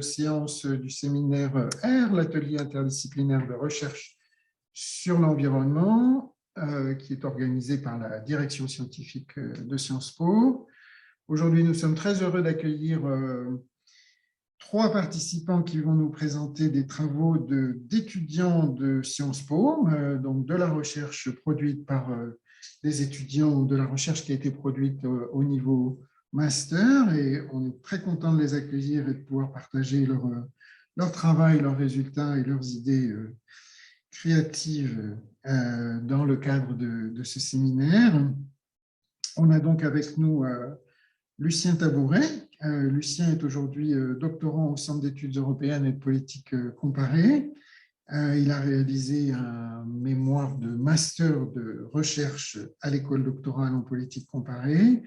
séance du séminaire R, l'atelier interdisciplinaire de recherche sur l'environnement, qui est organisé par la direction scientifique de Sciences Po. Aujourd'hui, nous sommes très heureux d'accueillir 3 participants qui vont nous présenter des travaux d'étudiants de Sciences Po, donc de la recherche produite par des étudiants, de la recherche qui a été produite au niveau master, et on est très content de les accueillir et de pouvoir partager leur travail, leurs résultats et leurs idées créatives dans le cadre de ce séminaire. On a donc avec nous Lucien Tabouret. Lucien est aujourd'hui doctorant au Centre d'études européennes et de politique comparée. Il a réalisé un mémoire de master de recherche à l'école doctorale en politique comparée.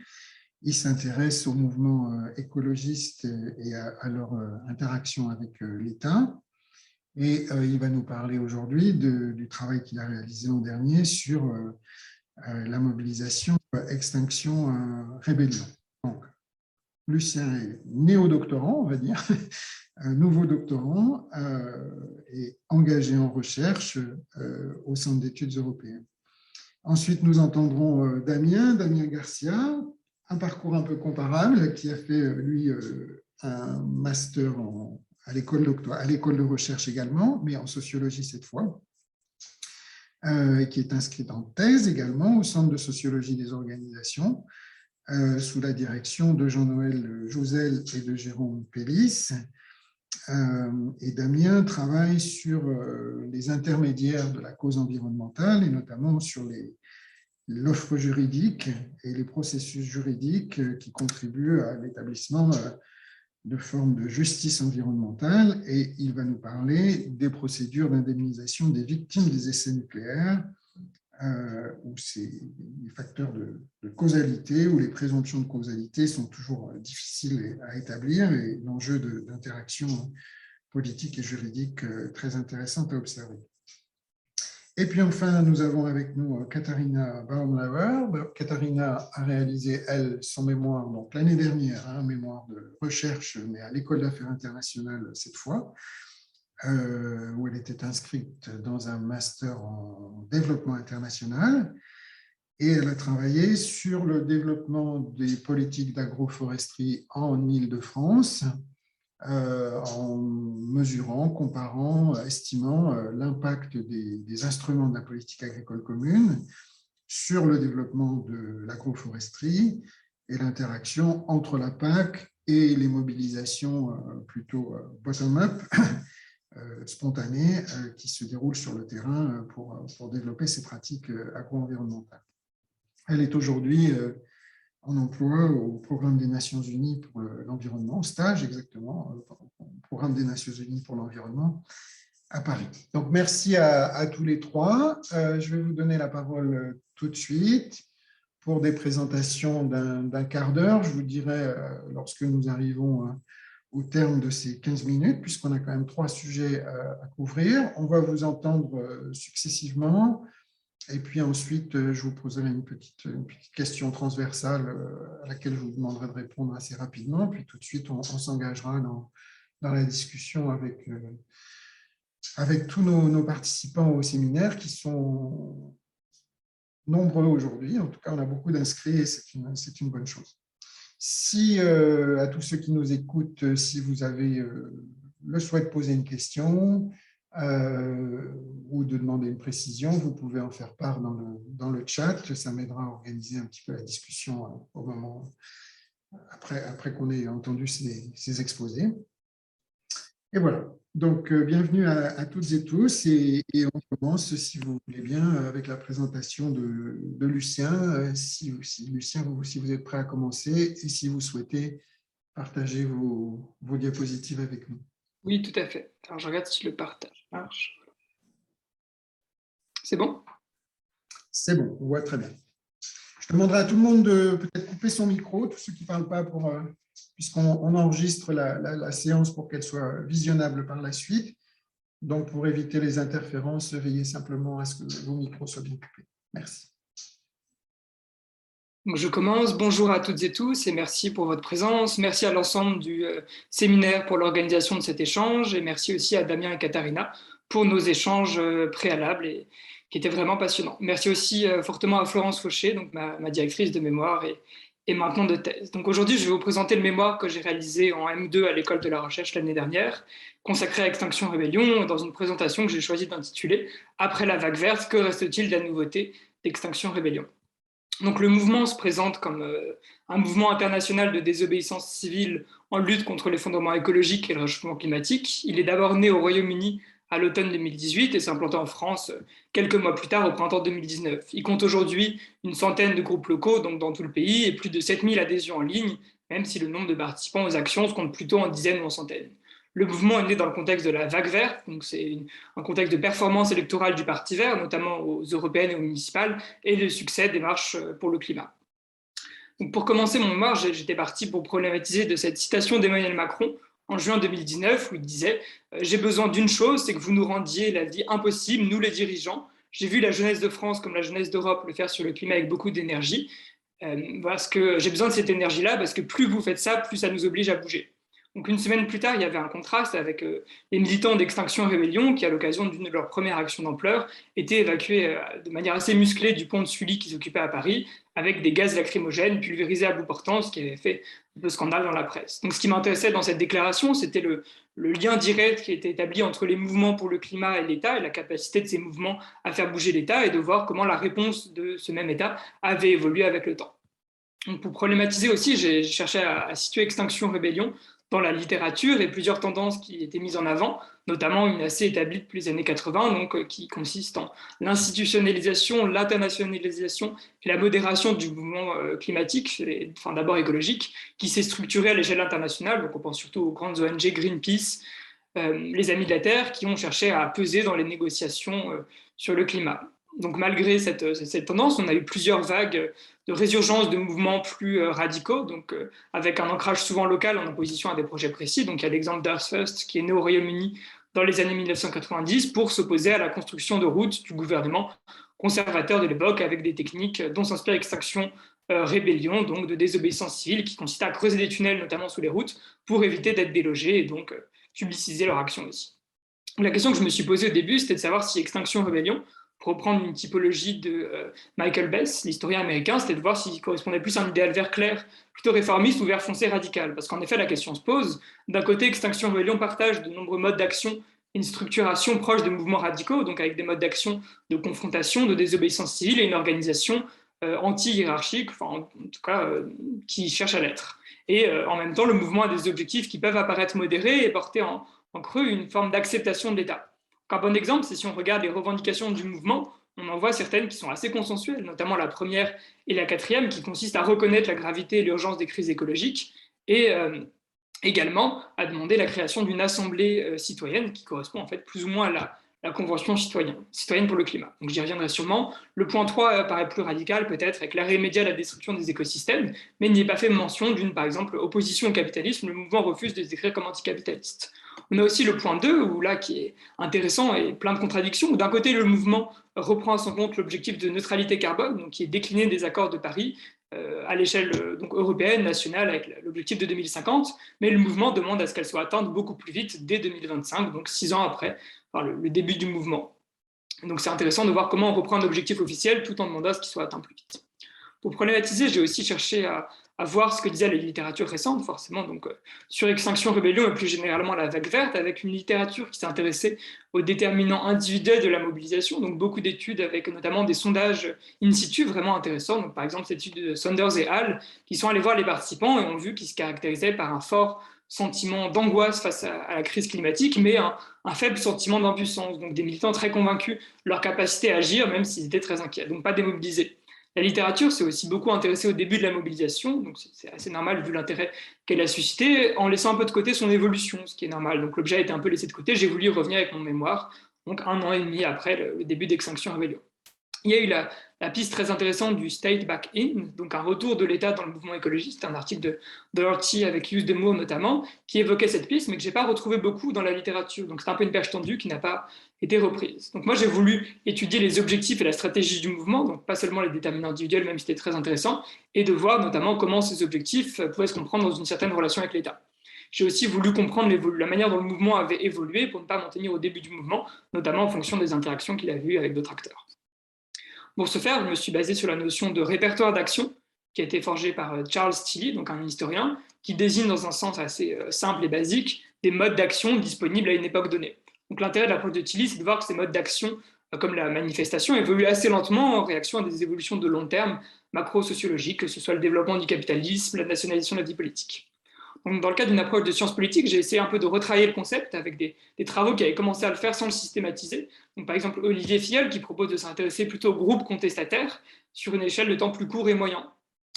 Il s'intéresse aux mouvements écologistes et à leur interaction avec l'État. Et il va nous parler aujourd'hui du travail qu'il a réalisé l'an dernier sur la mobilisation Extinction Rébellion. Donc, Lucien est néo-doctorant, on va dire, un nouveau doctorant et engagé en recherche au Centre d'études européennes. Ensuite, nous entendrons Damien Garcia, un parcours un peu comparable, qui a fait, lui, un master à l'école de recherche également, mais en sociologie cette fois, qui est inscrit en thèse également au Centre de sociologie des organisations, sous la direction de Jean-Noël Jouzel et de Jérôme Pellis. Et Damien travaille sur les intermédiaires de la cause environnementale, et notamment sur l'offre juridique et les processus juridiques qui contribuent à l'établissement de formes de justice environnementale. Et il va nous parler des procédures d'indemnisation des victimes des essais nucléaires, où les facteurs de causalité ou les présomptions de causalité sont toujours difficiles à établir, et l'enjeu d'interaction politique et juridique très intéressante à observer. Et puis enfin, nous avons avec nous Katharina Baumlauer. Katharina a réalisé, elle, son mémoire donc l'année dernière, un mémoire de recherche, mais à l'École d'affaires internationales cette fois, où elle était inscrite dans un master en développement international, et elle a travaillé sur le développement des politiques d'agroforesterie en Île-de-France, en mesurant, comparant, estimant l'impact des instruments de la politique agricole commune sur le développement de l'agroforesterie et l'interaction entre la PAC et les mobilisations plutôt bottom-up, spontanées, qui se déroulent sur le terrain pour développer ces pratiques agro-environnementales. Elle est aujourd'hui en emploi au programme des Nations Unies pour l'environnement, au stage exactement, au programme des Nations Unies pour l'environnement à Paris. Donc, merci à tous les 3. Je vais vous donner la parole tout de suite pour des présentations d'un quart d'heure. Je vous dirai lorsque nous arrivons au terme de ces 15 minutes, puisqu'on a quand même 3 sujets à couvrir. On va vous entendre successivement. Et puis ensuite, je vous poserai une petite question transversale à laquelle je vous demanderai de répondre assez rapidement. Puis tout de suite, on s'engagera dans la discussion avec tous nos participants au séminaire, qui sont nombreux aujourd'hui. En tout cas, on a beaucoup d'inscrits et c'est une bonne chose. Si, à tous ceux qui nous écoutent, si vous avez le souhait de poser une question, ou de demander une précision, vous pouvez en faire part dans le chat. Ça m'aidera à organiser un petit peu la discussion au moment après qu'on ait entendu ces exposés. Et voilà. Donc, bienvenue à toutes et tous, et on commence, si vous voulez bien, avec la présentation de Lucien. Lucien, si vous êtes prêt à commencer, et si vous souhaitez partager vos diapositives avec nous. Oui, tout à fait. Alors, je regarde si le partage marche. C'est bon? C'est bon, on voit très bien. Je demanderai à tout le monde de peut-être couper son micro, tous ceux qui ne parlent pas, puisqu'on enregistre la séance pour qu'elle soit visionnable par la suite. Donc, pour éviter les interférences, veillez simplement à ce que vos micros soient bien coupés. Merci. Donc, je commence. Bonjour à toutes et tous et merci pour votre présence. Merci à l'ensemble du séminaire pour l'organisation de cet échange et merci aussi à Damien et Katharina pour nos échanges préalables et qui étaient vraiment passionnants. Merci aussi fortement à Florence Fauché, donc ma directrice de mémoire et maintenant de thèse. Donc aujourd'hui, je vais vous présenter le mémoire que j'ai réalisé en M2 à l'école de la recherche l'année dernière, consacré à Extinction Rébellion, dans une présentation que j'ai choisi d'intituler Après la vague verte, que reste-t-il de la nouveauté d'Extinction Rébellion? Donc le mouvement se présente comme un mouvement international de désobéissance civile en lutte contre l'effondrement écologique et le réchauffement climatique. Il est d'abord né au Royaume-Uni à l'automne 2018 et s'est implanté en France quelques mois plus tard au printemps 2019. Il compte aujourd'hui une centaine de groupes locaux donc dans tout le pays et plus de 7000 adhésions en ligne, même si le nombre de participants aux actions se compte plutôt en dizaines ou en centaines. Le mouvement est né dans le contexte de la vague verte, donc c'est un contexte de performance électorale du Parti vert, notamment aux européennes et aux municipales, et le succès des marches pour le climat. Donc pour commencer mon mémoire, j'étais parti pour problématiser de cette citation d'Emmanuel Macron en juin 2019 où il disait « J'ai besoin d'une chose, c'est que vous nous rendiez la vie impossible, nous les dirigeants. J'ai vu la jeunesse de France comme la jeunesse d'Europe le faire sur le climat avec beaucoup d'énergie. Parce que j'ai besoin de cette énergie-là parce que plus vous faites ça, plus ça nous oblige à bouger. » Donc une semaine plus tard, il y avait un contraste avec les militants d'Extinction Rébellion qui, à l'occasion d'une de leurs premières actions d'ampleur, étaient évacués de manière assez musclée du pont de Sully qu'ils occupaient à Paris, avec des gaz lacrymogènes pulvérisés à bout portant, ce qui avait fait un peu scandale dans la presse. Donc ce qui m'intéressait dans cette déclaration, c'était le lien direct qui était établi entre les mouvements pour le climat et l'État, et la capacité de ces mouvements à faire bouger l'État, et de voir comment la réponse de ce même État avait évolué avec le temps. Donc pour problématiser aussi, j'ai cherché à situer Extinction Rébellion dans la littérature et plusieurs tendances qui étaient mises en avant, notamment une assez établie depuis les années 80, donc, qui consiste en l'institutionnalisation, l'internationalisation et la modération du mouvement climatique, enfin d'abord écologique, qui s'est structuré à l'échelle internationale. Donc on pense surtout aux grandes ONG Greenpeace, les Amis de la Terre, qui ont cherché à peser dans les négociations sur le climat. Donc malgré cette tendance, on a eu plusieurs vagues de résurgence de mouvements plus radicaux, donc avec un ancrage souvent local en opposition à des projets précis. Donc il y a l'exemple d'Earth First qui est né au Royaume-Uni dans les années 1990 pour s'opposer à la construction de routes du gouvernement conservateur de l'époque avec des techniques dont s'inspire Extinction Rébellion, donc de désobéissance civile qui consistait à creuser des tunnels notamment sous les routes pour éviter d'être délogés et donc publiciser leur action aussi. La question que je me suis posée au début, c'était de savoir si Extinction Rébellion, pour reprendre une typologie de Michael Bess, l'historien américain, c'était de voir s'il correspondait plus à un idéal vert clair, plutôt réformiste ou vert foncé radical. Parce qu'en effet, la question se pose. D'un côté, Extinction Rébellion partage de nombreux modes d'action, une structuration proche des mouvements radicaux, donc avec des modes d'action de confrontation, de désobéissance civile et une organisation anti-hiérarchique, enfin, en tout cas, qui cherche à l'être. Et en même temps, le mouvement a des objectifs qui peuvent apparaître modérés et porter en creux une forme d'acceptation de l'État. Un bon exemple, c'est si on regarde les revendications du mouvement, on en voit certaines qui sont assez consensuelles, notamment la première et la quatrième, qui consistent à reconnaître la gravité et l'urgence des crises écologiques, et également à demander la création d'une assemblée citoyenne qui correspond en fait plus ou moins à la Convention citoyenne pour le climat. Donc j'y reviendrai sûrement. Le point 3 paraît plus radical peut-être, avec l'arrêt immédiat à la destruction des écosystèmes, mais il n'y est pas fait mention d'une, par exemple, opposition au capitalisme. Le mouvement refuse de se décrire comme anticapitaliste. On a aussi le point 2, où là, qui est intéressant et plein de contradictions, où d'un côté, le mouvement reprend à son compte l'objectif de neutralité carbone, donc qui est décliné des accords de Paris à l'échelle européenne, nationale, avec l'objectif de 2050, mais le mouvement demande à ce qu'elle soit atteinte beaucoup plus vite, dès 2025, donc 6 ans après le début du mouvement. Donc c'est intéressant de voir comment on reprend un objectif officiel tout en demandant à ce qu'il soit atteint plus vite. Pour problématiser, j'ai aussi cherché à voir ce que disait la littérature récente, forcément, donc sur Extinction Rébellion et plus généralement la vague verte, avec une littérature qui s'est intéressée aux déterminants individuels de la mobilisation, donc beaucoup d'études avec notamment des sondages in situ vraiment intéressants, donc par exemple cette étude de Saunders et Hall, qui sont allés voir les participants et ont vu qu'ils se caractérisaient par un fort sentiment d'angoisse face à la crise climatique, mais un faible sentiment d'impuissance, donc des militants très convaincus de leur capacité à agir, même s'ils étaient très inquiets, donc pas démobilisés. La littérature s'est aussi beaucoup intéressée au début de la mobilisation, donc c'est assez normal vu l'intérêt qu'elle a suscité, en laissant un peu de côté son évolution, ce qui est normal. Donc l'objet a été un peu laissé de côté, j'ai voulu revenir avec mon mémoire, donc 1 an et demi après le début d'Extinction Rébellion. Il y a eu la piste très intéressante du State Back In, donc un retour de l'État dans le mouvement écologiste, un article de Doherty avec Hughes de Meaux notamment, qui évoquait cette piste, mais que je n'ai pas retrouvé beaucoup dans la littérature. Donc c'est un peu une perche tendue qui n'a pas été reprise. Donc moi j'ai voulu étudier les objectifs et la stratégie du mouvement, donc pas seulement les déterminants individuels, même si c'était très intéressant, et de voir notamment comment ces objectifs pouvaient se comprendre dans une certaine relation avec l'État. J'ai aussi voulu comprendre la manière dont le mouvement avait évolué pour ne pas m'en tenir au début du mouvement, notamment en fonction des interactions qu'il avait eues avec d'autres acteurs. Pour ce faire, je me suis basé sur la notion de répertoire d'action qui a été forgée par Charles Tilly, donc un historien, qui désigne dans un sens assez simple et basique des modes d'action disponibles à une époque donnée. Donc l'intérêt de l'approche de Tilly, c'est de voir que ces modes d'action, comme la manifestation, évoluent assez lentement en réaction à des évolutions de long terme macro-sociologiques, que ce soit le développement du capitalisme, la nationalisation de la vie politique. Donc, dans le cadre d'une approche de sciences politiques, j'ai essayé un peu de retravailler le concept avec des travaux qui avaient commencé à le faire sans le systématiser. Donc, par exemple, Olivier Filleul qui propose de s'intéresser plutôt aux groupes contestataires sur une échelle de temps plus court et moyen,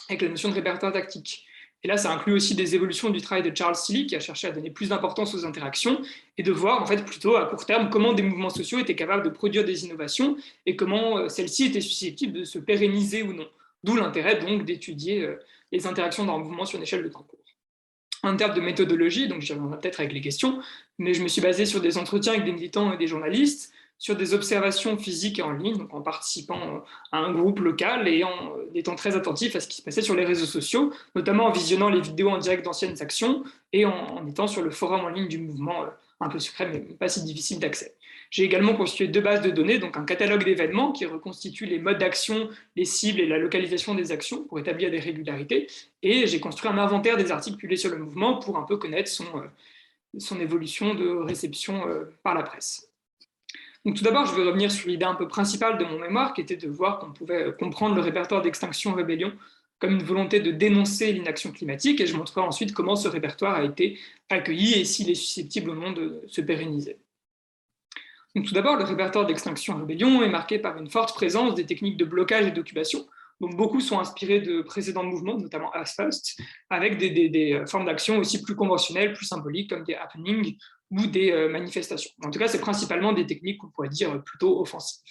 avec la notion de répertoire tactique. Et là, ça inclut aussi des évolutions du travail de Charles Tilly qui a cherché à donner plus d'importance aux interactions et de voir en fait plutôt à court terme comment des mouvements sociaux étaient capables de produire des innovations et comment celles-ci étaient susceptibles de se pérenniser ou non. D'où l'intérêt donc d'étudier les interactions d'un mouvement sur une échelle de temps court. En termes de méthodologie, donc j'y reviendrai peut-être avec les questions, mais je me suis basé sur des entretiens avec des militants et des journalistes, sur des observations physiques et en ligne, donc en participant à un groupe local et en étant très attentif à ce qui se passait sur les réseaux sociaux, notamment en visionnant les vidéos en direct d'anciennes actions et en étant sur le forum en ligne du mouvement, un peu secret mais pas si difficile d'accès. J'ai également constitué 2 bases de données, donc un catalogue d'événements qui reconstitue les modes d'action, les cibles et la localisation des actions pour établir des régularités. Et j'ai construit un inventaire des articles publiés sur le mouvement pour un peu connaître son évolution de réception par la presse. Donc tout d'abord, je vais revenir sur l'idée un peu principale de mon mémoire, qui était de voir qu'on pouvait comprendre le répertoire d'extinction-rébellion comme une volonté de dénoncer l'inaction climatique, et je montrerai ensuite comment ce répertoire a été accueilli et s'il est susceptible ou non de se pérenniser. Donc, tout d'abord, le répertoire d'extinction-rébellion est marqué par une forte présence des techniques de blocage et d'occupation. Donc, beaucoup sont inspirés de précédents mouvements, notamment Asphalt, avec des formes d'action aussi plus conventionnelles, plus symboliques, comme des happenings ou des manifestations. En tout cas, c'est principalement des techniques qu'on pourrait dire plutôt offensives.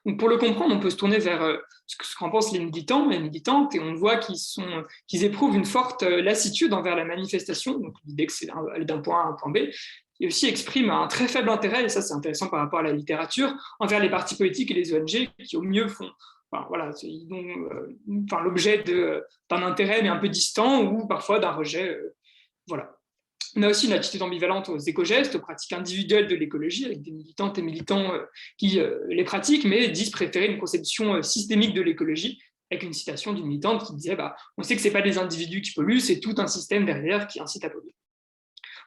Donc, pour le comprendre, on peut se tourner vers ce qu'en pensent les militants et les militantes, et on voit qu'ils éprouvent une forte lassitude envers la manifestation, donc l'idée que c'est aller d'un point A à un point B, et aussi expriment un très faible intérêt, et ça c'est intéressant par rapport à la littérature, envers les partis politiques et les ONG qui au mieux font, ils ont l'objet d'un intérêt mais un peu distant ou parfois d'un rejet. Voilà. On a aussi une attitude ambivalente aux éco-gestes, aux pratiques individuelles de l'écologie, avec des militantes et militants qui les pratiquent, mais disent préférer une conception systémique de l'écologie, avec une citation d'une militante qui disait on sait que ce n'est pas des individus qui polluent, c'est tout un système derrière qui incite à polluer.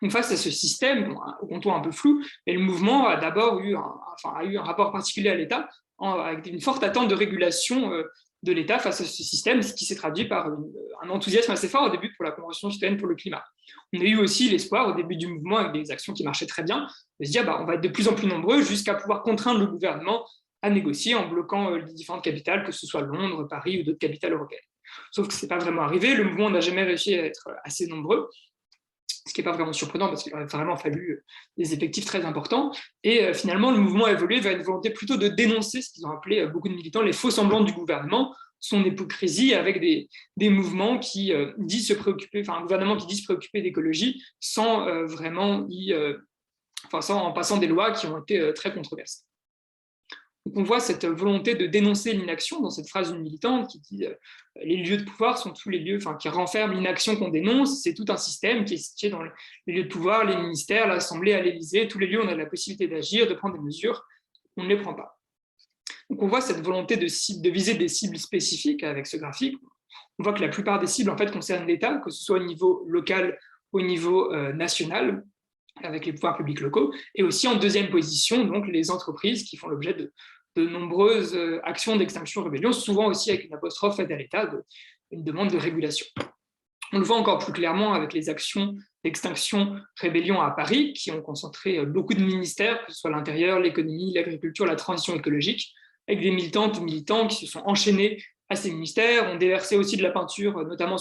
Donc face à ce système, au contour un peu flou, mais le mouvement a d'abord eu un rapport particulier à l'État, avec une forte attente de régulation de l'État face à ce système, ce qui s'est traduit par un enthousiasme assez fort au début pour la Convention citoyenne pour le climat. On a eu aussi l'espoir au début du mouvement, avec des actions qui marchaient très bien, de se dire on va être de plus en plus nombreux jusqu'à pouvoir contraindre le gouvernement à négocier en bloquant les différentes capitales, que ce soit Londres, Paris ou d'autres capitales européennes. Sauf que ce n'est pas vraiment arrivé, le mouvement n'a jamais réussi à être assez nombreux, ce qui n'est pas vraiment surprenant parce qu'il aurait vraiment fallu des effectifs très importants. Et finalement, le mouvement a évolué vers une volonté plutôt de dénoncer ce qu'ils ont appelé beaucoup de militants les faux semblants du gouvernement, son hypocrisie avec des mouvements qui disent se préoccuper, un gouvernement qui dit se préoccuper d'écologie sans vraiment en passant des lois qui ont été très controversées. Donc on voit cette volonté de dénoncer l'inaction dans cette phrase d'une militante qui dit les lieux de pouvoir sont tous les lieux qui renferment l'inaction qu'on dénonce, c'est tout un système qui est situé dans les lieux de pouvoir, les ministères, l'Assemblée, à l'Élysée, tous les lieux où on a la possibilité d'agir, de prendre des mesures, on ne les prend pas. Donc on voit cette volonté de viser des cibles spécifiques avec ce graphique. On voit que la plupart des cibles en fait concernent l'État, que ce soit au niveau local ou au niveau national, avec les pouvoirs publics locaux, et aussi en deuxième position, donc les entreprises qui font l'objet de nombreuses actions d'extinction-rébellion, souvent aussi avec une apostrophe faite à l'État, une demande de régulation. On le voit encore plus clairement avec les actions d'extinction-rébellion à Paris, qui ont concentré beaucoup de ministères, que ce soit l'intérieur, l'économie, l'agriculture, la transition écologique, avec des militantes ou militants qui se sont enchaînés à ces ministères, ont déversé aussi de la peinture, notamment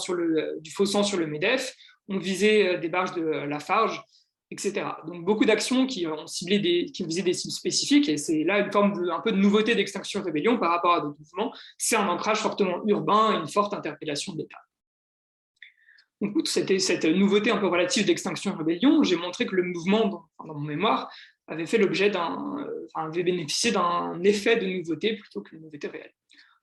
du faux sang sur le MEDEF, ont visé des barges de Lafarge, etc. Donc beaucoup d'actions qui ont qui visaient des cibles spécifiques, et c'est là une forme un peu de nouveauté d'Extinction Rébellion par rapport à d'autres mouvements. C'est un ancrage fortement urbain et une forte interpellation de l'État. Donc, outre cette nouveauté un peu relative d'Extinction Rébellion, j'ai montré que le mouvement, dans mon mémoire, avait fait l'objet avait bénéficié d'un effet de nouveauté plutôt qu'une nouveauté réelle.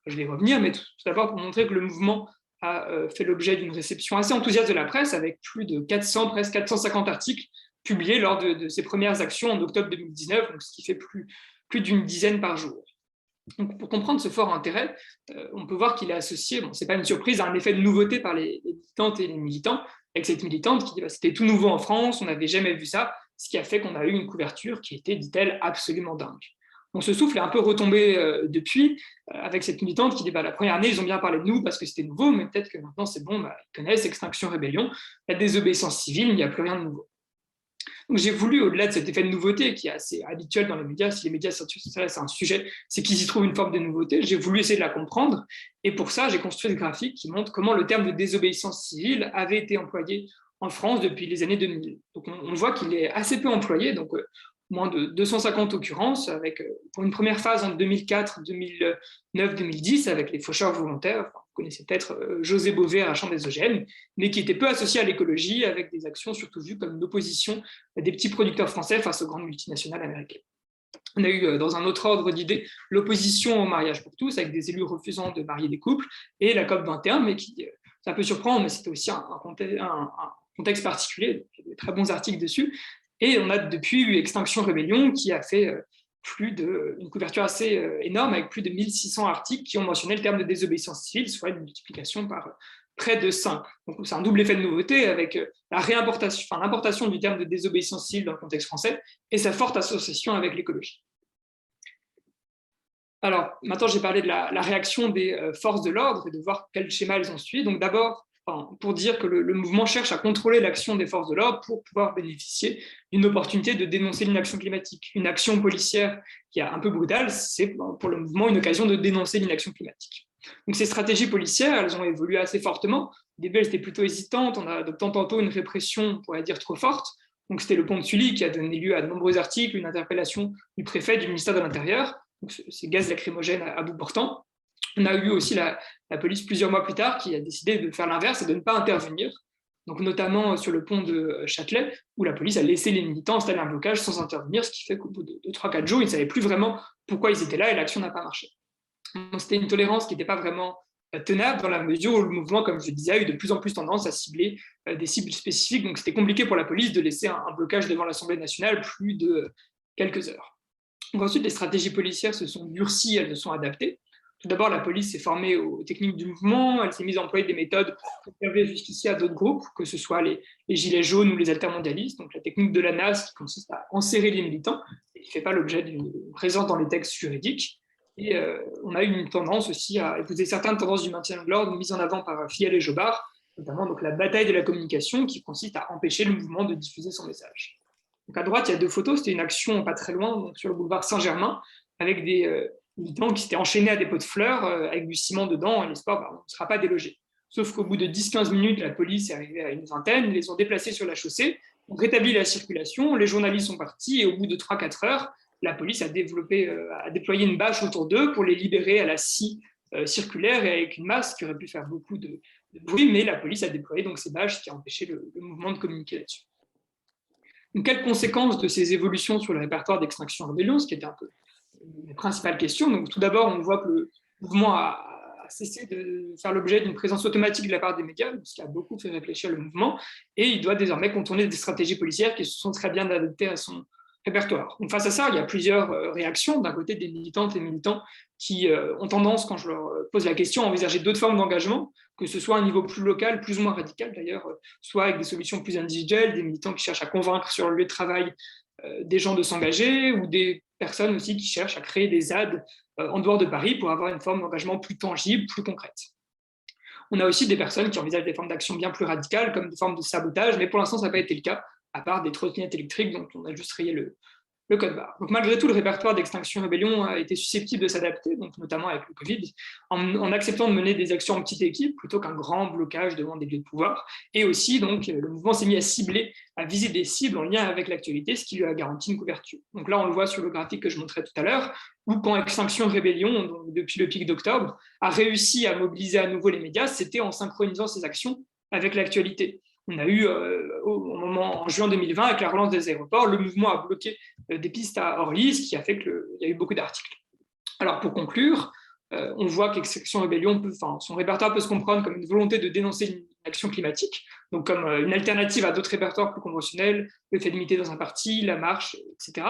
Je vais y revenir, mais tout d'abord pour montrer que le mouvement a fait l'objet d'une réception assez enthousiaste de la presse, avec plus de 400, presque 450 articles publiés lors de ses premières actions en octobre 2019, donc ce qui fait plus d'une dizaine par jour. Donc, pour comprendre ce fort intérêt, on peut voir qu'il est associé, ce n'est pas une surprise, à un effet de nouveauté par les militantes et les militants, avec cette militante qui dit c'était tout nouveau en France, on n'avait jamais vu ça, ce qui a fait qu'on a eu une couverture qui était, dit-elle, absolument dingue. Donc ce souffle est un peu retombé depuis, avec cette militante qui dit la première année, ils ont bien parlé de nous parce que c'était nouveau, mais peut-être que maintenant c'est bon, ils connaissent Extinction Rébellion, la désobéissance civile, il n'y a plus rien de nouveau. Donc j'ai voulu, au-delà de cet effet de nouveauté qui est assez habituel dans les médias, si les médias s'intéressent à un sujet, c'est qu'ils y trouvent une forme de nouveauté, j'ai voulu essayer de la comprendre, et pour ça j'ai construit ce graphique qui montre comment le terme de désobéissance civile avait été employé en France depuis les années 2000. Donc on voit qu'il est assez peu employé, donc moins de 250 occurrences, avec pour une première phase en 2004, 2009, 2010, avec les faucheurs volontaires. Vous connaissez peut-être José Bové arrachant des OGM, mais qui était peu associé à l'écologie, avec des actions surtout vues comme une opposition des petits producteurs français face aux grandes multinationales américaines. On a eu, dans un autre ordre d'idées, l'opposition au mariage pour tous, avec des élus refusant de marier des couples, et la COP21, mais qui, ça peut surprendre, mais c'était aussi un contexte particulier, il y a des très bons articles dessus. Et on a depuis eu Extinction Rébellion qui a fait une couverture assez énorme avec plus de 1600 articles qui ont mentionné le terme de désobéissance civile, soit une multiplication par près de 5. Donc c'est un double effet de nouveauté avec l'importation du terme de désobéissance civile dans le contexte français et sa forte association avec l'écologie. Alors maintenant j'ai parlé de la réaction des forces de l'ordre et de voir quel schéma elles ont suivi. Donc d'abord, pour dire que le mouvement cherche à contrôler l'action des forces de l'ordre pour pouvoir bénéficier d'une opportunité de dénoncer l'inaction climatique. Une action policière qui est un peu brutale, c'est pour le mouvement une occasion de dénoncer l'inaction climatique. Donc ces stratégies policières, elles ont évolué assez fortement. Au début, elles étaient plutôt hésitantes, en adoptant tantôt une répression, on pourrait dire, trop forte. Donc c'était le pont de Sully qui a donné lieu à de nombreux articles, une interpellation du préfet du ministère de l'Intérieur, donc ces gaz lacrymogènes à bout portant. On a eu aussi la police plusieurs mois plus tard qui a décidé de faire l'inverse et de ne pas intervenir, donc notamment sur le pont de Châtelet, où la police a laissé les militants installer un blocage sans intervenir, ce qui fait qu'au bout de 3-4 jours, ils ne savaient plus vraiment pourquoi ils étaient là et l'action n'a pas marché. C'était une tolérance qui n'était pas vraiment tenable dans la mesure où le mouvement, comme je le disais, a eu de plus en plus tendance à cibler des cibles spécifiques, donc c'était compliqué pour la police de laisser un blocage devant l'Assemblée nationale plus de quelques heures. Donc ensuite, les stratégies policières se sont durcies, elles se sont adaptées. Tout d'abord, la police s'est formée aux techniques du mouvement, elle s'est mise à employer des méthodes observées jusqu'ici à d'autres groupes, que ce soit les gilets jaunes ou les altermondialistes, donc la technique de la NAS qui consiste à enserrer les militants, et qui ne fait pas l'objet d'une présence dans les textes juridiques. Et on a eu une tendance aussi à épouser certaines tendances du maintien de l'ordre mises en avant par Fiel et Jobard, notamment donc la bataille de la communication qui consiste à empêcher le mouvement de diffuser son message. Donc à droite, il y a 2 photos, c'était une action pas très loin, donc sur le boulevard Saint-Germain, avec des militants qui s'étaient enchaînés à des pots de fleurs avec du ciment dedans, et l'espoir, on ne sera pas délogé. Sauf qu'au bout de 10-15 minutes, la police est arrivée à une vingtaine, ils les ont déplacés sur la chaussée, ont rétabli la circulation, les journalistes sont partis, et au bout de 3-4 heures, la police a déployé une bâche autour d'eux pour les libérer à la scie circulaire et avec une masse qui aurait pu faire beaucoup de bruit, mais la police a déployé donc ces bâches, ce qui a empêché le mouvement de communiquer là-dessus. Donc, quelles conséquences de ces évolutions sur le répertoire d'Extinction Rébellion, ce qui était un peu les principales questions. Donc, tout d'abord, on voit que le mouvement a cessé de faire l'objet d'une présence automatique de la part des médias, ce qui a beaucoup fait réfléchir le mouvement, et il doit désormais contourner des stratégies policières qui se sont très bien adaptées à son répertoire. Donc, face à ça, il y a plusieurs réactions. D'un côté, des militantes et militants qui ont tendance, quand je leur pose la question, à envisager d'autres formes d'engagement, que ce soit à un niveau plus local, plus ou moins radical d'ailleurs, soit avec des solutions plus individuelles, des militants qui cherchent à convaincre sur le lieu de travail des gens de s'engager, ou des personnes aussi qui cherchent à créer des ZAD en dehors de Paris pour avoir une forme d'engagement plus tangible, plus concrète. On a aussi des personnes qui envisagent des formes d'action bien plus radicales, comme des formes de sabotage, mais pour l'instant, ça n'a pas été le cas, à part des trottinettes électriques dont on a juste rayé le code barre. Donc, malgré tout, le répertoire d'Extinction Rébellion a été susceptible de s'adapter, donc notamment avec le Covid, en acceptant de mener des actions en petite équipe plutôt qu'un grand blocage devant des lieux de pouvoir. Et aussi, donc, le mouvement s'est mis à cibler, à viser des cibles en lien avec l'actualité, ce qui lui a garanti une couverture. Donc là, on le voit sur le graphique que je montrais tout à l'heure, où quand Extinction Rébellion, donc depuis le pic d'octobre, a réussi à mobiliser à nouveau les médias, c'était en synchronisant ses actions avec l'actualité. On a eu, en juin 2020, avec la relance des aéroports, le mouvement a bloqué des pistes à Orly, ce qui a fait qu'il y a eu beaucoup d'articles. Alors, pour conclure, on voit qu'Extinction Rébellion, son répertoire peut se comprendre comme une volonté de dénoncer une action climatique, donc comme une alternative à d'autres répertoires plus conventionnels, le fait de militer dans un parti, la marche, etc.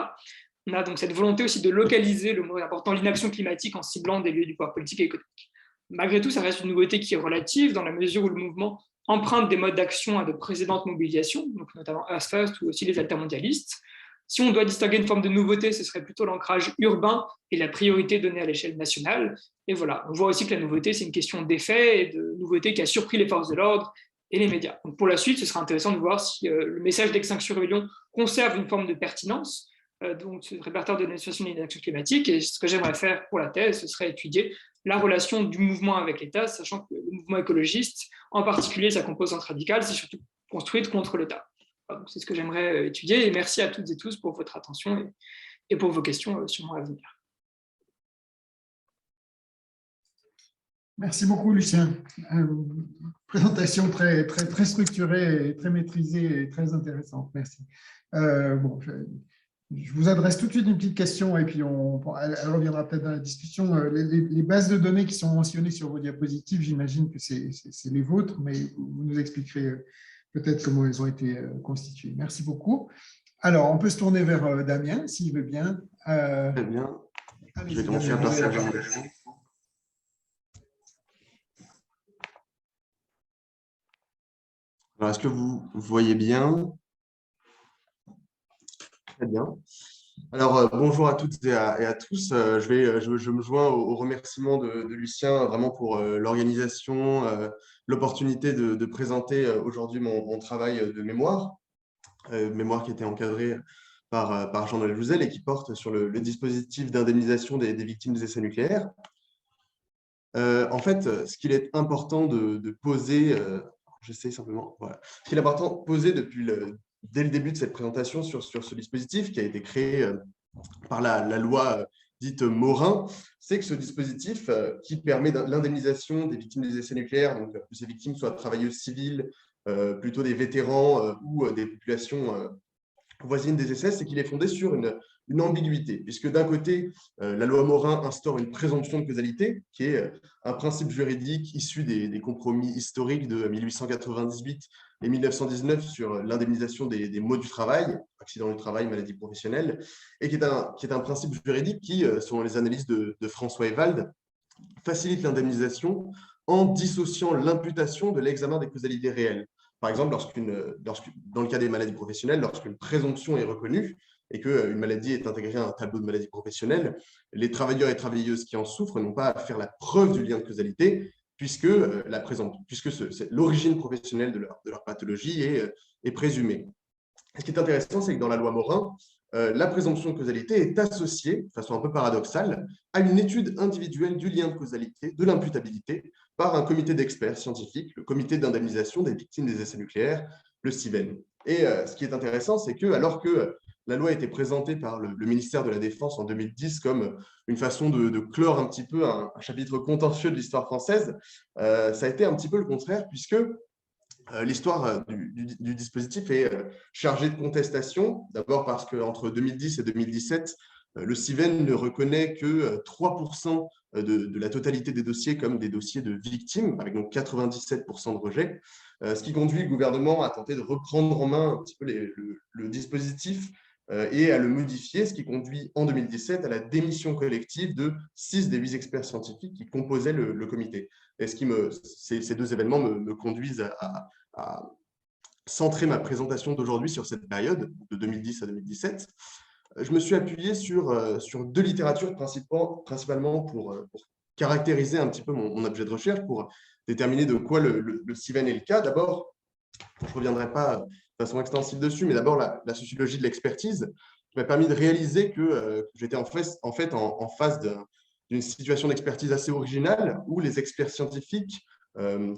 On a donc cette volonté aussi de localiser, le mot est important, l'inaction climatique en ciblant des lieux du pouvoir politique et économique. Malgré tout, ça reste une nouveauté qui est relative dans la mesure où le mouvement emprunte des modes d'action à de précédentes mobilisations, donc notamment Earth First ou aussi les altermondialistes. Si on doit distinguer une forme de nouveauté, ce serait plutôt l'ancrage urbain et la priorité donnée à l'échelle nationale. Et voilà, on voit aussi que la nouveauté, c'est une question d'effet et de nouveauté qui a surpris les forces de l'ordre et les médias. Donc pour la suite, ce sera intéressant de voir si le message d'Extinction Rébellion conserve une forme de pertinence, donc ce répertoire de dénonciation et d'action climatique. Et ce que j'aimerais faire pour la thèse, ce serait étudier la relation du mouvement avec l'État, sachant que le mouvement écologiste, en particulier sa composante radicale, c'est surtout construite contre l'État. C'est ce que j'aimerais étudier, et merci à toutes et tous pour votre attention et pour vos questions sûrement à venir. Merci beaucoup, Lucien. Présentation très structurée, très maîtrisée et très intéressante. Merci. Bon, je vous adresse tout de suite une petite question et puis elle reviendra peut-être dans la discussion. Les bases de données qui sont mentionnées sur vos diapositives, j'imagine que c'est les vôtres, mais vous nous expliquerez peut-être comment elles ont été constituées. Merci beaucoup. Alors, on peut se tourner vers Damien, s'il veut bien. Très bien. Je vais commencer à partager mon écran. Alors, est-ce que vous voyez bien? Très bien. Alors, bonjour à toutes et à tous. Je me joins au remerciement de Lucien vraiment pour l'organisation, l'opportunité de présenter aujourd'hui mon travail de mémoire, mémoire qui était encadrée par Jean-Noël Jouzel et qui porte sur le dispositif d'indemnisation des victimes des essais nucléaires. En fait, ce qu'il est important de poser, j'essaie simplement, voilà, ce qu'il est important de poser dès le début de cette présentation sur ce dispositif qui a été créé par la loi dite Morin, c'est que ce dispositif qui permet l'indemnisation des victimes des essais nucléaires, donc que ces victimes soient travailleuses civiles, plutôt des vétérans ou des populations voisines des essais, c'est qu'il est fondé sur une ambiguïté, puisque d'un côté, la loi Morin instaure une présomption de causalité, qui est un principe juridique issu des compromis historiques de 1898 et 1919 sur l'indemnisation des maux du travail, accident du travail, maladie professionnelle, et qui est un principe juridique qui, selon les analyses de François Ewald, facilite l'indemnisation en dissociant l'imputation de l'examen des causalités réelles. Par exemple, dans le cas des maladies professionnelles, lorsqu'une présomption est reconnue et qu'une maladie est intégrée à un tableau de maladies professionnelles, les travailleurs et travailleuses qui en souffrent n'ont pas à faire la preuve du lien de causalité, puisque l'origine professionnelle de leur pathologie est présumée. Ce qui est intéressant, c'est que dans la loi Morin, la présomption de causalité est associée, de façon un peu paradoxale, à une étude individuelle du lien de causalité, de l'imputabilité, par un comité d'experts scientifiques, le comité d'indemnisation des victimes des essais nucléaires, le CIVEN. Et ce qui est intéressant, c'est que alors que la loi a été présentée par le ministère de la Défense en 2010 comme une façon de clore un petit peu un chapitre contentieux de l'histoire française, ça a été un petit peu le contraire, puisque l'histoire du dispositif est chargée de contestation, d'abord parce qu'entre 2010 et 2017, le CIVEN ne reconnaît que 3% de la totalité des dossiers comme des dossiers de victimes, avec donc 97% de rejet, ce qui conduit le gouvernement à tenter de reprendre en main un petit peu le dispositif et à le modifier, ce qui conduit en 2017 à la démission collective de 6 des 8 experts scientifiques qui composaient le comité. Et ces deux événements me conduisent à centrer ma présentation d'aujourd'hui sur cette période, de 2010 à 2017. Je me suis appuyé sur 2 littératures principalement pour caractériser un petit peu mon objet de recherche, pour déterminer de quoi le CIVEN est le cas. D'abord, je ne reviendrai pas de façon extensive dessus, mais d'abord la sociologie de l'expertise, m'a permis de réaliser que j'étais en fait en face d'une situation d'expertise assez originale où les experts scientifiques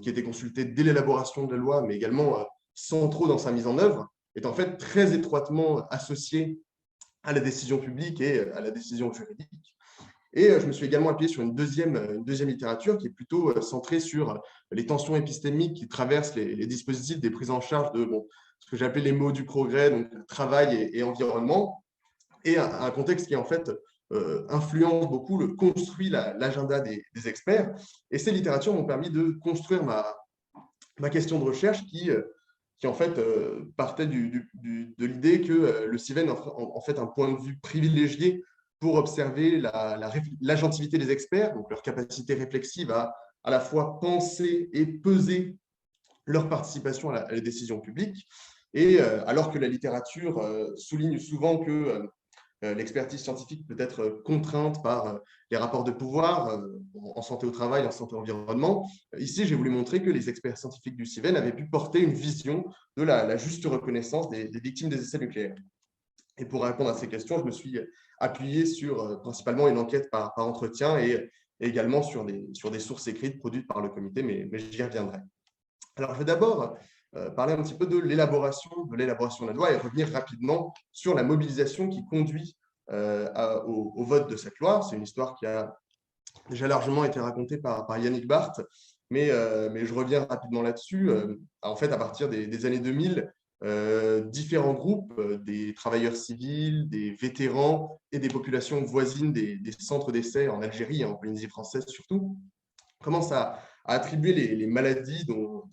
qui étaient consultés dès l'élaboration de la loi, mais également centraux dans sa mise en œuvre, étaient en fait très étroitement associés à la décision publique et à la décision juridique. Et je me suis également appuyé sur une deuxième littérature qui est plutôt centrée sur les tensions épistémiques qui traversent les dispositifs des prises en charge de ce que j'ai appelé les maux du progrès, donc travail et environnement, et un contexte qui en fait influence beaucoup, construit l'agenda des experts. Et ces littératures m'ont permis de construire ma question de recherche qui en fait partait de l'idée que le CIVEN en fait un point de vue privilégié pour observer l'agentivité des experts, donc leur capacité réflexive à la fois penser et peser leur participation à la décision publique. Et alors que la littérature souligne souvent que l'expertise scientifique peut être contrainte par les rapports de pouvoir en santé au travail, en santé environnement. Ici, j'ai voulu montrer que les experts scientifiques du CIVEN avaient pu porter une vision de la juste reconnaissance des victimes des essais nucléaires. Et pour répondre à ces questions, je me suis appuyé sur principalement une enquête par entretien et également sur des sources écrites produites par le comité, mais j'y reviendrai. Alors, je vais d'abord parler un petit peu de l'élaboration de la loi et revenir rapidement sur la mobilisation qui conduit au vote de cette loi. C'est une histoire qui a déjà largement été racontée par Yannick Barth, mais je reviens rapidement là-dessus. En fait, à partir des années 2000, différents groupes, des travailleurs civils, des vétérans et des populations voisines des centres d'essai en Algérie et en Polynésie française surtout, commencent à attribuer les maladies dont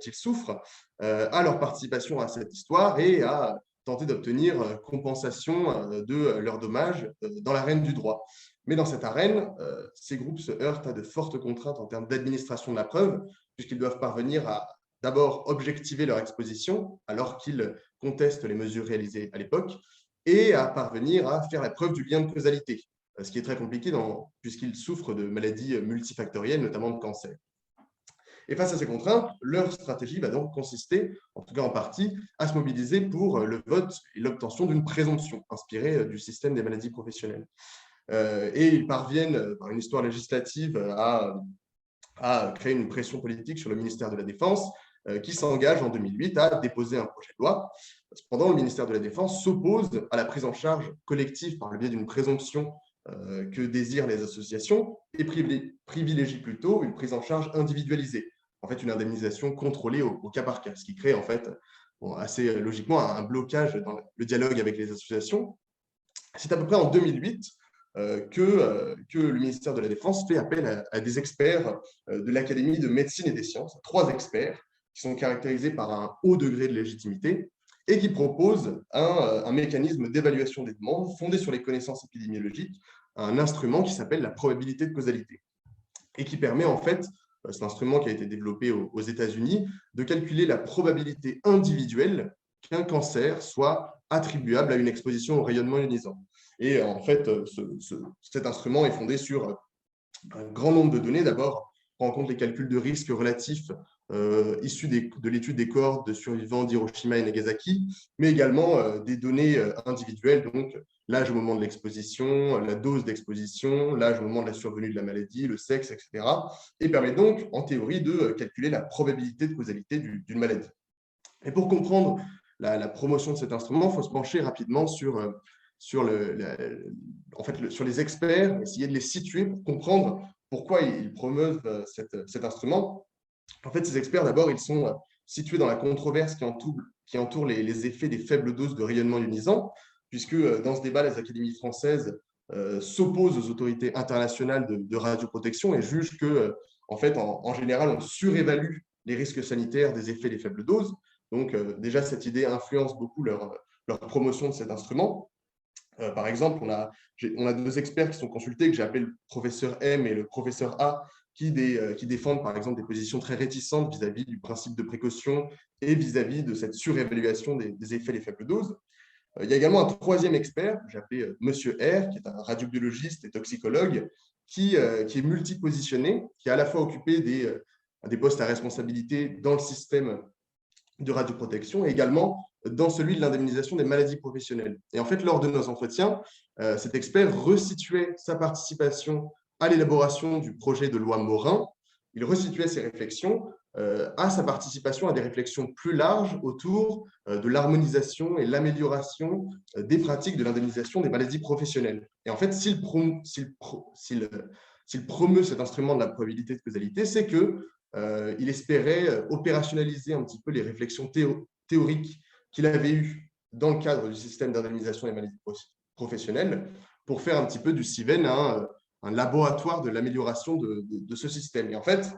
ils souffrent à leur participation à cette histoire et à tenter d'obtenir compensation de leurs dommages dans l'arène du droit. Mais dans cette arène, ces groupes se heurtent à de fortes contraintes en termes d'administration de la preuve, puisqu'ils doivent parvenir à d'abord objectiver leur exposition, alors qu'ils contestent les mesures réalisées à l'époque, et à parvenir à faire la preuve du lien de causalité, ce qui est très compliqué puisqu'ils souffrent de maladies multifactorielles, notamment de cancer. Et face à ces contraintes, leur stratégie va donc consister, en tout cas en partie, à se mobiliser pour le vote et l'obtention d'une présomption inspirée du système des maladies professionnelles. Et ils parviennent, par une histoire législative, à créer une pression politique sur le ministère de la Défense, qui s'engage en 2008 à déposer un projet de loi. Cependant, le ministère de la Défense s'oppose à la prise en charge collective par le biais d'une présomption que désirent les associations et privilégie plutôt une prise en charge individualisée, en fait une indemnisation contrôlée au cas par cas, ce qui crée en fait assez logiquement un blocage dans le dialogue avec les associations. C'est à peu près en 2008 que le ministère de la Défense fait appel à des experts de l'Académie de médecine et des sciences, 3 experts qui sont caractérisés par un haut degré de légitimité et qui proposent un mécanisme d'évaluation des demandes fondé sur les connaissances épidémiologiques, un instrument qui s'appelle la probabilité de causalité et qui permet en fait, cet instrument qui a été développé aux États-Unis, de calculer la probabilité individuelle qu'un cancer soit attribuable à une exposition au rayonnement ionisant. Et en fait, cet instrument est fondé sur un grand nombre de données. D'abord, prend en compte les calculs de risque relatifs issus de l'étude des cohortes de survivants d'Hiroshima et Nagasaki, mais également des données individuelles, donc l'âge au moment de l'exposition, la dose d'exposition, l'âge au moment de la survenue de la maladie, le sexe, etc. Et permet donc, en théorie, de calculer la probabilité de causalité d'une maladie. Et pour comprendre la promotion de cet instrument, il faut se pencher rapidement sur les experts, essayer de les situer pour comprendre pourquoi ils promeuvent cet instrument. En fait, ces experts, d'abord, ils sont situés dans la controverse qui entoure les effets des faibles doses de rayonnement ionisant, puisque dans ce débat, les académies françaises s'opposent aux autorités internationales de radioprotection et jugent que, en fait, en général, on surévalue les risques sanitaires des effets des faibles doses. Donc, déjà, cette idée influence beaucoup leur promotion de cet instrument. Par exemple, on a 2 experts qui sont consultés, que j'ai appelés le professeur M et le professeur A, qui défendent par exemple des positions très réticentes vis-à-vis du principe de précaution et vis-à-vis de cette surévaluation des effets des faibles doses. Il y a également un 3e expert, que j'ai appelé Monsieur R, qui est un radiobiologiste et toxicologue, qui est multipositionné, qui a à la fois occupé des postes à responsabilité dans le système de radioprotection et également dans celui de l'indemnisation des maladies professionnelles. Et en fait, lors de nos entretiens, cet expert resituait sa participation à l'élaboration du projet de loi Morin. Il resituait ses réflexions à sa participation à des réflexions plus larges autour de l'harmonisation et l'amélioration des pratiques de l'indemnisation des maladies professionnelles. Et en fait, s'il promeut cet instrument de la probabilité de causalité, c'est qu'il espérait opérationnaliser un petit peu les réflexions théoriques qu'il avait eues dans le cadre du système d'indemnisation des maladies professionnelles pour faire un petit peu du CIVEN un laboratoire de l'amélioration de ce système. Et en fait,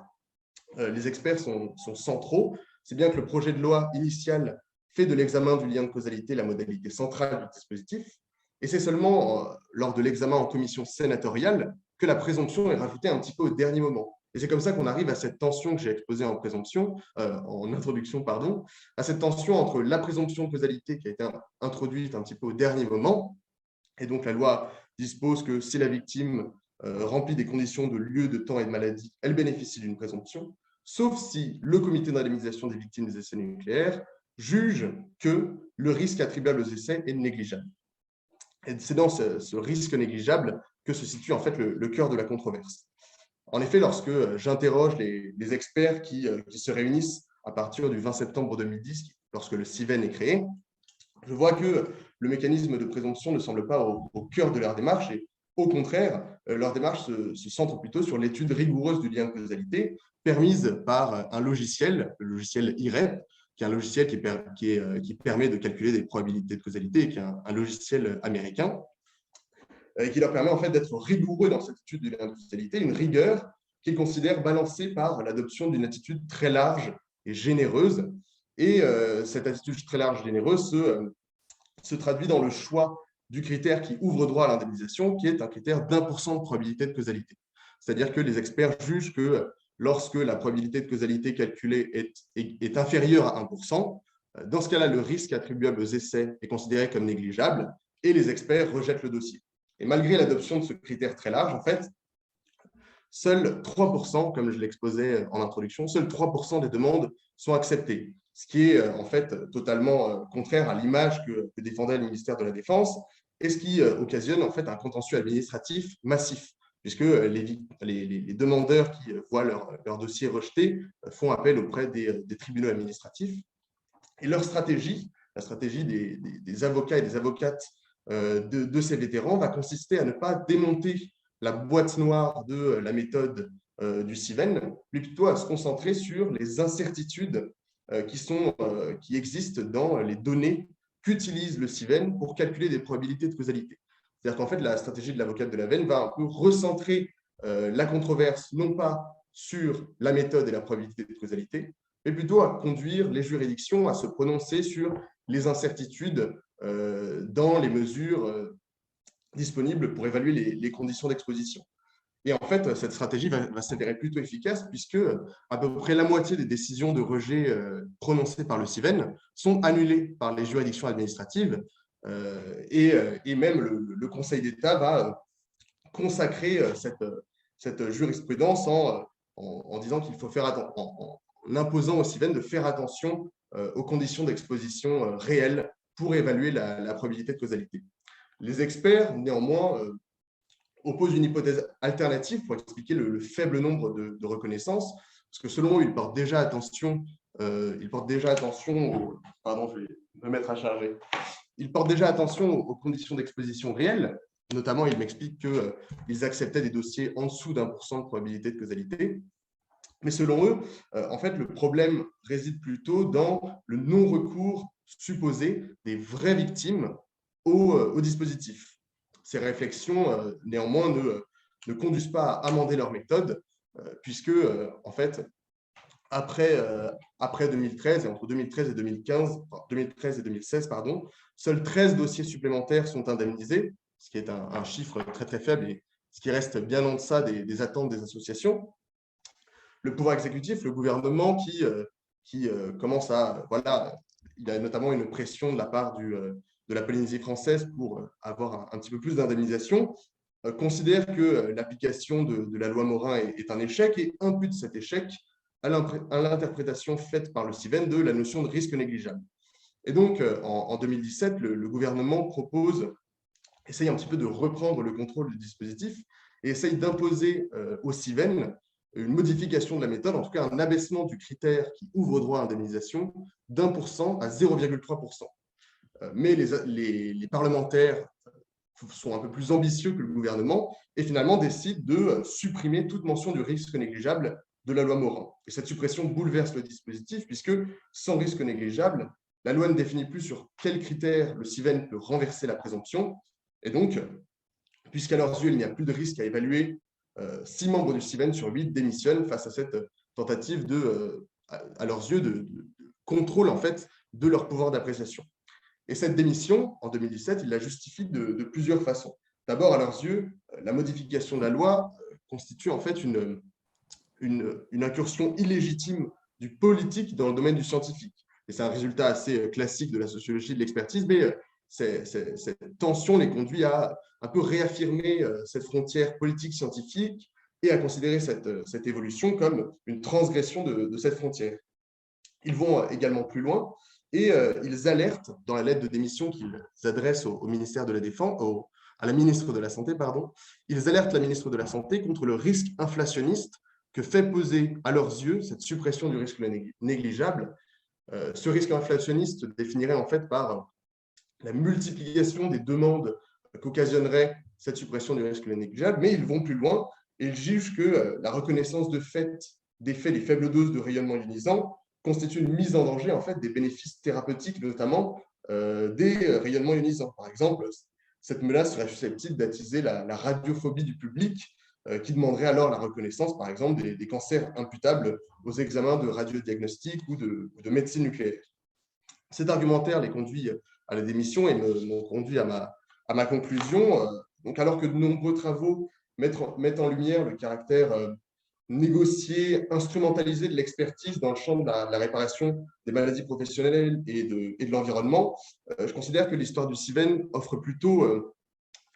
les experts sont centraux. C'est bien que le projet de loi initial fait de l'examen du lien de causalité la modalité centrale du dispositif, et c'est seulement lors de l'examen en commission sénatoriale que la présomption est rajoutée un petit peu au dernier moment. Et c'est comme ça qu'on arrive à cette tension que j'ai exposée en introduction, à cette tension entre la présomption de causalité qui a été introduite un petit peu au dernier moment, et donc la loi dispose que si la victime remplit des conditions de lieu, de temps et de maladie, elle bénéficie d'une présomption, sauf si le comité d'indemnisation des victimes des essais nucléaires juge que le risque attribuable aux essais est négligeable. Et c'est dans ce risque négligeable que se situe en fait le cœur de la controverse. En effet, lorsque j'interroge les experts qui se réunissent à partir du 20 septembre 2010, lorsque le CIVEN est créé, je vois que le mécanisme de présomption ne semble pas au cœur de leur démarche et au contraire, leur démarche se centre plutôt sur l'étude rigoureuse du lien de causalité permise par un logiciel, le logiciel IREP, qui est un logiciel qui permet de calculer des probabilités de causalité et qui est un logiciel américain, et qui leur permet en fait d'être rigoureux dans cette étude du lien de causalité, une rigueur qu'ils considèrent balancée par l'adoption d'une attitude très large et généreuse. Et cette attitude très large et généreuse se traduit dans le choix du critère qui ouvre droit à l'indemnisation, qui est un critère d'1% de probabilité de causalité. C'est-à-dire que les experts jugent que lorsque la probabilité de causalité calculée est inférieure à 1%, dans ce cas-là, le risque attribuable aux essais est considéré comme négligeable et les experts rejettent le dossier. Et malgré l'adoption de ce critère très large, en fait, seuls 3%, comme je l'exposais en introduction, seuls 3% des demandes sont acceptées, ce qui est en fait totalement contraire à l'image que défendait le ministère de la Défense et ce qui occasionne en fait un contentieux administratif massif, puisque les demandeurs qui voient leur dossier rejeté font appel auprès des tribunaux administratifs. Et leur stratégie, la stratégie des avocats et des avocates de ces vétérans va consister à ne pas démonter la boîte noire de la méthode du CIVEN, mais plutôt à se concentrer sur les incertitudes qui existent dans les données qu'utilise le CIVEN pour calculer des probabilités de causalité. C'est-à-dire qu'en fait, la stratégie de l'avocate de la veine va un peu recentrer la controverse, non pas sur la méthode et la probabilité de causalité, mais plutôt à conduire les juridictions à se prononcer sur les incertitudes dans les mesures disponibles pour évaluer les conditions d'exposition. Et en fait, cette stratégie va s'avérer plutôt efficace puisque à peu près la moitié des décisions de rejet prononcées par le CIVEN sont annulées par les juridictions administratives et même le Conseil d'État va consacrer cette jurisprudence en disant qu'il faut faire en imposant au CIVEN de faire attention aux conditions d'exposition réelles pour évaluer la probabilité de causalité. Les experts, néanmoins, opposent une hypothèse alternative pour expliquer le faible nombre de reconnaissances, parce que selon eux, ils portent déjà attention pardon, je vais me mettre à charger. Ils portent déjà attention aux conditions d'exposition réelles. Notamment, ils m'expliquent qu'ils acceptaient des dossiers en dessous d'1% de probabilité de causalité. Mais selon eux, en fait, le problème réside plutôt dans le non-recours supposé des vraies victimes au dispositif. Ces réflexions, néanmoins, ne conduisent pas à amender leur méthode, puisque, en fait, après 2013 et entre 2013 et 2016, seuls 13 dossiers supplémentaires sont indemnisés, ce qui est un chiffre très très faible et ce qui reste bien en deçà des attentes des associations. Le pouvoir exécutif, le gouvernement qui commence à… Voilà, il y a notamment une pression de la part de la Polynésie française pour avoir un petit peu plus d'indemnisation, considère que l'application de la loi Morin est un échec et impute cet échec à l'interprétation faite par le CIVEN de la notion de risque négligeable. Et donc, en 2017, le gouvernement essaye un petit peu de reprendre le contrôle du dispositif et essaye d'imposer au Civen une modification de la méthode, en tout cas un abaissement du critère qui ouvre droit à indemnisation d'1% à 0,3%. Mais les parlementaires sont un peu plus ambitieux que le gouvernement et finalement décident de supprimer toute mention du risque négligeable de la loi Morin. Et cette suppression bouleverse le dispositif puisque sans risque négligeable, la loi ne définit plus sur quels critères le Civen peut renverser la présomption. Et donc, puisqu'à leurs yeux, il n'y a plus de risque à évaluer, 6 membres du Civen sur 8 démissionnent face à cette tentative à leurs yeux, de contrôle en fait, de leur pouvoir d'appréciation. Et cette démission, en 2017, ils la justifient de plusieurs façons. D'abord, à leurs yeux, la modification de la loi constitue en fait une incursion illégitime du politique dans le domaine du scientifique. Et c'est un résultat assez classique de la sociologie de l'expertise, mais cette tension les conduit à un peu réaffirmer cette frontière politique-scientifique et à considérer cette évolution comme une transgression de cette frontière. Ils vont également plus loin et ils alertent dans la lettre de démission qu'ils adressent au ministère de la Défense, à la ministre de la Santé, pardon, ils alertent la ministre de la Santé contre le risque inflationniste que fait peser à leurs yeux cette suppression du risque négligeable. Ce risque inflationniste définirait en fait par la multiplication des demandes qu'occasionnerait cette suppression du risque négligeable, mais ils vont plus loin et ils jugent que la reconnaissance des faits des faibles doses de rayonnement ionisant constitue une mise en danger en fait, des bénéfices thérapeutiques, notamment des rayonnements ionisants. Par exemple, cette menace serait susceptible d'attiser la radiophobie du public, qui demanderait alors la reconnaissance, par exemple, des cancers imputables aux examens de radiodiagnostic ou de médecine nucléaire. Cet argumentaire les conduit à la démission et m'ont conduit à ma conclusion. Donc, alors que de nombreux travaux mettent en lumière le caractère négocié, instrumentalisé de l'expertise dans le champ de la réparation des maladies professionnelles et de l'environnement, je considère que l'histoire du Civen offre plutôt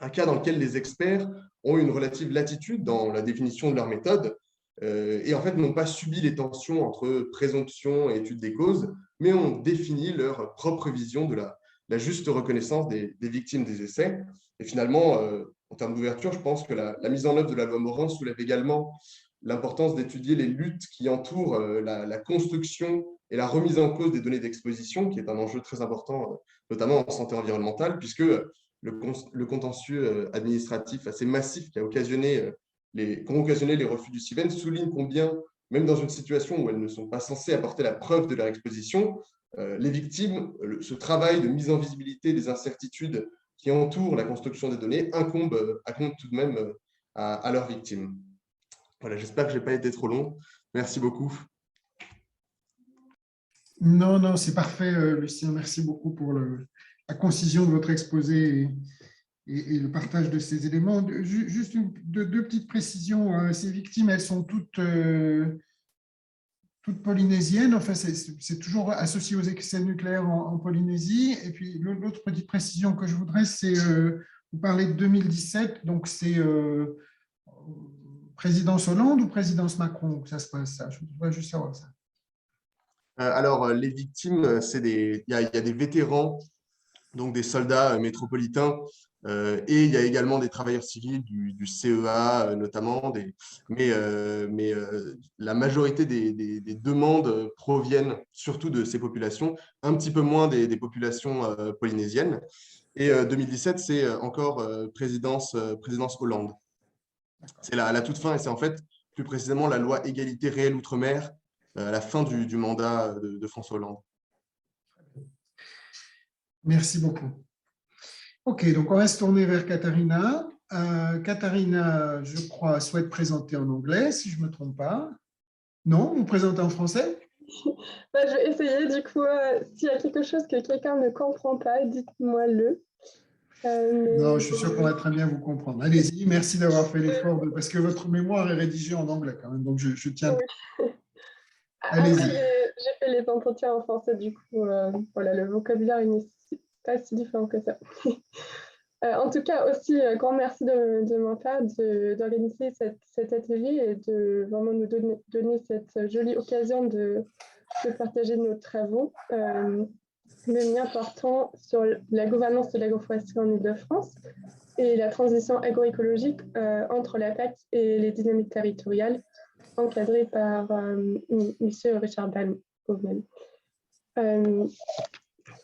un cas dans lequel les experts ont une relative latitude dans la définition de leur méthode et en fait n'ont pas subi les tensions entre présomption et étude des causes, mais ont défini leur propre vision de la juste reconnaissance des victimes des essais. Et finalement, en termes d'ouverture, je pense que la mise en œuvre de la loi Morin soulève également l'importance d'étudier les luttes qui entourent la construction et la remise en cause des données d'exposition, qui est un enjeu très important, notamment en santé environnementale, puisque le contentieux administratif assez massif qui a occasionné les refus du Civen souligne combien, même dans une situation où elles ne sont pas censées apporter la preuve de leur exposition, les victimes, ce travail de mise en visibilité des incertitudes qui entourent la construction des données incombe tout de même à leurs victimes. Voilà, j'espère que je n'ai pas été trop long. Merci beaucoup. Non, c'est parfait, Lucien. Merci beaucoup pour la concision de votre exposé et le partage de ces éléments. Juste deux petites précisions. Ces victimes, elles sont toutes polynésiennes. Enfin, c'est toujours associé aux excès nucléaires en Polynésie. Et puis, l'autre petite précision que je voudrais, c'est, vous parlez de 2017, donc c'est présidence Hollande ou présidence Macron que ça se passe, ça? Je voudrais juste savoir ça. Alors, les victimes, il y a des vétérans, donc des soldats métropolitains, et il y a également des travailleurs civils du CEA, notamment. Mais la majorité des demandes proviennent surtout de ces populations, un petit peu moins des populations polynésiennes. Et 2017, c'est encore présidence Hollande. C'est à la toute fin, et c'est en fait plus précisément la loi égalité réelle outre-mer à la fin du mandat de François Hollande. Merci beaucoup. OK, donc on va se tourner vers Katharina. Katharina, je crois, souhaite présenter en anglais, si je ne me trompe pas. Non, vous présentez en français? Je vais essayer, du coup, s'il y a quelque chose que quelqu'un ne comprend pas, dites-moi-le. Non, je suis sûr qu'on va très bien vous comprendre. Allez-y, merci d'avoir fait l'effort, parce que votre mémoire est rédigée en anglais quand même, donc je tiens. Oui. Après, j'ai fait les entretiens en français, du coup, voilà, le vocabulaire n'est pas si différent que ça. En tout cas, aussi, grand merci de ma part d'organiser cet atelier et de vraiment nous donner cette jolie occasion de partager nos travaux. le mien portant sur la gouvernance de l'agroforesterie en Île-de-France et la transition agroécologique entre la PAC et les dynamiques territoriales, encadrée par M. Richard Baumann.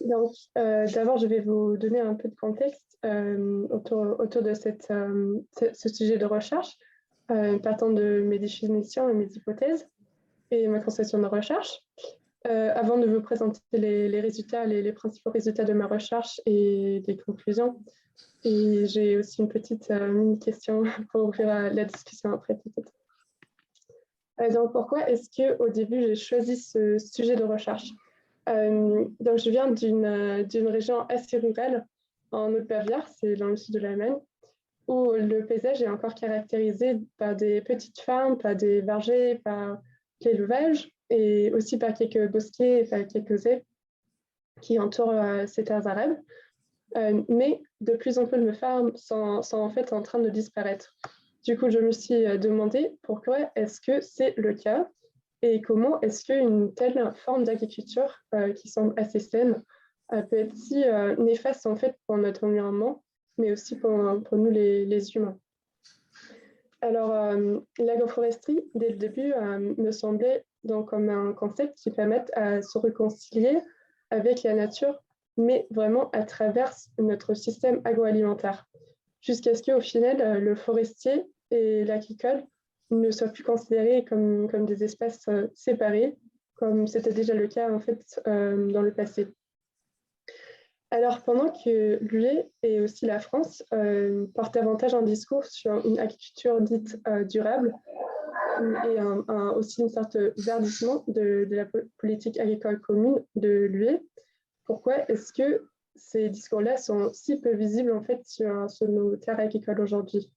Donc, d'abord, je vais vous donner un peu de contexte autour de ce sujet de recherche, partant de mes définitions et mes hypothèses et ma conception de recherche. Avant de vous présenter les résultats, les principaux résultats de ma recherche et des conclusions, et j'ai aussi une petite mini-question pour ouvrir la discussion après peut-être. Donc, pourquoi est-ce qu'au début, j'ai choisi ce sujet de recherche? Donc, je viens d'une région assez rurale en Haute-Bavière, c'est dans le sud de l'Allemagne, où le paysage est encore caractérisé par des petites fermes, par des vergers, par l'élevage et aussi par quelques bosquets, par quelques haies qui entourent ces terres arables. Mais de plus en plus de fermes sont en fait en train de disparaître. Du coup, je me suis demandé pourquoi est-ce que c'est le cas et comment est-ce qu'une telle forme d'agriculture qui semble assez saine peut être si néfaste en fait pour notre environnement, mais aussi pour nous les humains. Alors, l'agroforesterie, dès le début, me semblait donc comme un concept qui permette à se réconcilier avec la nature, mais vraiment à travers notre système agroalimentaire, jusqu'à ce qu'au final, le forestier et l'agricole ne soient plus considérés comme des espèces séparées, comme c'était déjà le cas en fait dans le passé. Alors, pendant que l'UE et aussi la France portent davantage un discours sur une agriculture dite durable et aussi une sorte de verdissement de la politique agricole commune de l'UE, pourquoi est-ce que ces discours-là sont si peu visibles en fait sur nos terres agricoles aujourd'hui?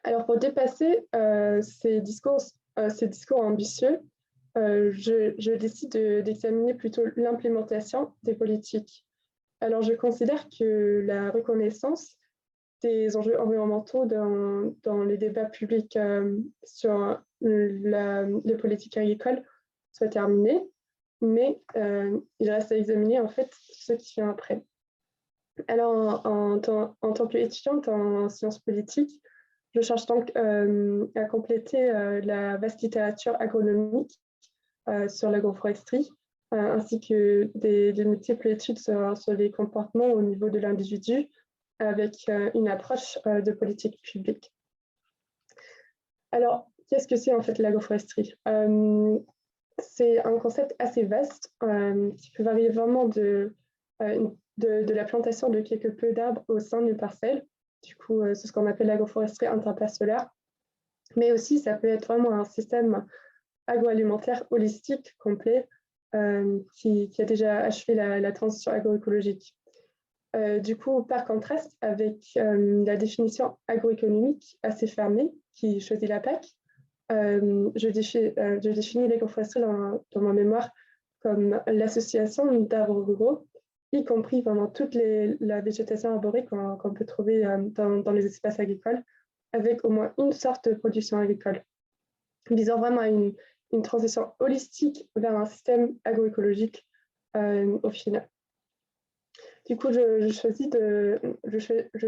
Alors, pour dépasser ces discours ambitieux, je décide d'examiner plutôt l'implémentation des politiques. Alors, je considère que la reconnaissance des enjeux environnementaux dans les débats publics sur les politiques agricoles soit terminée, mais il reste à examiner en fait ce qui vient après. Alors, en tant qu'étudiante en sciences politiques, je cherche donc à compléter la vaste littérature agronomique sur l'agroforesterie, ainsi que des multiples études sur les comportements au niveau de l'individu, avec une approche de politique publique. Alors, qu'est-ce que c'est en fait l'agroforesterie? C'est un concept assez vaste qui peut varier vraiment de la plantation de quelques peu d'arbres au sein d'une parcelle. Du coup, c'est ce qu'on appelle l'agroforesterie interparcellaire. Mais aussi, ça peut être vraiment un système agroalimentaire holistique, complet, qui a déjà achevé la transition agroécologique. Du coup, par contraste avec la définition agroéconomique assez fermée qui choisit la PAC, je définis l'agroforesterie dans mon mémoire comme l'association d'arbres ruraux, y compris vraiment toute la végétation arborée qu'on peut trouver dans les espaces agricoles, avec au moins une sorte de production agricole, visant vraiment à une transition holistique vers un système agroécologique au final. Du coup, je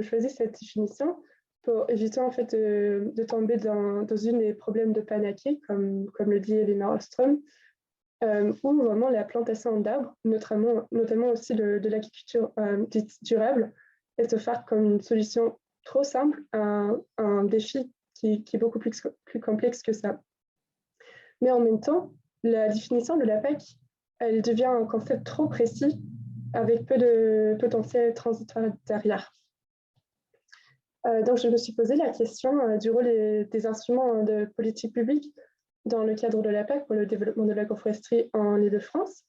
choisis cette définition pour éviter en fait de tomber dans une des problèmes de Panaké, comme le dit Elinor Ostrom, où vraiment la plantation d'arbres, notamment aussi de l'agriculture dite durable, est offerte comme une solution trop simple à un défi qui est beaucoup plus complexe que ça. Mais en même temps, la définition de la PAC, elle devient un concept trop précis avec peu de potentiel transitoire derrière. Donc, je me suis posé la question du rôle des instruments de politique publique dans le cadre de la PAC pour le développement de l'agroforesterie en Île-de-France,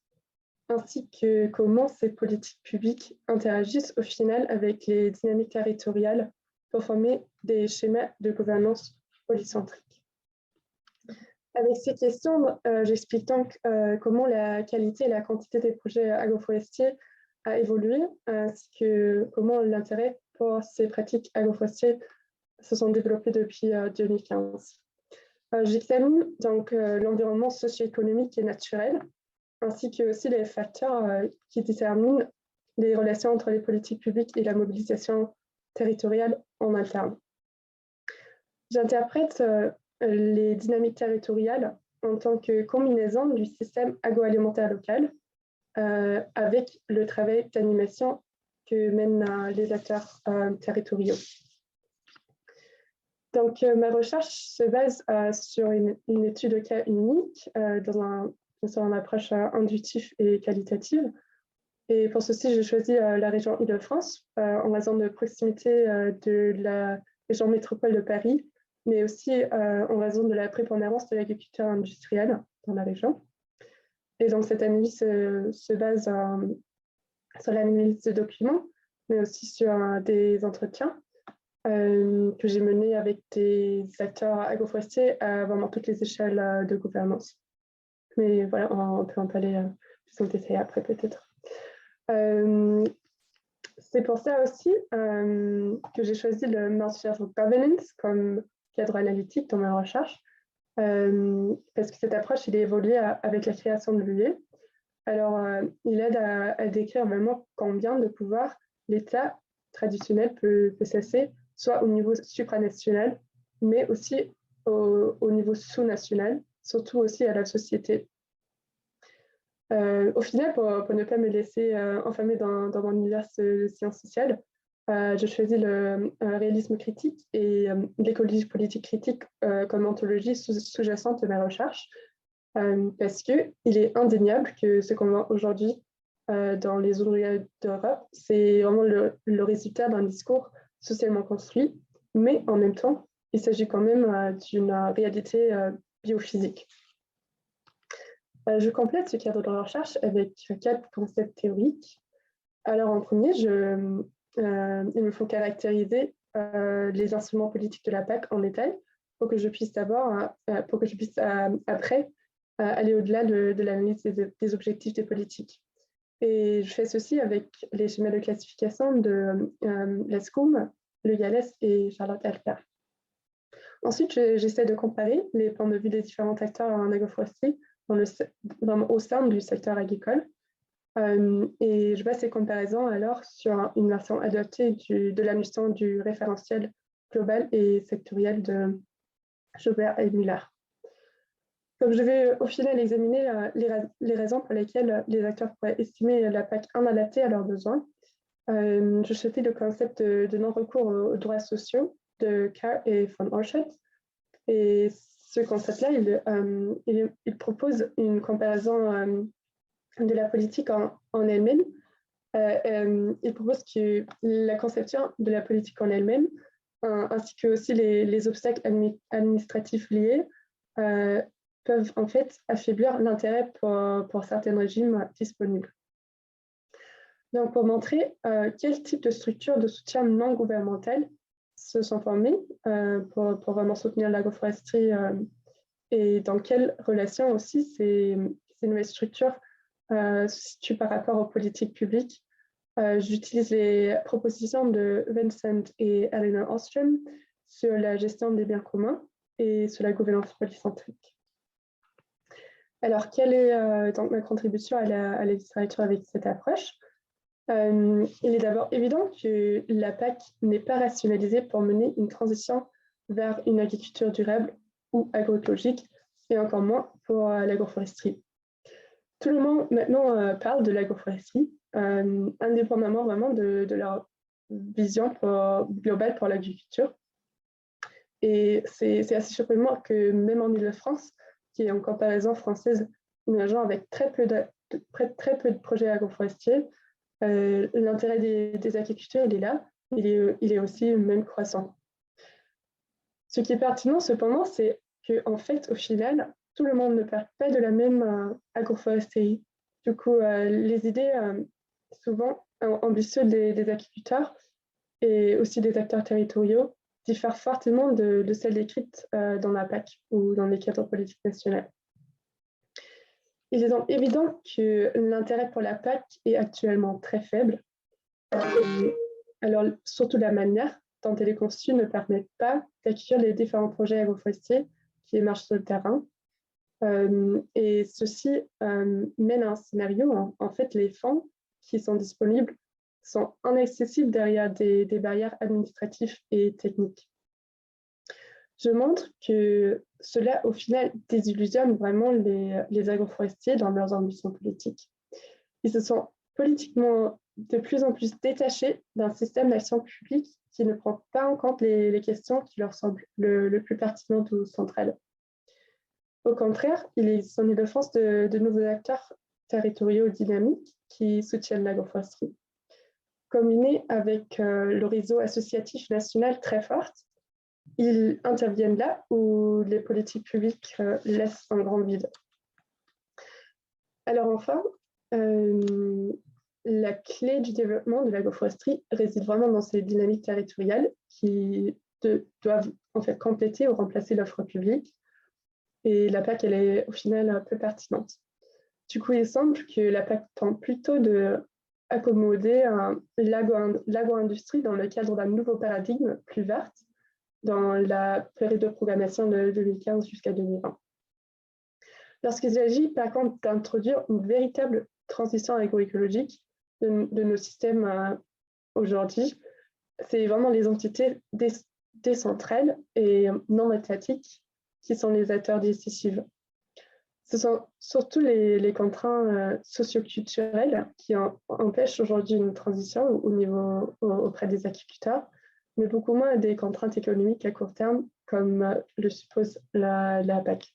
ainsi que comment ces politiques publiques interagissent au final avec les dynamiques territoriales pour former des schémas de gouvernance polycentrique. Avec ces questions, j'explique donc comment la qualité et la quantité des projets agroforestiers a évolué, ainsi que comment l'intérêt pour ces pratiques agroforestières se sont développées depuis 2015. J'examine donc l'environnement socio-économique et naturel ainsi que aussi les facteurs qui déterminent les relations entre les politiques publiques et la mobilisation territoriale en interne. J'interprète les dynamiques territoriales en tant que combinaison du système agroalimentaire local avec le travail d'animation que mènent les acteurs territoriaux. Donc, ma recherche se base sur une étude de cas unique sur une approche intuitive et qualitative. Et pour ceci, j'ai choisi la région Île-de-France en raison de proximité de la région métropole de Paris, mais aussi en raison de la prépondérance de l'agriculture industrielle dans la région. Et donc, cette analyse se base sur l'analyse de documents, mais aussi sur des entretiens que j'ai menés avec des acteurs agroforestiers à vraiment toutes les échelles de gouvernance. Mais voilà, on peut en parler plus en détail après peut-être. C'est pour ça aussi que j'ai choisi le Multi-Level Governance comme cadre analytique dans ma recherche, parce que cette approche, il est évolué avec la création de l'UE. Alors, il aide à décrire vraiment combien de pouvoir l'État traditionnel peut cesser, soit au niveau supranational, mais aussi au niveau sous-national, surtout aussi à la société. Au final, pour ne pas me laisser enfermer dans mon univers de sciences sociales, je choisis le réalisme critique et l'écologie politique critique comme ontologie sous-jacente de ma recherche, parce qu'il est indéniable que ce qu'on voit aujourd'hui dans les zones rurales d'Europe, c'est vraiment le résultat d'un discours socialement construit, mais en même temps, il s'agit quand même d'une réalité biophysique. Je complète ce cadre de recherche avec 4 concepts théoriques. Alors, en premier, il me faut caractériser les instruments politiques de la PAC en détail pour que je puisse après aller au-delà de l'analyse des objectifs des politiques. Et je fais ceci avec les schémas de classification de Lescombe, Le Gallès et Charlotte Alper. Ensuite, j'essaie de comparer les points de vue des différents acteurs en agroforesterie au sein du secteur agricole. Et je base ces comparaisons alors sur une version adaptée de la mission du référentiel global et sectoriel de Joubert et Muller. Comme je vais au final examiner les raisons pour lesquelles les acteurs pourraient estimer la PAC inadaptée à leurs besoins, je choisis le concept de non-recours aux droits sociaux de Carr et von Oerschot. Et ce concept-là, il propose une comparaison de la politique en elle-même. Il propose que la conception de la politique en elle-même, ainsi que aussi les obstacles administratifs liés, peuvent en fait affaiblir l'intérêt pour certains régimes disponibles. Donc, pour montrer quel type de structures de soutien non gouvernemental se sont formées pour vraiment soutenir l'agroforesterie et dans quelles relations aussi ces nouvelles structures se situent par rapport aux politiques publiques. J'utilise les propositions de Vincent et Eleanor Ostrom sur la gestion des biens communs et sur la gouvernance polycentrique. Alors, quelle est donc ma contribution à la littérature avec cette approche? Il est d'abord évident que la PAC n'est pas rationalisée pour mener une transition vers une agriculture durable ou agroécologique, et encore moins pour l'agroforesterie. Tout le monde maintenant parle de l'agroforesterie, indépendamment vraiment de leur vision globale pour l'agriculture. Et c'est assez surprenant que même en Île-de-France, qui est en comparaison française, une région avec très peu de projets agroforestiers, l'intérêt des agriculteurs, il est là, il est aussi même croissant. Ce qui est pertinent cependant, c'est qu'en fait, au final, tout le monde ne parle pas de la même agroforesterie. Du coup, les idées souvent ambitieuses des agriculteurs et aussi des acteurs territoriaux diffèrent fortement de celles décrites dans la PAC ou dans les cadres politiques nationales. Il est donc évident que l'intérêt pour la PAC est actuellement très faible. Alors, surtout la manière dont elle est conçue ne permet pas d'accueillir les différents projets agroforestiers qui émergent sur le terrain. Et ceci mène à un scénario où, en fait, les fonds qui sont disponibles sont inaccessibles derrière des barrières administratives et techniques. Je montre que cela, au final, désillusionne vraiment les agroforestiers dans leurs ambitions politiques. Ils se sont politiquement de plus en plus détachés d'un système d'action publique qui ne prend pas en compte les questions qui leur semblent le plus pertinentes ou centrales. Au contraire, il existe en Île-de-France de nouveaux acteurs territoriaux dynamiques qui soutiennent l'agroforesterie. Combinés avec le réseau associatif national très fort, ils interviennent là où les politiques publiques laissent un grand vide. Alors enfin, la clé du développement de l'agroforesterie réside vraiment dans ces dynamiques territoriales qui doivent en fait compléter ou remplacer l'offre publique. Et la PAC, elle est au final un peu pertinente. Du coup, il semble que la PAC tente plutôt d'accommoder l'agro-industrie dans le cadre d'un nouveau paradigme plus vert dans la période de programmation de 2015 jusqu'à 2020. Lorsqu'il s'agit par contre d'introduire une véritable transition agroécologique de nos systèmes aujourd'hui, c'est vraiment les entités décentrales et non étatiques qui sont les acteurs décisifs. Ce sont surtout les contraintes socioculturelles qui empêchent aujourd'hui une transition auprès des agriculteurs, mais beaucoup moins des contraintes économiques à court terme, comme le suppose la PAC.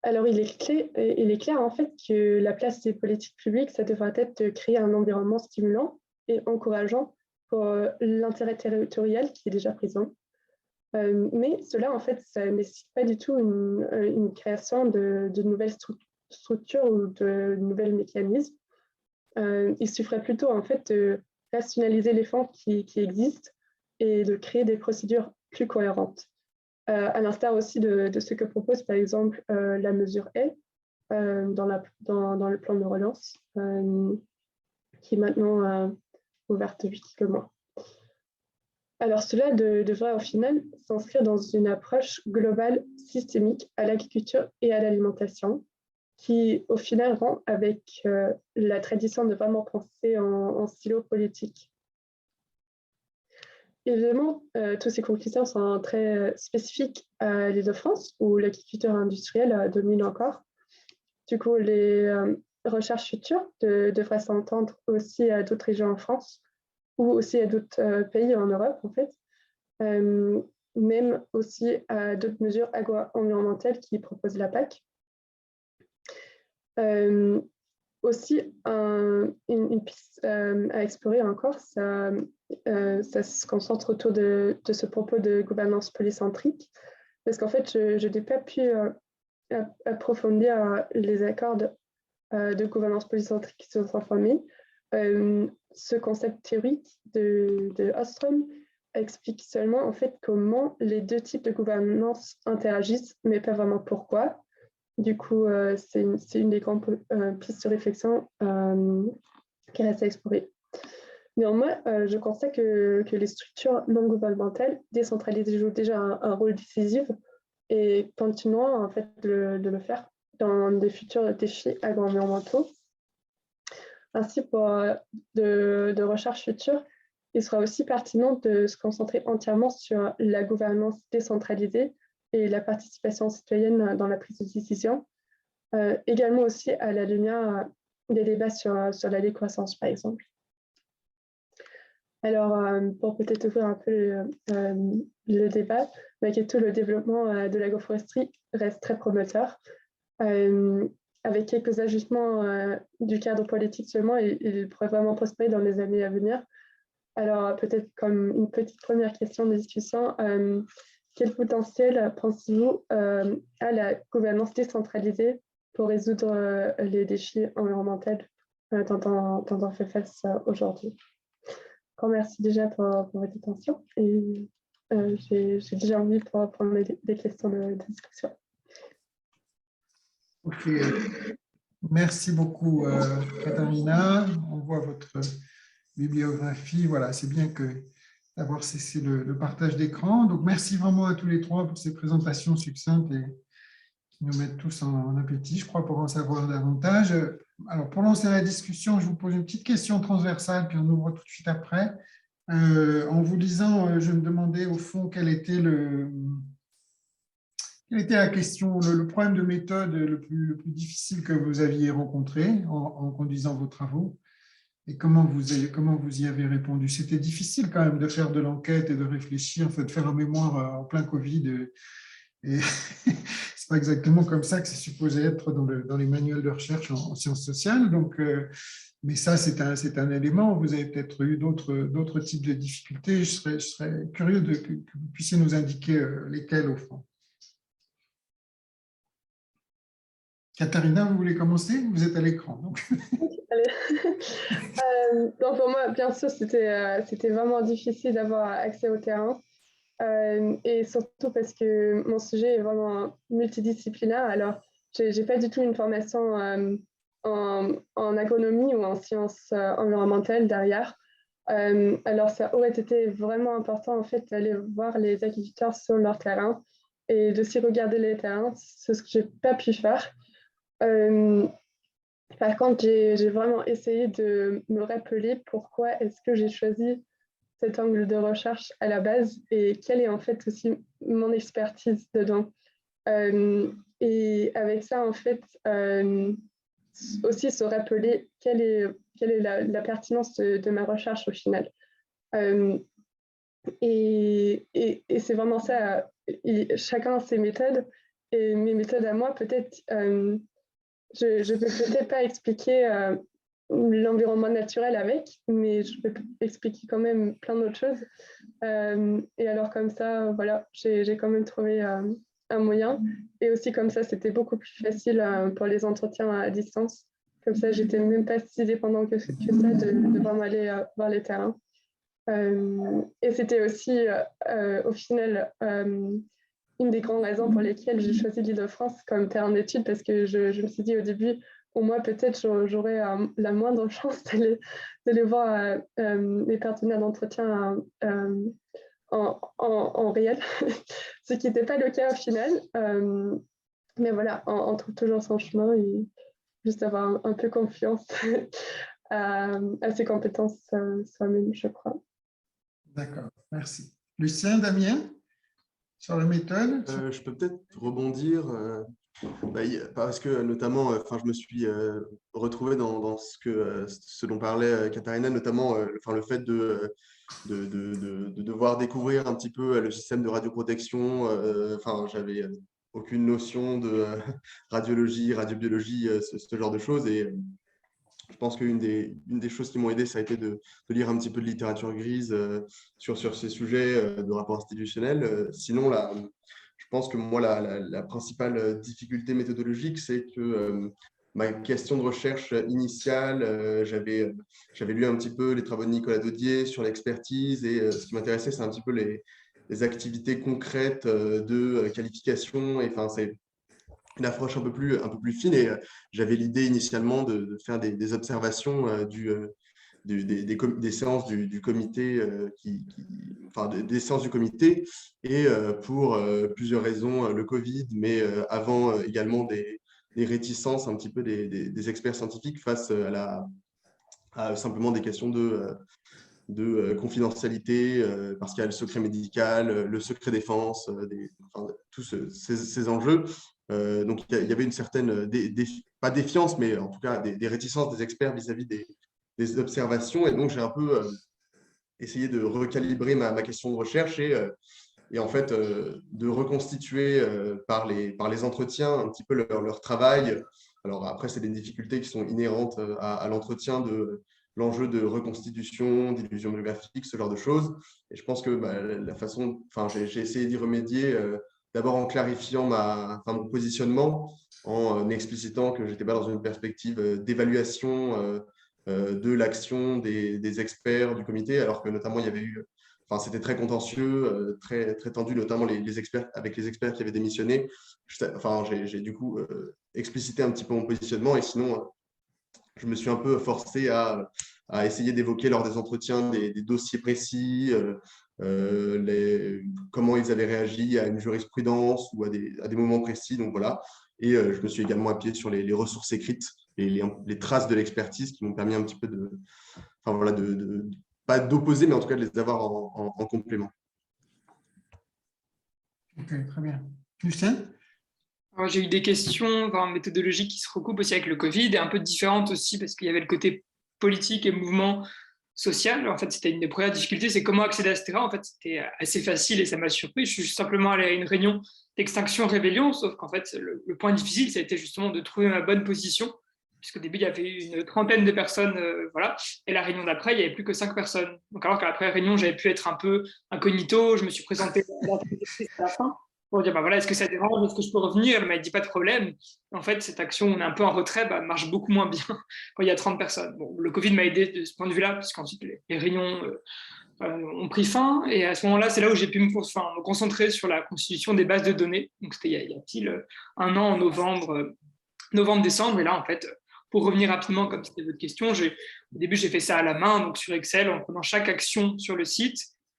Alors, il est clair en fait que la place des politiques publiques, ça devrait être de créer un environnement stimulant et encourageant pour l'intérêt territorial qui est déjà présent. Mais cela, en fait, ça ne nécessite pas du tout une création de nouvelles structures ou de nouveaux mécanismes. Il suffirait plutôt, en fait, de rationaliser les fonds qui existent et de créer des procédures plus cohérentes. À l'instar aussi de ce que propose, par exemple, la mesure haie dans le plan de relance, qui est maintenant ouverte depuis quelques mois. Alors, cela devrait au final s'inscrire dans une approche globale, systémique à l'agriculture et à l'alimentation, qui au final rend avec la tradition de vraiment penser en silo politique. Évidemment, toutes ces conclusions sont très spécifiques à l'Île-de-France, où l'agriculture industrielle domine encore. Du coup, les recherches futures devraient s'entendre aussi à d'autres régions en France, ou aussi à d'autres pays en Europe, en fait, même aussi à d'autres mesures agro-environnementales qui proposent la PAC. Aussi, une piste à explorer encore, ça se concentre autour de ce propos de gouvernance polycentrique, parce qu'en fait, je n'ai pas pu approfondir les accords de gouvernance polycentrique qui se sont formés. Ce concept théorique de Ostrom explique seulement en fait comment les deux types de gouvernance interagissent, mais pas vraiment pourquoi. Du coup, c'est une des grandes pistes de réflexion qui reste à explorer. Néanmoins, je constate que les structures non gouvernementales décentralisées jouent déjà un rôle décisif et continueront en fait de le faire dans des futurs défis agro-environnementaux. Ainsi, pour de recherche future, il sera aussi pertinent de se concentrer entièrement sur la gouvernance décentralisée et la participation citoyenne dans la prise de décision, également aussi à la lumière des débats sur la décroissance, par exemple. Alors, pour peut-être ouvrir un peu le débat, malgré tout, le développement de l'agroforesterie reste très prometteur. Avec quelques ajustements du cadre politique seulement, il pourrait vraiment prospérer dans les années à venir. Alors, peut-être comme une petite première question de discussion, quel potentiel pensez-vous à la gouvernance décentralisée pour résoudre les défis environnementaux dont on fait face aujourd'hui? Encore merci déjà pour votre attention et j'ai déjà envie de prendre des questions de discussion. Ok, merci beaucoup Katharina. On voit votre bibliographie. Voilà, c'est bien que d'avoir cessé le partage d'écran. Donc, merci vraiment à tous les trois pour ces présentations succinctes et qui nous mettent tous en appétit, je crois, pour en savoir davantage. Alors, pour lancer la discussion, je vous pose une petite question transversale, puis on ouvre tout de suite après. En vous lisant, je me demandais au fond quelle était la question, le problème de méthode le plus difficile que vous aviez rencontré en conduisant vos travaux et comment vous y avez répondu. C'était difficile quand même de faire de l'enquête et de réfléchir, de faire un mémoire en plein Covid. Et c'est pas exactement comme ça que c'est supposé être dans les manuels de recherche en sciences sociales. Donc, mais ça, c'est un élément. Vous avez peut-être eu d'autres types de difficultés. Je serais curieux que vous puissiez nous indiquer lesquelles au fond. Katharina, vous voulez commencer? Vous êtes à l'écran. Donc, donc pour moi, bien sûr, c'était vraiment difficile d'avoir accès au terrain. Et surtout parce que mon sujet est vraiment multidisciplinaire. Alors, j'ai pas du tout une formation en agronomie ou en sciences environnementales derrière. Alors, ça aurait été vraiment important en fait d'aller voir les agriculteurs sur leur terrain et de s'y regarder les terrains. C'est ce que j'ai pas pu faire. Par contre, j'ai vraiment essayé de me rappeler pourquoi est-ce que j'ai choisi cet angle de recherche à la base et quelle est en fait aussi mon expertise dedans. Et avec ça, en fait, aussi se rappeler quelle est la pertinence de ma recherche au final. Et c'est vraiment ça, chacun a ses méthodes, et mes méthodes à moi, peut-être, je ne peux peut-être pas expliquer l'environnement naturel avec, mais je peux expliquer quand même plein d'autres choses. Et alors comme ça, voilà, j'ai quand même trouvé un moyen. Et aussi comme ça, c'était beaucoup plus facile pour les entretiens à distance. Comme ça, j'étais même pas si dépendant que ça de vraiment aller voir les terrains. Et c'était aussi, au final, une des grandes raisons pour lesquelles j'ai choisi l'Île-de-France comme terrain d'études, parce que je me suis dit au début, au moins peut-être j'aurais la moindre chance d'aller voir mes partenaires d'entretien en réel, ce qui n'était pas le cas au final. Mais voilà, on trouve toujours son chemin et juste avoir un peu confiance à ses compétences soi-même, je crois. d'accord, merci. Lucien, Damien, sur la méthode? Je peux peut-être rebondir parce que notamment, je me suis retrouvé dans ce dont parlait Katharina, notamment le fait de devoir découvrir un petit peu le système de radioprotection. J'avais aucune notion de radiologie, radiobiologie, ce genre de choses. Et je pense qu'une des choses qui m'ont aidé, ça a été de lire un petit peu de littérature grise sur ces sujets de rapport institutionnel. Sinon, je pense que moi, la principale difficulté méthodologique, c'est que ma question de recherche initiale, j'avais lu un petit peu les travaux de Nicolas Daudier sur l'expertise et ce qui m'intéressait, c'est un petit peu les activités concrètes de qualification. Et c'est une approche un peu plus fine. Et j'avais l'idée initialement de faire des observations des séances du comité, des séances du comité, et pour plusieurs raisons, le Covid, mais avant également des réticences un petit peu des experts scientifiques face à simplement des questions de confidentialité, parce qu'il y a le secret médical, le secret défense, tous ces enjeux. Donc, il y avait une certaine, pas défiance, mais en tout cas des réticences des experts vis-à-vis des observations. Et donc, j'ai un peu essayé de recalibrer ma question de recherche et en fait, de reconstituer par les entretiens un petit peu leur travail. Alors après, c'est des difficultés qui sont inhérentes à l'entretien, de l'enjeu de reconstitution, d'illusion biographique, ce genre de choses. Et je pense que j'ai essayé d'y remédier d'abord en clarifiant mon positionnement, en explicitant que je n'étais pas dans une perspective d'évaluation de l'action des experts du comité, alors que notamment il y avait eu, c'était très contentieux, très, très tendu, notamment les experts, avec les experts qui avaient démissionné. J'ai du coup explicité un petit peu mon positionnement, et sinon je me suis un peu forcé à à essayer d'évoquer lors des entretiens des dossiers précis, comment ils avaient réagi à une jurisprudence ou à des moments précis. Donc voilà. Et je me suis également appuyé sur les ressources écrites et les traces de l'expertise qui m'ont permis un petit peu enfin, voilà, pas d'opposer, mais en tout cas de les avoir en complément. Ok, très bien. Lucien? J'ai eu des questions méthodologiques qui se recoupent aussi avec le Covid et un peu différentes aussi parce qu'il y avait le côté politique et mouvement social. En fait, c'était une des premières difficultés, c'est comment accéder à ce terrain. En fait, c'était assez facile et ça m'a surpris. Je suis simplement allé à une réunion d'Extinction Rébellion, sauf qu'en fait, le point difficile, ça a été justement de trouver ma bonne position, puisqu'au début, il y avait une trentaine de personnes, voilà, et la réunion d'après, il n'y avait plus que 5 personnes. Donc, alors qu'à la première réunion, j'avais pu être un peu incognito, je me suis présenté à la fin pour dire, voilà, est-ce que ça dérange, est-ce que je peux revenir? Elle m'a dit, pas de problème. En fait, cette action, on est un peu en retrait, marche beaucoup moins bien quand il y a 30 personnes. Bon, le Covid m'a aidé de ce point de vue-là, puisqu'ensuite, les réunions ont pris fin. Et à ce moment-là, c'est là où j'ai pu me concentrer sur la constitution des bases de données. Donc, c'était il y a pile un an, en novembre-décembre. Et là, en fait, pour revenir rapidement, comme c'était votre question, au début, j'ai fait ça à la main, donc sur Excel, en prenant chaque action sur le site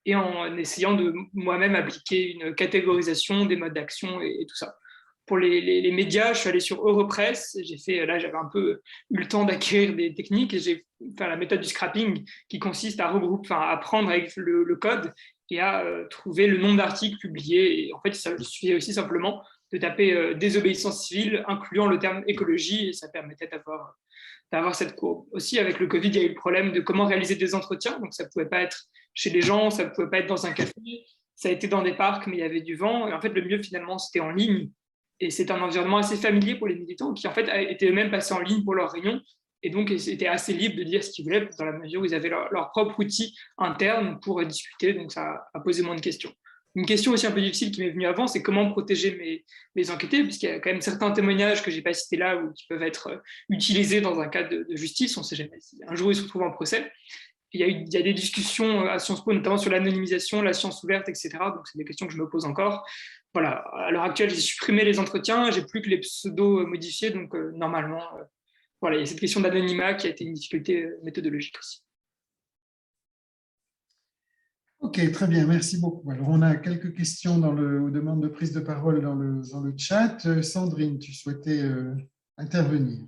et en essayant de moi-même appliquer une catégorisation des modes d'action et tout ça. Pour les médias, je suis allé sur Europress. Là, j'avais un peu eu le temps d'acquérir des techniques et j'ai fait la méthode du scrapping qui consiste à à prendre avec le code et à trouver le nombre d'articles publiés. Et en fait, ça suffit aussi simplement de taper désobéissance civile, incluant le terme écologie, et ça permettait d'avoir cette courbe. Aussi, avec le Covid, il y a eu le problème de comment réaliser des entretiens. Donc, ça ne pouvait pas être chez les gens, ça ne pouvait pas être dans un café. Ça a été dans des parcs, mais il y avait du vent. Et en fait, le mieux, finalement, c'était en ligne. Et c'est un environnement assez familier pour les militants qui, en fait, étaient eux-mêmes passés en ligne pour leurs réunions. Et donc, ils étaient assez libres de dire ce qu'ils voulaient dans la mesure où ils avaient leur propre outil interne pour discuter. Donc, ça a posé moins de questions. Une question aussi un peu difficile qui m'est venue avant, c'est comment protéger mes enquêtés, puisqu'il y a quand même certains témoignages que je n'ai pas cités là ou qui peuvent être utilisés dans un cas de justice. On ne sait jamais si un jour ils se retrouvent en procès. Il y a des discussions à Sciences Po, notamment sur l'anonymisation, la science ouverte, etc. Donc, c'est des questions que je me pose encore. Voilà, à l'heure actuelle, j'ai supprimé les entretiens, j'ai plus que les pseudos modifiés. Donc, normalement, voilà, il y a cette question d'anonymat qui a été une difficulté méthodologique aussi. Ok, très bien, merci beaucoup. Alors, on a quelques questions aux demandes de prise de parole dans le chat. Sandrine, tu souhaitais intervenir.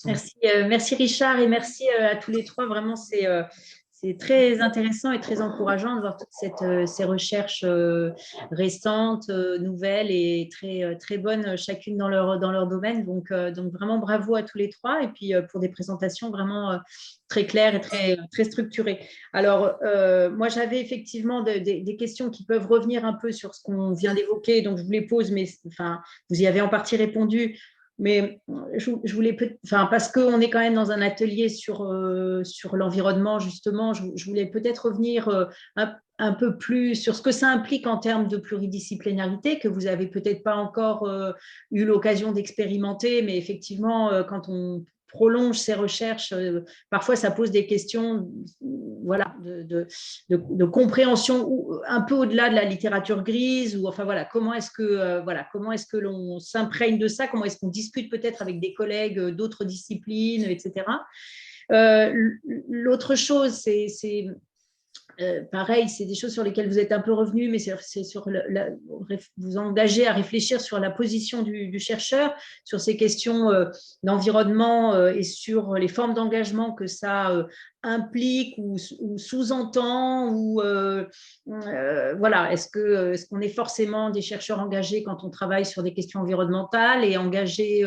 Merci Richard et merci à tous les trois. Vraiment, c'est très intéressant et très encourageant de voir toutes ces recherches récentes, nouvelles et très bonnes, chacune dans leur domaine. Donc, vraiment bravo à tous les trois et puis pour des présentations vraiment très claires et très structurées. Alors, moi, j'avais effectivement des questions qui peuvent revenir un peu sur ce qu'on vient d'évoquer, donc je vous les pose, mais enfin, vous y avez en partie répondu. Mais je voulais, parce qu'on est quand même dans un atelier sur l'environnement, justement, je voulais peut-être revenir un peu plus sur ce que ça implique en termes de pluridisciplinarité, que vous n'avez peut-être pas encore eu l'occasion d'expérimenter, mais effectivement, quand on prolonge ces recherches, parfois ça pose des questions voilà, de compréhension un peu au-delà de la littérature grise, ou enfin voilà, comment est-ce que l'on s'imprègne de ça, comment est-ce qu'on discute peut-être avec des collègues d'autres disciplines, etc. L'autre chose, c'est pareil, c'est des choses sur lesquelles vous êtes un peu revenu, mais c'est sur vous engagez à réfléchir sur la position du chercheur, sur ces questions d'environnement et sur les formes d'engagement que ça implique ou sous-entend, ou voilà, est-ce qu'on est forcément des chercheurs engagés quand on travaille sur des questions environnementales, et engagés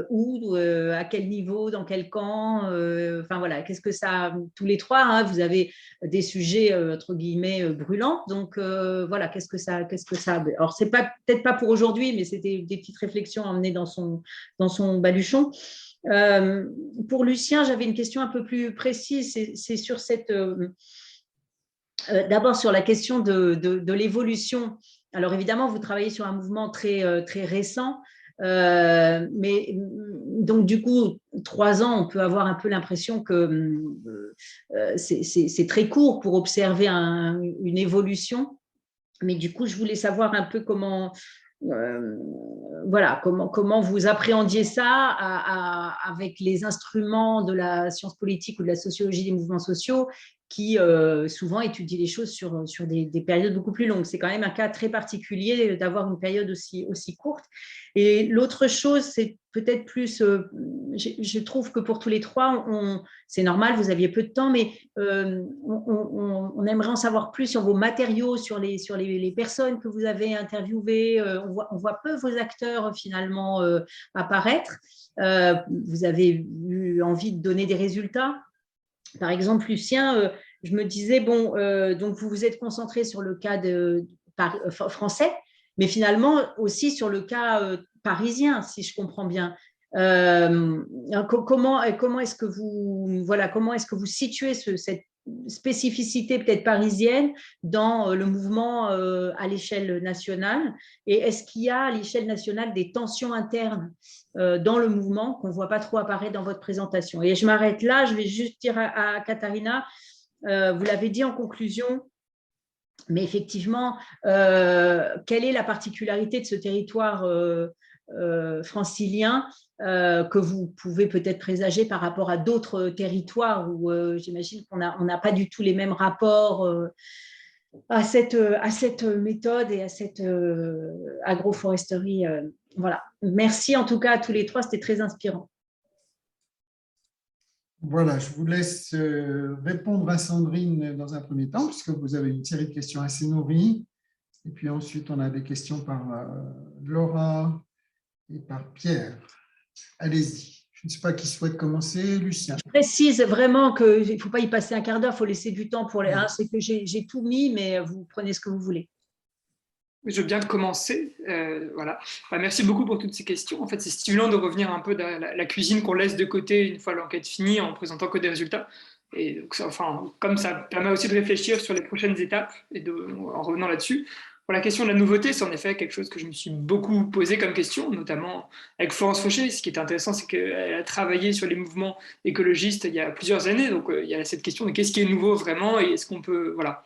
où, à quel niveau, dans quel camp, enfin voilà, qu'est-ce que ça, tous les trois, hein, vous avez des sujets entre guillemets brûlants, donc voilà, qu'est-ce que ça, alors c'est peut-être pas pour aujourd'hui, mais c'était des petites réflexions emmenées dans son baluchon. Pour Lucien, j'avais une question un peu plus précise, c'est sur cette d'abord sur la question de l'évolution. Alors évidemment, vous travaillez sur un mouvement très récent, mais donc du coup 3 ans, on peut avoir un peu l'impression que c'est très court pour observer une évolution. Mais du coup, je voulais savoir un peu comment voilà, comment vous appréhendiez ça avec les instruments de la science politique ou de la sociologie des mouvements sociaux qui souvent étudient les choses sur des périodes beaucoup plus longues. C'est quand même un cas très particulier d'avoir une période aussi courte. Et l'autre chose, c'est peut-être plus, je trouve que pour tous les trois, c'est normal, vous aviez peu de temps, mais on aimerait en savoir plus sur vos matériaux, sur les personnes que vous avez interviewées. On voit peu vos acteurs finalement apparaître. Vous avez eu envie de donner des résultats. Par exemple, Lucien, je me disais, bon, donc vous vous êtes concentré sur le cas français, mais finalement aussi sur le cas parisien, si je comprends bien. Comment est-ce que vous situez cette spécificité peut-être parisienne dans le mouvement à l'échelle nationale, et est-ce qu'il y a à l'échelle nationale des tensions internes dans le mouvement qu'on ne voit pas trop apparaître dans votre présentation? Et je m'arrête là, je vais juste dire à Katharina, vous l'avez dit en conclusion, mais effectivement, quelle est la particularité de ce territoire francilien que vous pouvez peut-être présager par rapport à d'autres territoires où j'imagine qu'on n'a pas du tout les mêmes rapports à cette méthode et à cette agroforesterie. Voilà. Merci en tout cas à tous les trois, c'était très inspirant. Voilà, je vous laisse répondre à Sandrine dans un premier temps, puisque vous avez une série de questions assez nourries. Et puis ensuite, on a des questions par Laura et par Pierre. Allez-y. Je ne sais pas qui souhaite commencer. Lucien. Je précise vraiment qu'il ne faut pas y passer un quart d'heure, il faut laisser du temps pour les... c'est que j'ai tout mis, mais vous prenez ce que vous voulez. Je veux bien commencer. Voilà. Merci beaucoup pour toutes ces questions. En fait, c'est stimulant de revenir un peu dans la cuisine qu'on laisse de côté une fois l'enquête finie en présentant que des résultats. Et donc, comme ça permet aussi de réfléchir sur les prochaines étapes et en revenant là-dessus. Pour la question de la nouveauté, c'est en effet quelque chose que je me suis beaucoup posé comme question, notamment avec Florence Fauché. Ce qui est intéressant, c'est qu'elle a travaillé sur les mouvements écologistes il y a plusieurs années. Donc, il y a cette question de qu'est-ce qui est nouveau vraiment et est-ce qu'on peut... Voilà.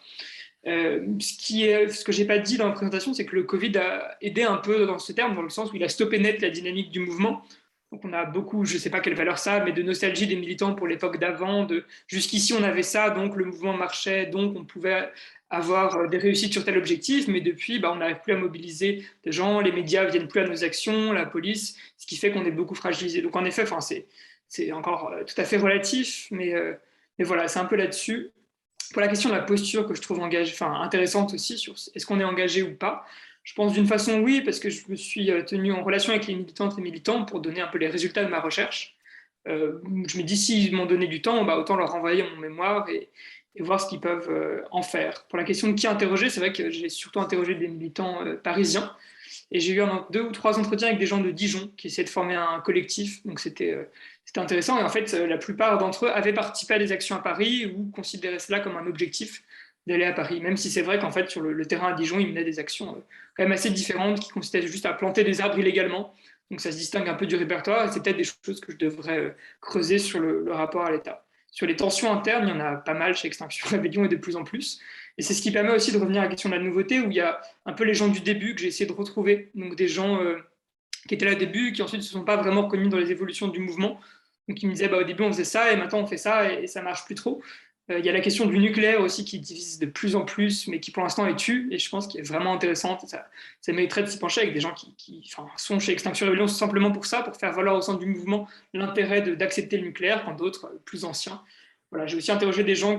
Ce que je n'ai pas dit dans la présentation, c'est que le Covid a aidé un peu dans ce terme, dans le sens où il a stoppé net la dynamique du mouvement. Donc on a beaucoup, je ne sais pas quelle valeur ça a, mais de nostalgie des militants pour l'époque d'avant, jusqu'ici on avait ça, donc le mouvement marchait, donc on pouvait avoir des réussites sur tel objectif, mais depuis, on n'arrive plus à mobiliser des gens, les médias ne viennent plus à nos actions, la police, ce qui fait qu'on est beaucoup fragilisé. Donc en effet, c'est encore tout à fait relatif, mais voilà, c'est un peu là-dessus. Pour la question de la posture que je trouve intéressante aussi, sur est-ce qu'on est engagé ou pas, je pense d'une façon oui, parce que je me suis tenu en relation avec les militantes et militants pour donner un peu les résultats de ma recherche. Je me dis, s'ils m'ont donné du temps, autant leur envoyer mon mémoire et voir ce qu'ils peuvent en faire. Pour la question de qui interroger, c'est vrai que j'ai surtout interrogé des militants parisiens, et j'ai eu 2 ou 3 entretiens avec des gens de Dijon qui essayaient de former un collectif, donc c'était intéressant. Et en fait, la plupart d'entre eux avaient participé à des actions à Paris ou considéraient cela comme un objectif d'aller à Paris, même si c'est vrai qu'en fait, sur le terrain à Dijon, ils menaient des actions quand même assez différentes qui consistaient juste à planter des arbres illégalement. Donc ça se distingue un peu du répertoire, et c'est peut-être des choses que je devrais creuser sur le rapport à l'État. Sur les tensions internes, il y en a pas mal chez Extinction Rebellion et de plus en plus. Et c'est ce qui permet aussi de revenir à la question de la nouveauté, où il y a un peu les gens du début que j'ai essayé de retrouver. Donc des gens qui étaient là au début, qui ensuite ne se sont pas vraiment reconnus dans les évolutions du mouvement. Donc ils me disaient, au début on faisait ça, et maintenant on fait ça, et ça ne marche plus trop. Il y a la question du nucléaire aussi qui divise de plus en plus, mais qui pour l'instant est tue, et je pense qu'elle est vraiment intéressante. Ça mériterait de s'y pencher avec des gens qui sont chez Extinction Rebellion simplement pour ça, pour faire valoir au sein du mouvement l'intérêt d'accepter le nucléaire, quand d'autres, plus anciens. Voilà, j'ai aussi interrogé des gens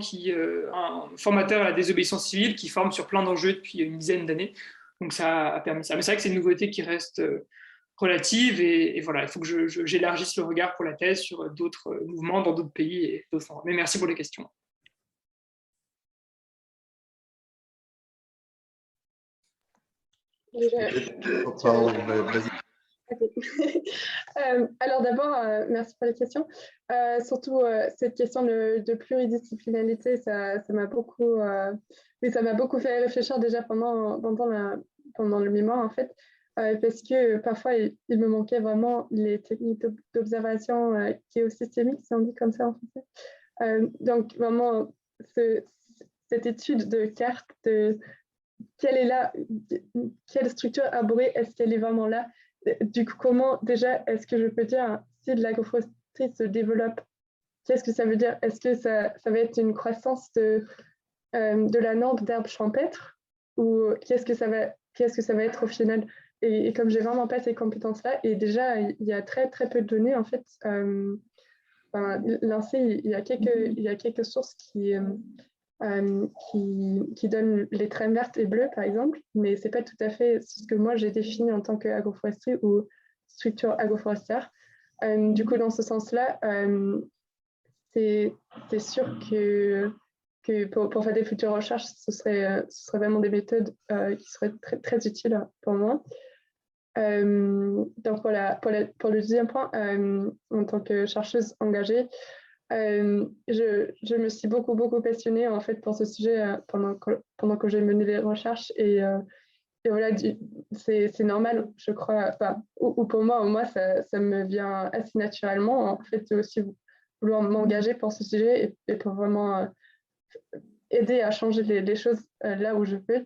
un formateur à la désobéissance civile qui forme sur plein d'enjeux depuis une dizaine d'années. Donc ça a permis ça. Mais c'est vrai que c'est une nouveauté qui reste relative, et voilà, il faut que j'élargisse le regard pour la thèse sur d'autres mouvements dans d'autres pays et d'autres formes. Mais merci pour les questions. Pardon, vas-y. Okay. Alors d'abord, merci pour les questions. Surtout, cette question de pluridisciplinarité, ça m'a beaucoup fait réfléchir déjà pendant le mémoire, en fait, parce que parfois, il me manquait vraiment les techniques d'observation géosystémique, si on dit comme ça en français. Donc, vraiment, cette étude de cartes quelle structure arborée est-ce qu'elle est vraiment là? Du coup, comment déjà est-ce que je peux dire si de l'agroforesterie se développe? Qu'est-ce que ça veut dire? Est-ce que ça va être une croissance de la norme d'herbes champêtres ou qu'est-ce que ça va être au final? Et comme j'ai vraiment pas ces compétences-là, et déjà il y a très très peu de données en fait. L'INSEE, il y a quelques sources qui donnent les trames vertes et bleues par exemple, mais c'est pas tout à fait ce que moi j'ai défini en tant qu'agroforesterie ou structure agroforestière. Du coup, dans ce sens-là, c'est sûr que pour faire des futures recherches, ce serait vraiment des méthodes qui seraient très, très utiles pour moi. Donc voilà, pour le deuxième point, en tant que chercheuse engagée, je me suis beaucoup passionnée en fait pour ce sujet pendant que j'ai mené les recherches et voilà, c'est normal, je crois, enfin, ou pour moi, au moins, ça me vient assez naturellement. En fait, c'est aussi vouloir m'engager pour ce sujet et pour vraiment aider à changer les choses là où je peux.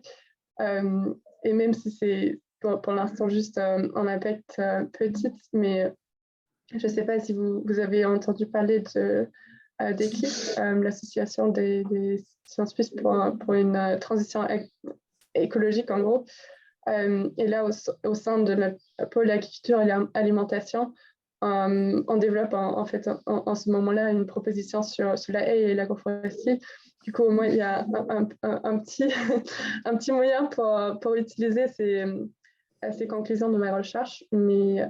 Et même si c'est pour l'instant juste en impact petite, mais je ne sais pas si vous avez entendu parler d'ECLIPS, l'association des sciences plus pour une transition écologique en gros. Et là, au sein de notre pôle agriculture et alimentation, on développe en fait en ce moment-là une proposition sur la haie et l'agroforesterie. Du coup, au moins, il y a un petit moyen pour utiliser ces conclusions de ma recherche. Mais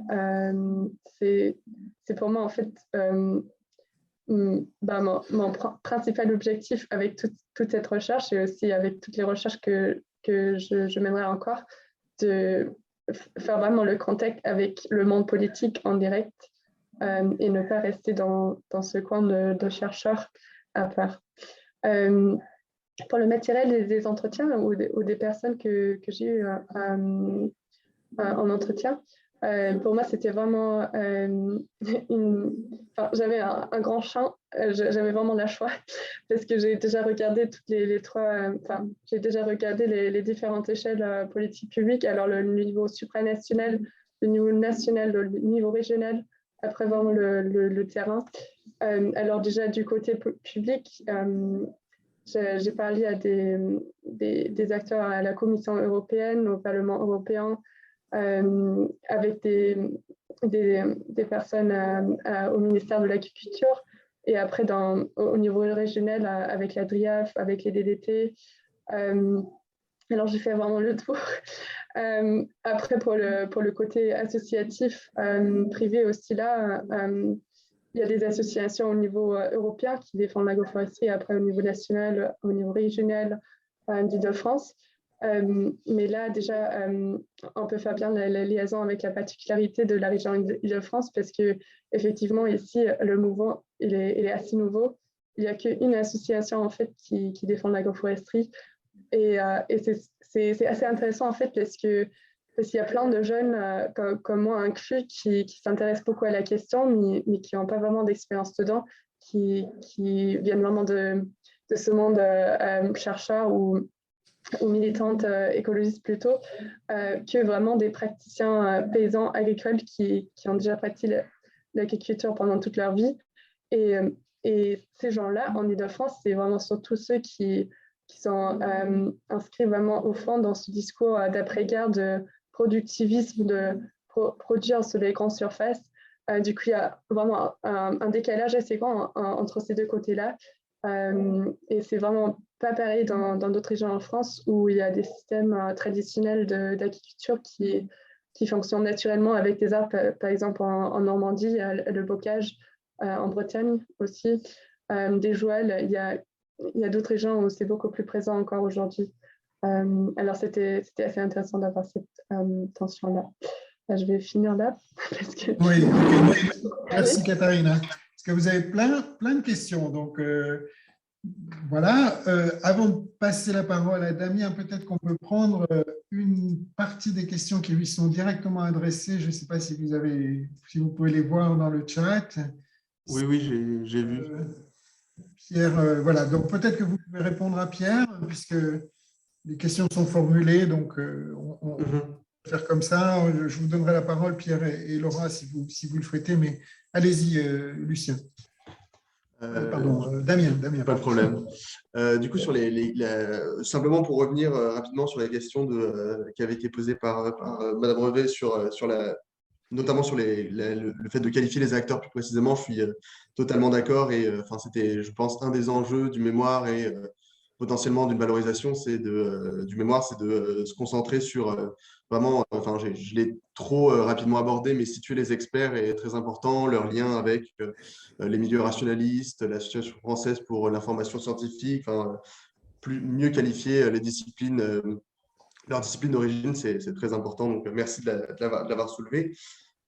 c'est pour moi, en fait, mon principal objectif avec toute cette recherche et aussi avec toutes les recherches que je mènerai encore, de faire vraiment le contact avec le monde politique en direct et ne pas rester dans ce coin de chercheurs à part. Pour le matériel des entretiens ou des personnes que j'ai eues en entretien, pour moi, c'était vraiment j'avais un grand champ, j'avais vraiment la choix parce que j'ai déjà regardé toutes les trois, j'ai déjà regardé les différentes échelles politiques publiques, alors le niveau supranational, le niveau national, le niveau régional, après vraiment le terrain. Alors déjà du côté public, j'ai parlé à des acteurs à la Commission européenne, au Parlement européen, avec des personnes au ministère de l'Agriculture et après au niveau régional avec la DRIAF, avec les DDT. Alors j'ai fait vraiment le tour. Après pour le côté associatif privé aussi là, il y a des associations au niveau européen qui défendent l'agroforesterie, après au niveau national, au niveau régional d'Île-de-France. Mais là, déjà, on peut faire bien la liaison avec la particularité de la région Île-de-France parce qu'effectivement, ici, le mouvement, il est assez nouveau. Il n'y a qu'une association, en fait, qui défend l'agroforesterie. Et c'est assez intéressant, en fait, parce qu'il y a plein de jeunes comme moi inclus qui s'intéressent beaucoup à la question, mais qui n'ont pas vraiment d'expérience dedans, qui viennent vraiment de ce monde chercheur ou militantes écologistes plutôt, que vraiment des praticiens paysans agricoles qui ont déjà pratiqué l'agriculture pendant toute leur vie. Et ces gens-là, en Île-de-France, c'est vraiment surtout ceux qui sont inscrits vraiment au fond dans ce discours d'après-guerre de productivisme, de produire sur les grandes surfaces. Du coup, il y a vraiment un décalage assez grand entre ces deux côtés-là. Et c'est vraiment pas pareil dans d'autres régions en France où il y a des systèmes traditionnels d'agriculture qui fonctionnent naturellement avec des arbres, par exemple en Normandie, le bocage, en Bretagne aussi, des jouels. Il y a d'autres régions où c'est beaucoup plus présent encore aujourd'hui. Alors c'était assez intéressant d'avoir cette tension-là. Je vais finir là. Parce que... Oui, okay. Merci Katharina. Parce que vous avez plein de questions. Donc, voilà. Avant de passer la parole à Damien, peut-être qu'on peut prendre une partie des questions qui lui sont directement adressées. Je ne sais pas si vous pouvez les voir dans le chat. Oui, j'ai vu. Pierre, voilà. Donc, peut-être que vous pouvez répondre à Pierre, puisque les questions sont formulées, donc on va faire comme ça. Je vous donnerai la parole, Pierre et Laura, si vous le souhaitez, mais allez-y, Lucien. Pardon, Damien. Pas de problème. Du coup, simplement pour revenir rapidement sur la question qui avait été posée par Madame Revet notamment sur le fait de qualifier les acteurs plus précisément, je suis totalement d'accord. Et c'était, je pense, un des enjeux du mémoire et potentiellement d'une valorisation du mémoire, c'est de se concentrer sur vraiment, je l'ai trop rapidement abordé, mais situer les experts est très important, leur lien avec les milieux rationalistes, l'Association française pour l'information scientifique, mieux qualifier les disciplines. Leur discipline d'origine, c'est très important. Donc, merci de l'avoir soulevé.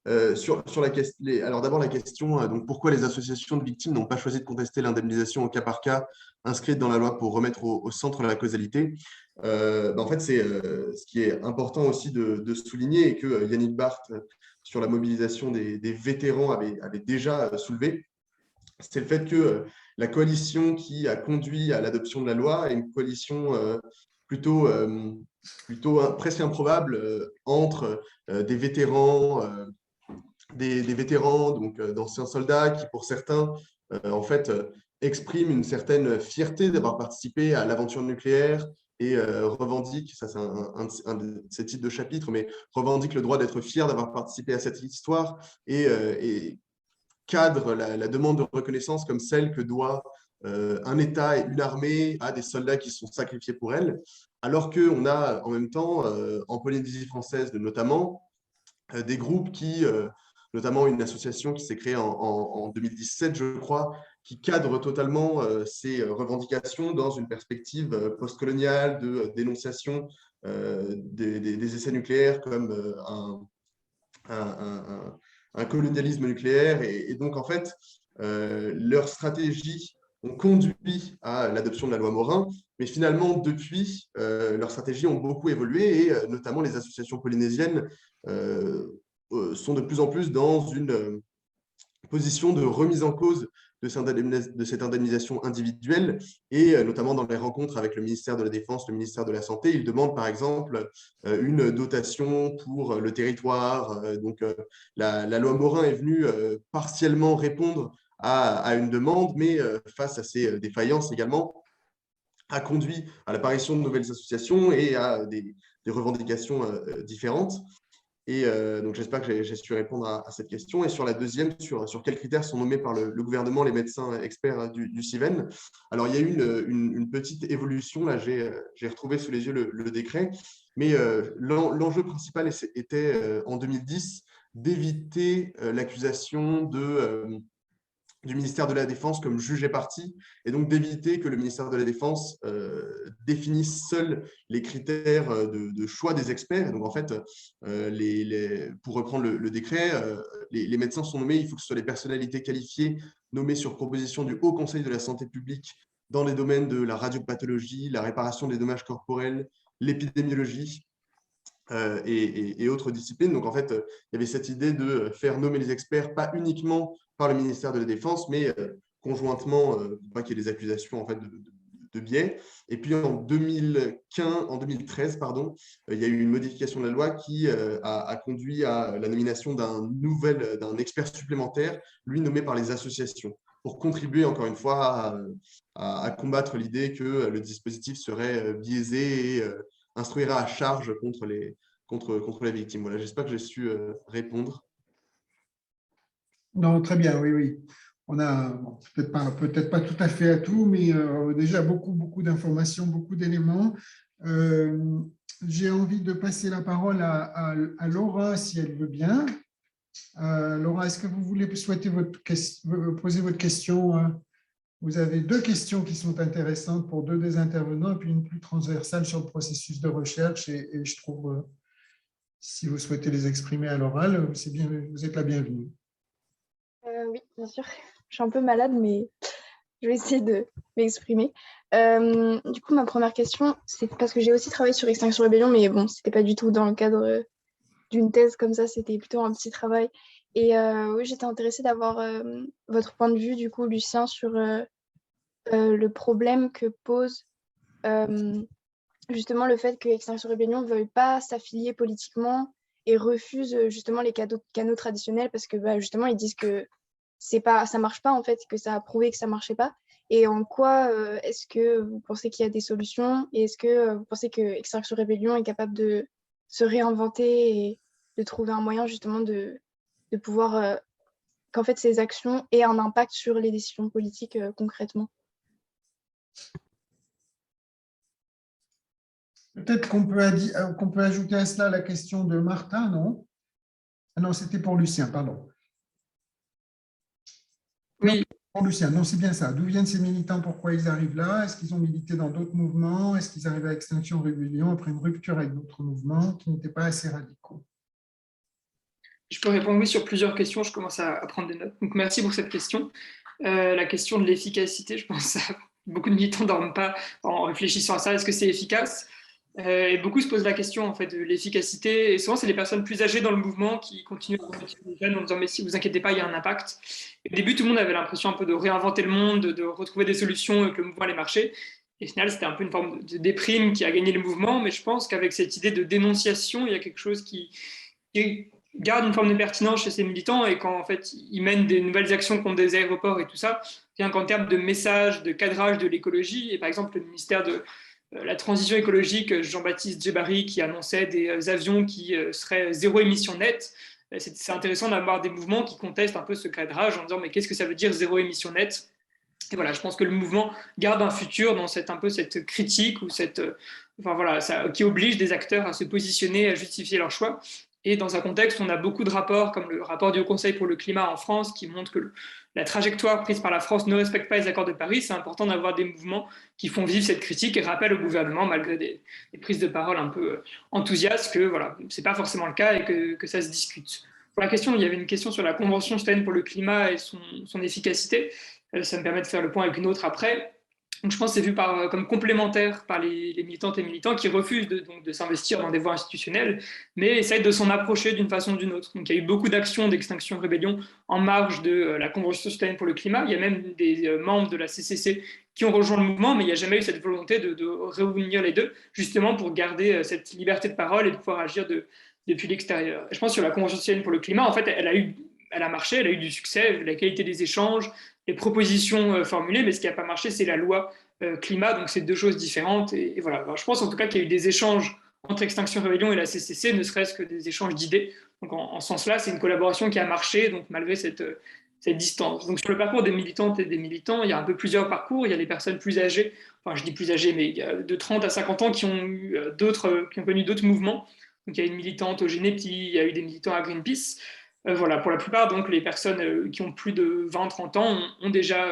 Alors d'abord la question, donc pourquoi les associations de victimes n'ont pas choisi de contester l'indemnisation au cas par cas inscrite dans la loi pour remettre au centre la causalité. En fait, c'est ce qui est important aussi de souligner et que Yannick Barth, sur la mobilisation des vétérans, avait déjà soulevé, c'est le fait que la coalition qui a conduit à l'adoption de la loi est une coalition plutôt presque improbable entre des vétérans, des vétérans, donc d'anciens soldats qui, pour certains, en fait, expriment une certaine fierté d'avoir participé à l'aventure nucléaire et revendiquent, ça c'est un de ces titres de chapitre, mais revendiquent le droit d'être fier d'avoir participé à cette histoire et cadre la demande de reconnaissance comme celle que doit un État et une armée à des soldats qui sont sacrifiés pour elle, alors qu'on a en même temps, en Polynésie française notamment, des groupes qui, notamment une association qui s'est créée en 2017, je crois, qui cadre totalement ces revendications dans une perspective postcoloniale de dénonciation des essais nucléaires comme un colonialisme nucléaire. Et donc, en fait, leurs stratégies ont conduit à l'adoption de la loi Morin, mais finalement, depuis, leurs stratégies ont beaucoup évolué et notamment les associations polynésiennes sont de plus en plus dans une position de remise en cause de cette indemnisation individuelle et notamment dans les rencontres avec le ministère de la Défense, le ministère de la Santé. Ils demandent par exemple une dotation pour le territoire. Donc la loi Morin est venue partiellement répondre à une demande, mais face à ces défaillances également, a conduit à l'apparition de nouvelles associations et à des revendications différentes. Et donc, j'espère que j'ai su répondre à cette question. Et sur la deuxième, sur quels critères sont nommés par le gouvernement les médecins experts du CIVEN. Alors, il y a eu une petite évolution. Là, j'ai retrouvé sous les yeux le décret. Mais l'enjeu principal était, en 2010, d'éviter l'accusation du ministère de la Défense comme juge et partie, et donc d'éviter que le ministère de la Défense définisse seul les critères de choix des experts. Et donc, en fait, pour reprendre le décret, les médecins sont nommés, il faut que ce soit les personnalités qualifiées nommées sur proposition du Haut Conseil de la santé publique dans les domaines de la radiopathologie, la réparation des dommages corporels, l'épidémiologie, et autres disciplines. Donc, en fait, il y avait cette idée de faire nommer les experts, pas uniquement par le ministère de la Défense, mais conjointement, pour pas qu'il y ait des accusations en fait, de biais. Et puis, en 2013, pardon, il y a eu une modification de la loi qui a conduit à la nomination d'un expert supplémentaire, lui nommé par les associations, pour contribuer, encore une fois, à combattre l'idée que le dispositif serait biaisé et instruira à charge contre les victimes. Voilà, j'espère que j'ai su répondre. Non, très bien, oui. On a peut-être pas tout à fait à tout, mais déjà beaucoup d'informations, beaucoup d'éléments. J'ai envie de passer la parole à Laura, si elle veut bien. Laura, est-ce que vous voulez poser votre question? Vous avez deux questions qui sont intéressantes pour deux des intervenants, et puis une plus transversale sur le processus de recherche. Et je trouve, si vous souhaitez les exprimer à l'oral, vous êtes la bienvenue. Oui, bien sûr. Je suis un peu malade, mais je vais essayer de m'exprimer. Du coup, ma première question, c'est parce que j'ai aussi travaillé sur Extinction Rebellion, mais bon, c'était pas du tout dans le cadre d'une thèse comme ça, c'était plutôt un petit travail. Et oui, j'étais intéressée d'avoir votre point de vue, du coup, Lucien, sur le problème que pose justement le fait que Extinction Rebellion ne veuille pas s'affilier politiquement et refuse justement les canaux traditionnels parce que justement ils disent que ça marche pas en fait, que ça a prouvé que ça marchait pas. Et en quoi est-ce que vous pensez qu'il y a des solutions et est-ce que vous pensez que Extinction Rebellion est capable de se réinventer et de trouver un moyen justement de pouvoir qu'en fait ces actions aient un impact sur les décisions politiques concrètement? Peut-être qu'on peut ajouter à cela la question de Martin, non? Ah non, c'était pour Lucien, pardon. Oui. Non, pour Lucien, non, c'est bien ça. D'où viennent ces militants? Pourquoi ils arrivent là? Est-ce qu'ils ont milité dans d'autres mouvements? Est-ce qu'ils arrivent à Extinction Rebellion après une rupture avec d'autres mouvements qui n'étaient pas assez radicaux? Je peux répondre oui sur plusieurs questions, je commence à prendre des notes. Donc merci pour cette question. La question de l'efficacité, je pense que beaucoup de militants ne dorment pas en réfléchissant à ça. Est-ce que c'est efficace? Et beaucoup se posent la question en fait, de l'efficacité. Et souvent, c'est les personnes plus âgées dans le mouvement qui continuent à remotiver les jeunes en disant mais si vous inquiétez pas, il y a un impact. Et au début, tout le monde avait l'impression un peu de réinventer le monde, de retrouver des solutions et que le mouvement allait marcher. Et au final, c'était un peu une forme de déprime qui a gagné le mouvement. Mais je pense qu'avec cette idée de dénonciation, il y a quelque chose qui garde une forme de pertinence chez ces militants et quand en fait ils mènent des nouvelles actions contre des aéroports et tout ça, rien qu'en termes de message, de cadrage de l'écologie, et par exemple le ministère de la transition écologique, Jean-Baptiste Djebbari, qui annonçait des avions qui seraient zéro émission nette, c'est intéressant d'avoir des mouvements qui contestent un peu ce cadrage en disant mais qu'est-ce que ça veut dire zéro émission nette? Et voilà, je pense que le mouvement garde un futur dans un peu cette critique ou enfin voilà, qui oblige des acteurs à se positionner, à justifier leur choix. Et dans un contexte où on a beaucoup de rapports, comme le rapport du Haut Conseil pour le climat en France, qui montre que la trajectoire prise par la France ne respecte pas les accords de Paris, c'est important d'avoir des mouvements qui font vivre cette critique et rappellent au gouvernement, malgré des prises de parole un peu enthousiastes, que voilà, ce n'est pas forcément le cas et que ça se discute. Pour la question, il y avait une question sur la Convention citoyenne pour le climat et son efficacité. Ça me permet de faire le point avec une autre après. Donc, je pense que c'est vu comme complémentaire par les militantes et militants qui refusent de s'investir dans des voies institutionnelles, mais essayent de s'en approcher d'une façon ou d'une autre. Donc, il y a eu beaucoup d'actions d'Extinction Rebellion en marge de la Convention citoyenne pour le climat. Il y a même des membres de la CCC qui ont rejoint le mouvement, mais il n'y a jamais eu cette volonté de réunir les deux, justement pour garder cette liberté de parole et de pouvoir agir depuis l'extérieur. Et je pense que sur la Convention citoyenne pour le climat, en fait, elle a marché, elle a eu du succès, la qualité des échanges, les propositions formulées, mais ce qui n'a pas marché, c'est la loi climat, donc c'est deux choses différentes. Et voilà. Alors, je pense en tout cas qu'il y a eu des échanges entre Extinction Rebellion et la CCC, ne serait-ce que des échanges d'idées. Donc en ce sens-là, c'est une collaboration qui a marché, donc malgré cette distance. Donc sur le parcours des militantes et des militants, il y a un peu plusieurs parcours. Il y a les personnes plus âgées, enfin je dis plus âgées, mais il y a de 30 à 50 ans qui ont connu d'autres mouvements. Donc il y a une militante au Génépi, il y a eu des militants à Greenpeace. Voilà, pour la plupart, donc, les personnes qui ont plus de 20-30 ans ont déjà,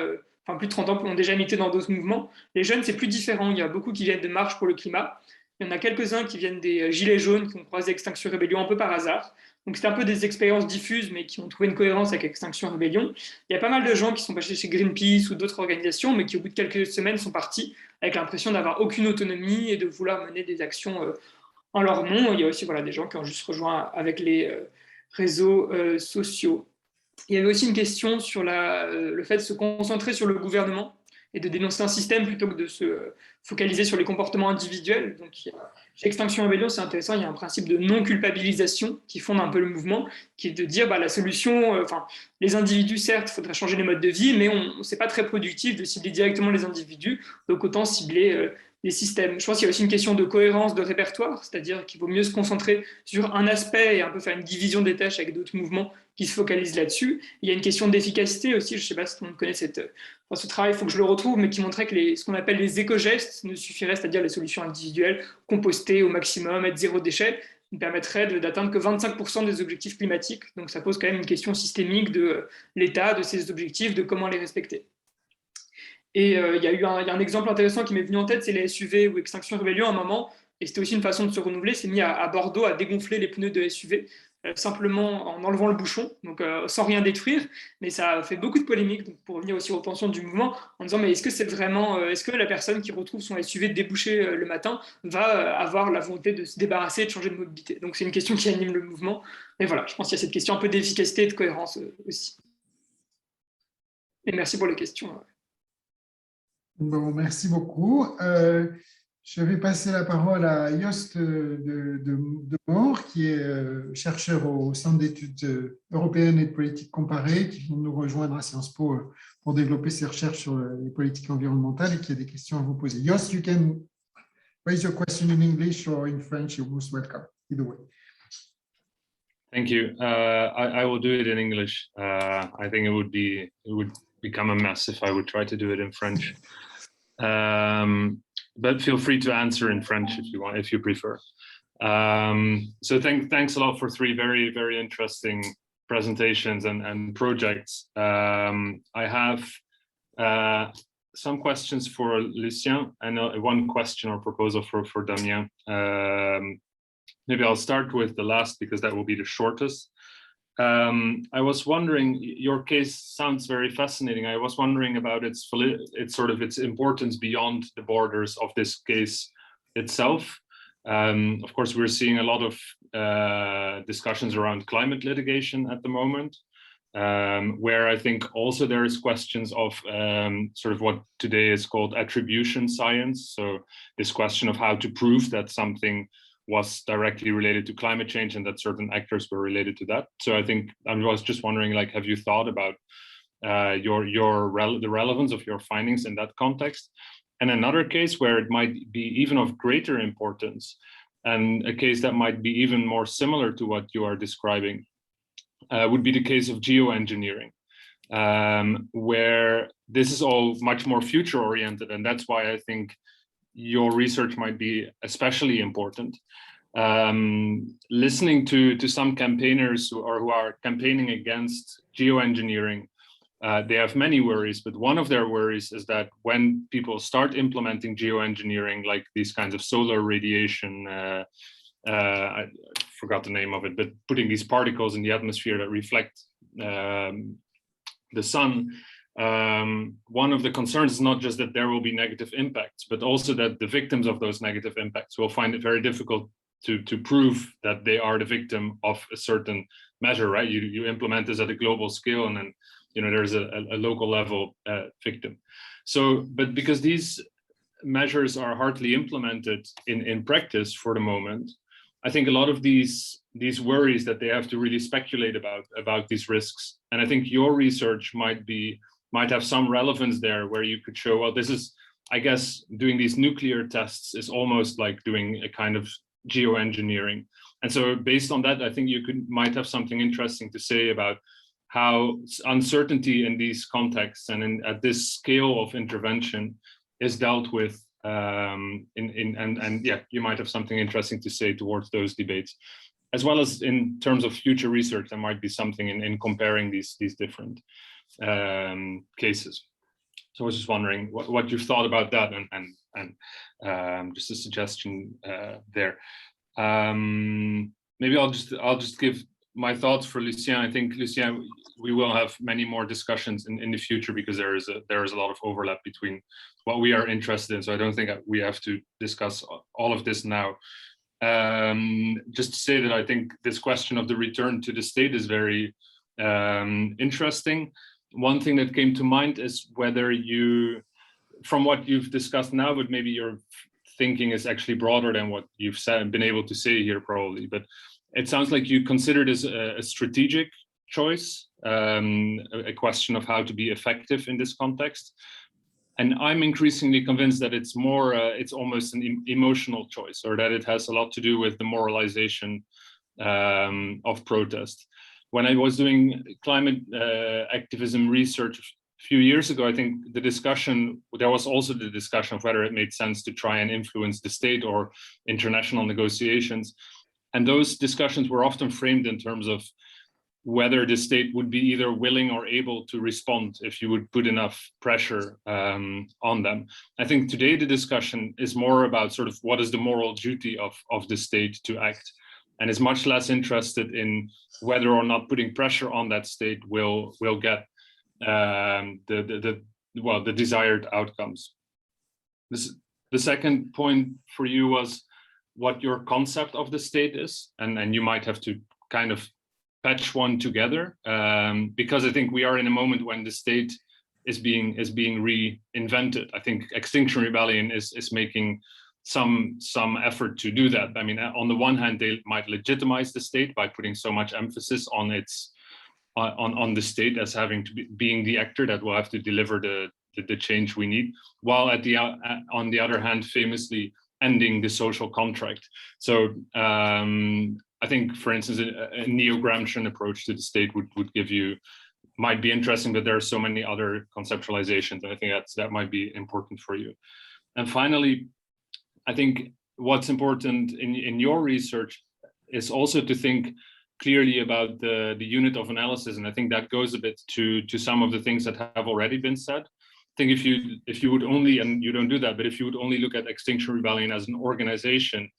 enfin plus de 30 ans, ont déjà milité dans d'autres mouvements. Les jeunes, c'est plus différent. Il y a beaucoup qui viennent de Marche pour le climat. Il y en a quelques-uns qui viennent des Gilets jaunes, qui ont croisé Extinction Rebellion un peu par hasard. Donc c'est un peu des expériences diffuses, mais qui ont trouvé une cohérence avec Extinction Rebellion. Il y a pas mal de gens qui sont passés chez Greenpeace ou d'autres organisations, mais qui au bout de quelques semaines sont partis avec l'impression d'avoir aucune autonomie et de vouloir mener des actions en leur nom. Il y a aussi des gens qui ont juste rejoint avec les réseaux sociaux. Il y avait aussi une question sur le fait de se concentrer sur le gouvernement et de dénoncer un système plutôt que de se focaliser sur les comportements individuels. Donc, chez Extinction Rebellion, c'est intéressant, il y a un principe de non-culpabilisation qui fonde un peu le mouvement, qui est de dire la solution, les individus, certes, il faudrait changer les modes de vie, mais c'est pas très productif de cibler directement les individus, donc autant cibler les systèmes. Je pense qu'il y a aussi une question de cohérence de répertoire, c'est-à-dire qu'il vaut mieux se concentrer sur un aspect et un peu faire une division des tâches avec d'autres mouvements qui se focalisent là-dessus. Il y a une question d'efficacité aussi, je ne sais pas si tout le monde connaît ce travail, il faut que je le retrouve, mais qui montrait que ce qu'on appelle les éco-gestes ne suffiraient, c'est-à-dire les solutions individuelles, composter au maximum, être zéro déchet, ne permettrait d'atteindre que 25% des objectifs climatiques. Donc ça pose quand même une question systémique de l'État, de ces objectifs, de comment les respecter. Et il y a un exemple intéressant qui m'est venu en tête, c'est les SUV ou Extinction Rebellion à un moment, et c'était aussi une façon de se renouveler, c'est mis à Bordeaux à dégonfler les pneus de SUV, simplement en enlevant le bouchon, donc sans rien détruire, mais ça a fait beaucoup de polémiques, donc pour revenir aussi aux tensions du mouvement, en disant mais est-ce que c'est vraiment, est-ce que la personne qui retrouve son SUV débouché le matin va avoir la volonté de se débarrasser et de changer de mobilité? Donc c'est une question qui anime le mouvement, et voilà, je pense qu'il y a cette question un peu d'efficacité et de cohérence aussi. Et merci pour les questions. Bon, merci beaucoup. Je vais passer la parole à Jost de Moor, qui est chercheur au Centre d'études européennes et de politique comparée, qui vient de nous rejoindre à Sciences Po pour développer ses recherches sur les politiques environnementales et qui a des questions à vous poser. Jost, you can raise your question in English or in French. You're most welcome, either way. Thank you. I will do it in English. I think it would become a mess if I would try to do it in French. But feel free to answer in French if you want, if you prefer. So thanks a lot for three very, very interesting presentations and projects. I have some questions for Lucien and one question or proposal for Damien. Maybe I'll start with the last because that will be the shortest. I was wondering, your case sounds very fascinating. I was wondering about its importance beyond the borders of this case itself. Of course, we're seeing a lot of discussions around climate litigation at the moment, where I think also there is questions of sort of what today is called attribution science. So this question of how to prove that something was directly related to climate change and that certain actors were related to that. So I think I was just wondering, like, have you thought about the relevance of your findings in that context? And another case where it might be even of greater importance, and a case that might be even more similar to what you are describing, would be the case of geoengineering, where this is all much more future oriented, and that's why I think your research might be especially important. Listening to some campaigners who are campaigning against geoengineering, they have many worries, but one of their worries is that when people start implementing geoengineering, like these kinds of solar radiation, I forgot the name of it, but putting these particles in the atmosphere that reflect the sun, one of the concerns is not just that there will be negative impacts, but also that the victims of those negative impacts will find it very difficult to prove that they are the victim of a certain measure, right? You implement this at a global scale, and then there's a local level victim. So, but because these measures are hardly implemented in practice for the moment, I think a lot of these worries that they have to really speculate about these risks. And I think your research might have some relevance there, where you could show, well, this is, I guess, doing these nuclear tests is almost like doing a kind of geoengineering. And so based on that, I think you might have something interesting to say about how uncertainty in these contexts and at this scale of intervention is dealt with. You might have something interesting to say towards those debates, as well as in terms of future research. There might be something in comparing these different cases. So I was just wondering what you've thought about that, and just a suggestion there. Maybe I'll just give my thoughts for Lucien. I think, Lucien, we will have many more discussions in the future because there is a lot of overlap between what we are interested in. So I don't think we have to discuss all of this now. Just to say that I think this question of the return to the state is very interesting. One thing that came to mind is whether you, from what you've discussed now, but maybe your thinking is actually broader than what you've been able to say here probably, but it sounds like you consider this a strategic choice, a question of how to be effective in this context. And I'm increasingly convinced that it's more, it's almost an emotional choice, or that it has a lot to do with the moralization of protest. When I was doing climate activism research a few years ago, I think there was also the discussion of whether it made sense to try and influence the state or international negotiations. And those discussions were often framed in terms of whether the state would be either willing or able to respond if you would put enough pressure on them. I think today the discussion is more about sort of what is the moral duty of the state to act, and is much less interested in whether or not putting pressure on that state will get the desired outcomes. The second point for you was what your concept of the state is, and you might have to kind of patch one together, because I think we are in a moment when the state is being reinvented. I think Extinction Rebellion is making some effort to do that. I mean, on the one hand, they might legitimize the state by putting so much emphasis on on the state as having to being the actor that will have to deliver the change we need, while on the other hand, famously ending the social contract. So I think, for instance, a neo-Gramscian approach to the state might be interesting, but there are so many other conceptualizations, and I think that might be important for you. And finally, I think what's important in your research is also to think clearly about the unit of analysis, and I think that goes a bit to some of the things that have already been said. I think if you would only, and you don't do that, but if you would only look at Extinction Rebellion as an organization,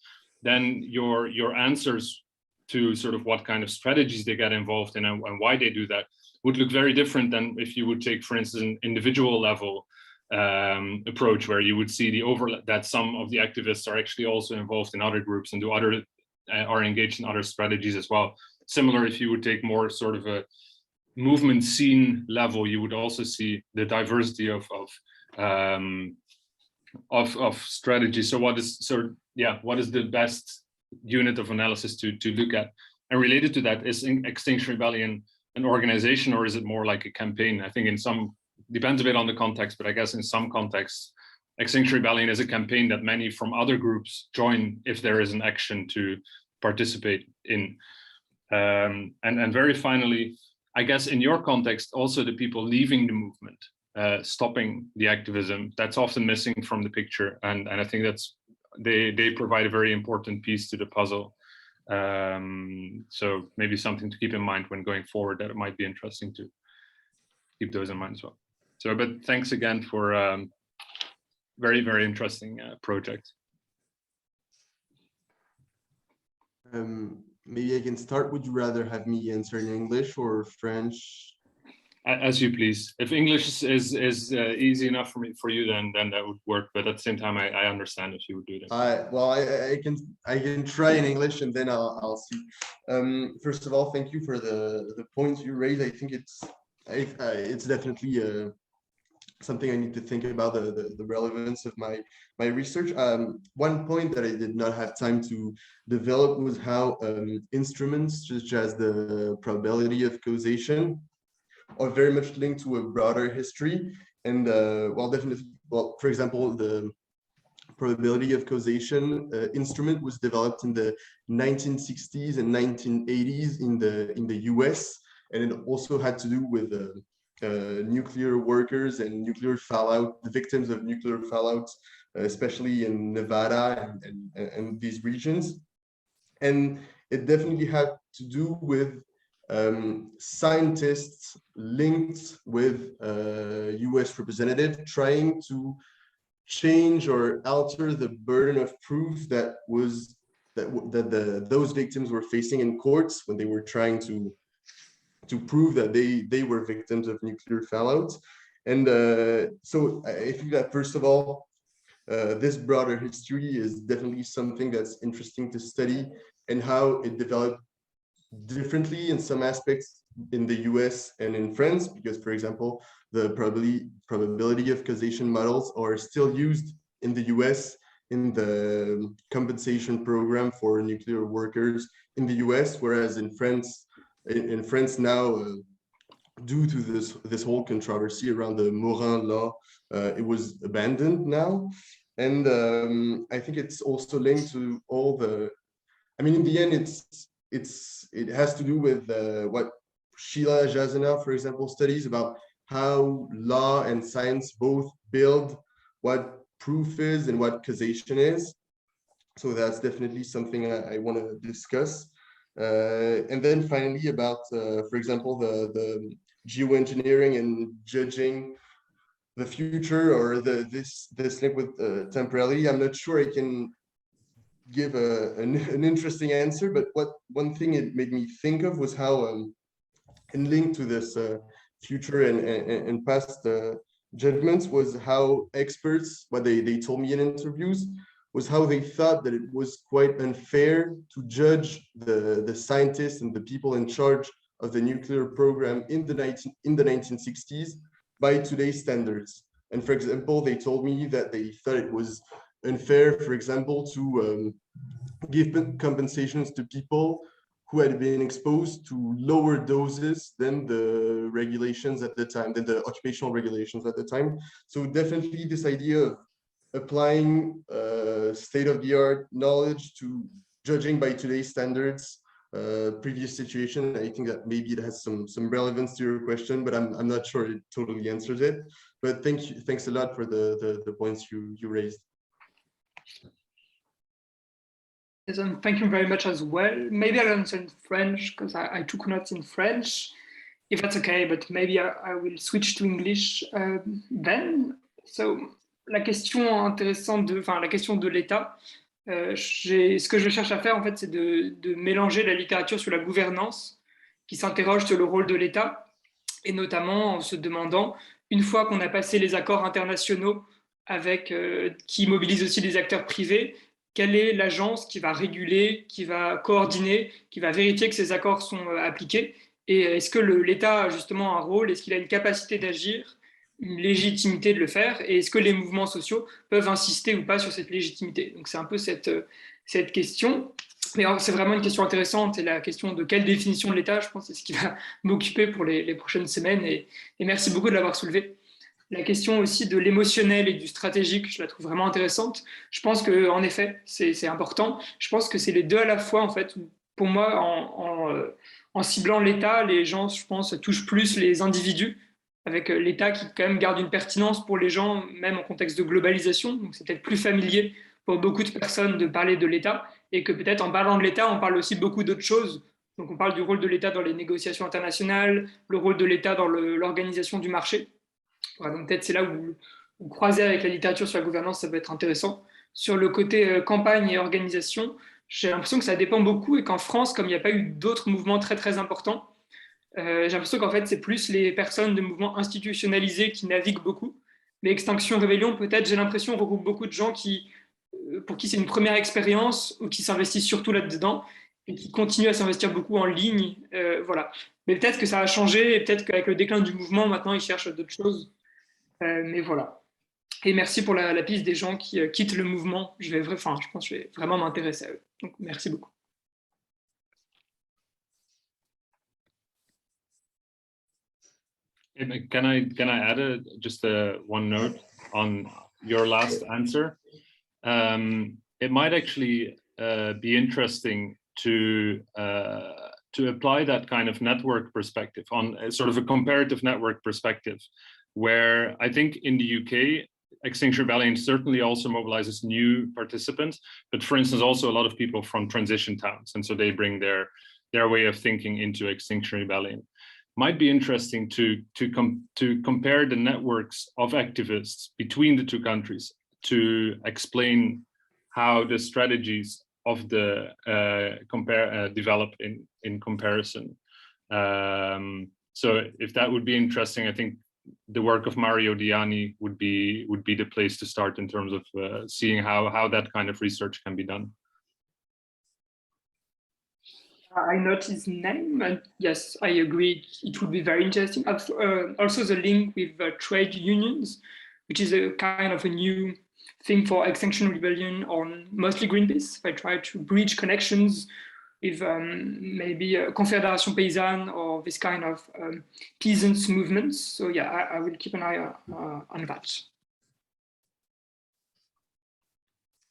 then your answers to sort of what kind of strategies they get involved in and why they do that would look very different than if you would take, for instance, an individual level approach, where you would see the overlap that some of the activists are actually also involved in other groups and are engaged in other strategies as well. Similar, if you would take more sort of a movement scene level, you would also see the diversity of strategy. So what is the best unit of analysis to look at? And related to that, is Extinction Rebellion an organization, or is it more like a campaign? I think depends a bit on the context, but I guess in some contexts, Extinction Rebellion is a campaign that many from other groups join if there is an action to participate in. And very finally, I guess in your context, also the people leaving the movement, stopping the activism, that's often missing from the picture. And I think they provide a very important piece to the puzzle. So maybe something to keep in mind when going forward, that it might be interesting to keep those in mind as well. So, but thanks again for very, very interesting project. Maybe I can start. Would you rather have me answer in English or French? As you please. If English is easy enough for you, then that would work. But at the same time, I understand if you would do that. Well, I can try in English, and then I'll see. First of all, thank you for the points you raised. I think it's definitely something I need to think about, the relevance of my research. One point that I did not have time to develop was how instruments such as the probability of causation are very much linked to a broader history. And for example, the probability of causation instrument was developed in the 1960s and 1980s in the US, and it also had to do with nuclear workers and nuclear fallout, the victims of nuclear fallout, especially in Nevada and these regions. And it definitely had to do with scientists linked with US representative trying to change or alter the burden of proof that those victims were facing in courts when they were trying to prove that they were victims of nuclear fallout. And so I think that, first of all, this broader history is definitely something that's interesting to study, and how it developed differently in some aspects in the US and in France, because, for example, the probability of causation models are still used in the US in the compensation program for nuclear workers in the US, whereas in France now, due to this whole controversy around the Morin law, it was abandoned now. And I think it's also linked to all in the end, it has to do with what Sheila Jasina, for example, studies about how law and science both build what proof is and what causation is. So that's definitely something I want to discuss. And then finally about, for example, the geoengineering and judging the future, or this link with temporality. I'm not sure I can give an interesting answer, but one thing it made me think of was how, in link to this future and past judgments, was how experts, what they told me in interviews, was how they thought that it was quite unfair to judge the scientists and the people in charge of the nuclear program in the 1960s by today's standards. And for example, they told me that they thought it was unfair, for example, to give compensations to people who had been exposed to lower doses than the regulations at the time, than the occupational regulations at the time. So definitely this idea of applying state-of-the-art knowledge to judging by today's standards, previous situation, I think that maybe it has some relevance to your question, but I'm not sure it totally answers it. But thanks a lot for the points you raised. Yes, and thank you very much as well. Maybe I'll answer in French because I took notes in French, if that's okay, but maybe I will switch to English then. So, la question intéressante, la question de l'État, ce que je cherche à faire, en fait, c'est de mélanger la littérature sur la gouvernance qui s'interroge sur le rôle de l'État, et notamment en se demandant, une fois qu'on a passé les accords internationaux qui mobilisent aussi des acteurs privés, quelle est l'agence qui va réguler, qui va coordonner, qui va vérifier que ces accords sont appliqués? Et est-ce que l'État a justement un rôle? Est-ce qu'il a une capacité d'agir, une légitimité de le faire? Et est-ce que les mouvements sociaux peuvent insister ou pas sur cette légitimité? Donc c'est un peu cette question. Mais c'est vraiment une question intéressante, et la question de quelle définition de l'État, je pense, c'est ce qui va m'occuper pour les prochaines semaines. Et merci beaucoup de l'avoir soulevé. La question aussi de l'émotionnel et du stratégique, je la trouve vraiment intéressante. Je pense qu'en effet, c'est important. Je pense que c'est les deux à la fois, en fait. Pour moi, en ciblant l'État, les gens, je pense, touchent plus les individus, avec l'État qui quand même garde une pertinence pour les gens, même en contexte de globalisation. Donc c'est peut-être plus familier pour beaucoup de personnes de parler de l'État, et que peut-être en parlant de l'État, on parle aussi beaucoup d'autres choses. Donc on parle du rôle de l'État dans les négociations internationales, le rôle de l'État dans l'organisation du marché. Voilà, donc peut-être c'est là où croiser avec la littérature sur la gouvernance, ça peut être intéressant. Sur le côté campagne et organisation, j'ai l'impression que ça dépend beaucoup, et qu'en France, comme il n'y a pas eu d'autres mouvements très très importants, j'ai l'impression qu'en fait c'est plus les personnes de mouvements institutionnalisés qui naviguent beaucoup. Mais Extinction Rebellion, peut-être, j'ai l'impression, regroupe beaucoup de gens pour qui c'est une première expérience, ou qui s'investissent surtout là-dedans et qui continuent à s'investir beaucoup en ligne. Voilà. Mais peut-être que ça a changé, et peut-être qu'avec le déclin du mouvement, maintenant ils cherchent d'autres choses. Mais voilà. Et merci pour la piste des gens qui quittent le mouvement. Je pense que je vais vraiment m'intéresser à eux. Donc merci beaucoup. Can I add just one note on your last answer? It might actually be interesting to apply that kind of network perspective on sort of a comparative network perspective, where I think in the UK, Extinction Rebellion certainly also mobilizes new participants, but for instance, also a lot of people from transition towns. And so they bring their way of thinking into Extinction Rebellion. Might be interesting to compare the networks of activists between the two countries to explain how the strategies of the develop in comparison. So if that would be interesting, I think the work of Mario Diani would be the place to start in terms of seeing how that kind of research can be done. I note his name, and yes, I agree. It would be very interesting. Also, the link with trade unions, which is a kind of a new thing for Extinction Rebellion, on mostly Greenpeace. I try to bridge connections with maybe Confédération Paysanne or this kind of peasants movements. So yeah, I will keep an eye on that.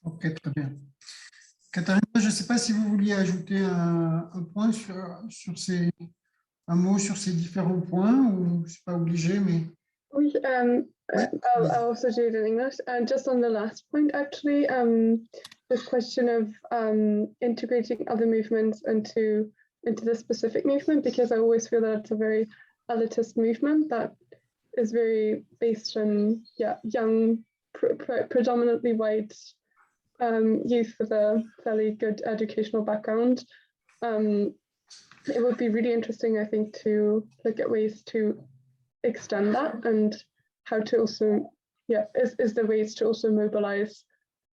Ok, très bien. Katharina, je ne sais pas si vous vouliez ajouter un point un mot sur ces différents points, ou c'est pas obligé, mais. Oui, I'll also do it in English. Just on the last point, actually, this question of integrating other movements into the specific movement, because I always feel that it's a very elitist movement that is very based on young, predominantly white youth with a fairly good educational background. It would be really interesting, I think, to look at ways to extend that, and how to also, is there ways to also mobilize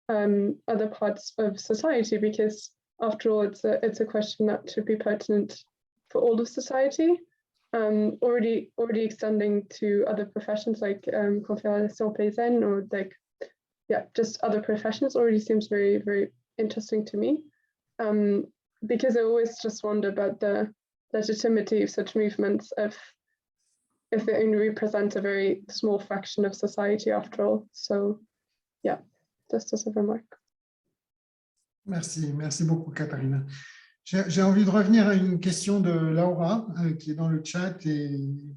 other parts of society, because after all, it's a question that should be pertinent for all of society. Already extending to other professions like Confédération Paysanne, or like just other professions already seems very, very interesting to me. Because I always just wonder about the legitimacy of such movements if they only represent a very small fraction of society after all. So, yeah, just as a remark. Merci beaucoup, Katharina. J'ai envie de revenir à une question de Laura qui est dans le chat,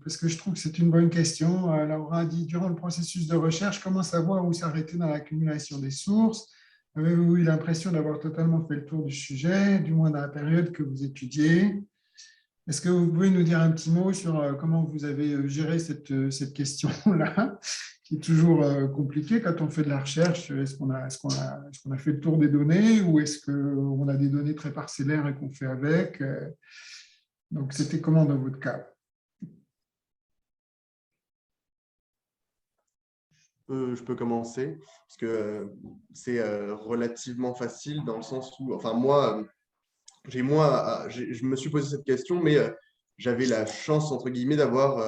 parce que je trouve que c'est une bonne question. Laura a dit, durant le processus de recherche, comment savoir où s'arrêter dans l'accumulation des sources? Avez-vous eu l'impression d'avoir totalement fait le tour du sujet, du moins dans la période que vous étudiez? Est-ce que vous pouvez nous dire un petit mot sur comment vous avez géré cette question-là, qui est toujours compliquée quand on fait de la recherche? Est-ce qu'on a fait le tour des données ou est-ce qu'on a des données très parcellaires et qu'on fait avec? Donc, c'était comment dans votre cas? Je peux commencer, parce que c'est relativement facile dans le sens où, enfin moi, je me suis posé cette question, mais j'avais la chance, entre guillemets, d'avoir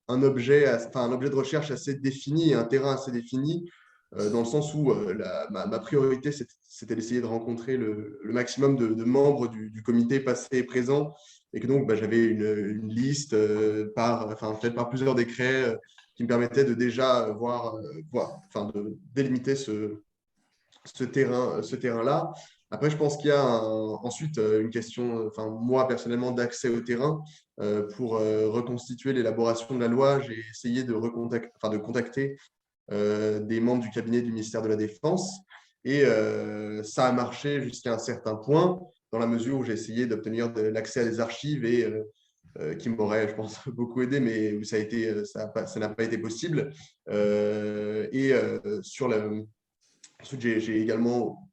un objet de recherche assez défini et un terrain assez défini, dans le sens où ma priorité, c'était d'essayer de rencontrer le maximum de membres du comité passé et présent, et que donc j'avais une liste faite par plusieurs décrets qui me permettait de déjà de délimiter ce terrain-là. Après, je pense qu'il y a ensuite une question, moi personnellement, d'accès au terrain. Pour reconstituer l'élaboration de la loi, j'ai essayé de contacter des membres du cabinet du ministère de la Défense. Et ça a marché jusqu'à un certain point, dans la mesure où j'ai essayé d'obtenir l'accès à des archives et qui m'aurait, je pense, beaucoup aidé, mais où ça n'a pas été possible. Ensuite, j'ai également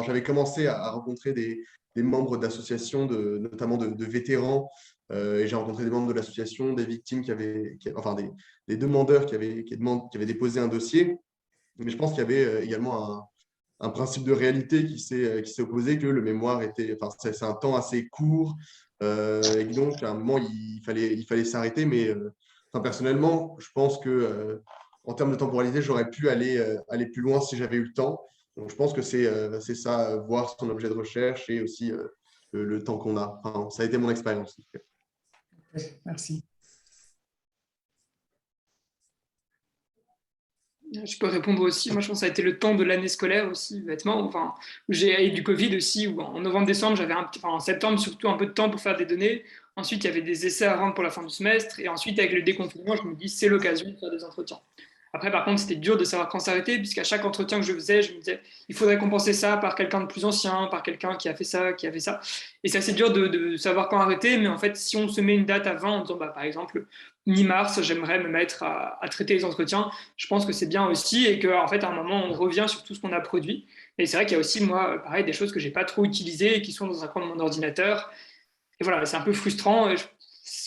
j'avais commencé à rencontrer des membres d'associations, notamment de vétérans, et j'ai rencontré des membres de l'association, des victimes des demandeurs qui avaient déposé un dossier. Mais je pense qu'il y avait également un principe de réalité qui s'est opposé, que le mémoire c'est un temps assez court, et donc à un moment il fallait s'arrêter. Mais personnellement, je pense que en termes de temporalité, j'aurais pu aller plus loin si j'avais eu le temps. Donc je pense que c'est ça, voir son objet de recherche et aussi le temps qu'on a. Ça a été mon expérience. Okay, merci. Je peux répondre aussi. Moi, je pense que ça a été le temps de l'année scolaire aussi, bêtement. Où j'ai eu du Covid aussi, où en novembre-décembre, en septembre, surtout un peu de temps pour faire des données. Ensuite, il y avait des essais à rendre pour la fin du semestre. Et ensuite, avec le déconfinement, je me dis, c'est l'occasion de faire des entretiens. Après, par contre, c'était dur de savoir quand s'arrêter, puisqu'à chaque entretien que je faisais, je me disais, il faudrait compenser ça par quelqu'un de plus ancien, par quelqu'un qui a fait ça, qui a fait ça. Et c'est assez dur de savoir quand arrêter, mais en fait, si on se met une date avant, en disant, par exemple, mi-mars, j'aimerais me mettre à traiter les entretiens, je pense que c'est bien aussi, et qu'en fait, à un moment, on revient sur tout ce qu'on a produit. Et c'est vrai qu'il y a aussi, moi, pareil, des choses que je n'ai pas trop utilisées et qui sont dans un coin de mon ordinateur. Et voilà, c'est un peu frustrant.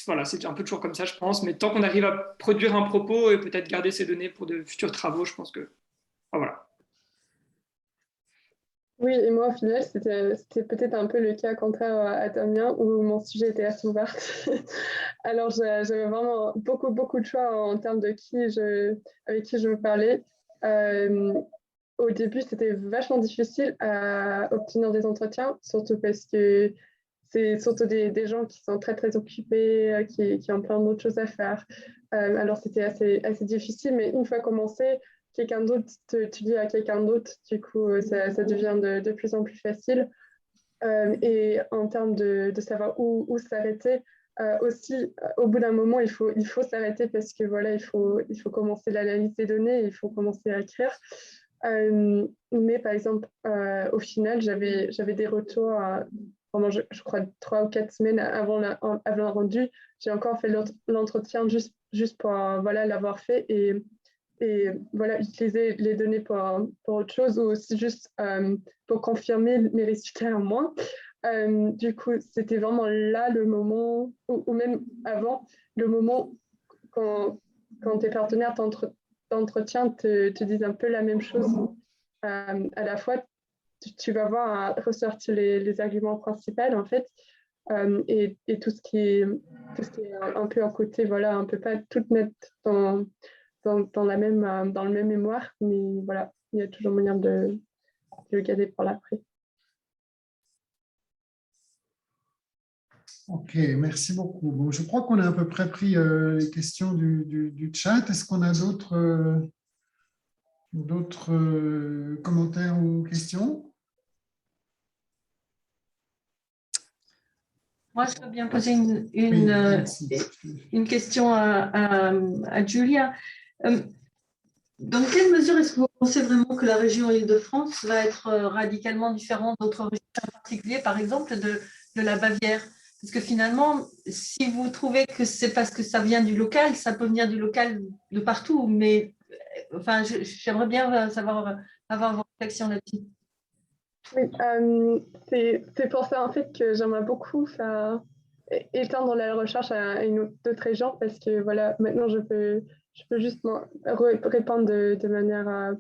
Voilà, c'est un peu toujours comme ça, je pense. Mais tant qu'on arrive à produire un propos et peut-être garder ces données pour de futurs travaux, je pense que... voilà. Oui, et moi, au final, c'était peut-être un peu le cas contraire à Damien, où mon sujet était assez ouvert. Alors, j'avais vraiment beaucoup de choix en termes de avec qui je veux parler. Au début, c'était vachement difficile à obtenir des entretiens, surtout parce que c'est surtout des gens qui sont très occupés, qui ont plein d'autres choses à faire. Alors, c'était assez difficile, mais une fois commencé, quelqu'un d'autre, tu dis à quelqu'un d'autre, du coup, ça devient de plus en plus facile. Et en termes de savoir où s'arrêter, aussi, au bout d'un moment, il faut s'arrêter parce que voilà, il faut commencer l'analyse des données, il faut commencer à écrire. Mais par exemple, au final, j'avais des retours pendant, je crois, 3 ou 4 semaines avant le rendu. J'ai encore fait l'entretien juste pour l'avoir fait et voilà, utiliser les données pour autre chose ou aussi juste pour confirmer mes résultats à moi. Du coup, c'était vraiment là le moment, ou même avant, le moment quand tes partenaires d'entretien te disent un peu la même chose. À la fois, tu vas voir ressortir les arguments principaux, en fait, et tout ce qui est un peu à côté, voilà, on ne peut pas tout mettre dans le même mémoire, mais voilà, il y a toujours moyen de le garder pour l'après. Ok, merci beaucoup. Bon, je crois qu'on a à peu près pris les questions du chat. Est-ce qu'on a d'autres commentaires ou questions? Moi, je veux bien poser une question à Julia. Dans quelle mesure est-ce que vous pensez vraiment que la région Île-de-France va être radicalement différente d'autres régions, en particulier, par exemple, de la Bavière? Parce que finalement, si vous trouvez que c'est parce que ça vient du local, ça peut venir du local de partout, mais enfin, j'aimerais bien avoir vos réflexions là-dessus. Oui, c'est pour ça en fait que j'aimerais beaucoup étendre la recherche à d'autres régions parce que voilà, maintenant je peux justement répondre de manière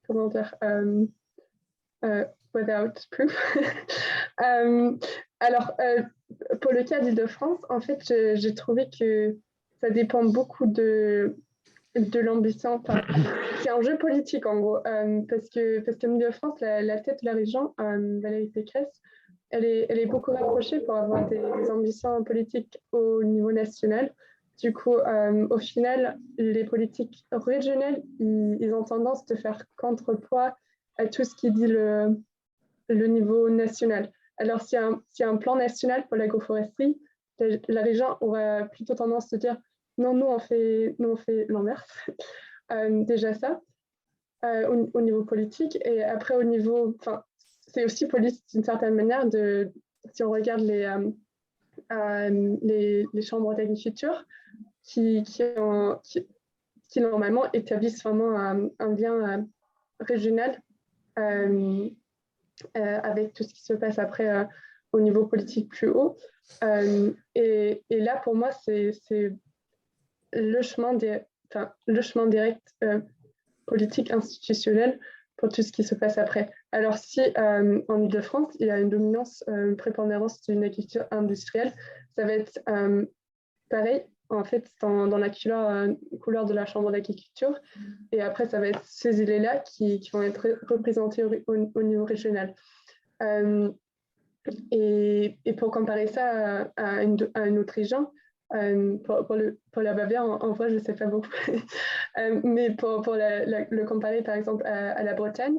comment dire without proof. Alors pour le cas d'Île-de-France, en fait, j'ai trouvé que ça dépend beaucoup de l'ambition. Enfin, c'est un jeu politique en gros, parce qu'en Île-de-France, la tête de la région, Valérie Pécresse, elle est beaucoup rapprochée pour avoir des ambitions politiques au niveau national. Du coup, au final, les politiques régionales, ils ont tendance de faire contrepoids à tout ce qui dit le niveau national. Alors, s'il y a un plan national pour l'agroforesterie, la région aura plutôt tendance à dire non, nous on fait l'inverse. Déjà ça, au niveau politique. Et après, au niveau, enfin, c'est aussi politique d'une certaine manière si on regarde les chambres d'agriculture qui normalement établissent vraiment un lien régional avec tout ce qui se passe après au niveau politique plus haut. Et là, pour moi, c'est le chemin direct politique institutionnel pour tout ce qui se passe après. Alors si en Ile-de-France, il y a une dominance, une prépondérance d'une agriculture industrielle, ça va être pareil, en fait, dans la couleur de la chambre d'agriculture. Et après, ça va être ces îles-là qui vont être représentées au niveau régional. Et pour comparer ça à une autre région, pour la Bavière, en vrai, je ne sais pas beaucoup. Mais pour le comparer, par exemple, à la Bretagne,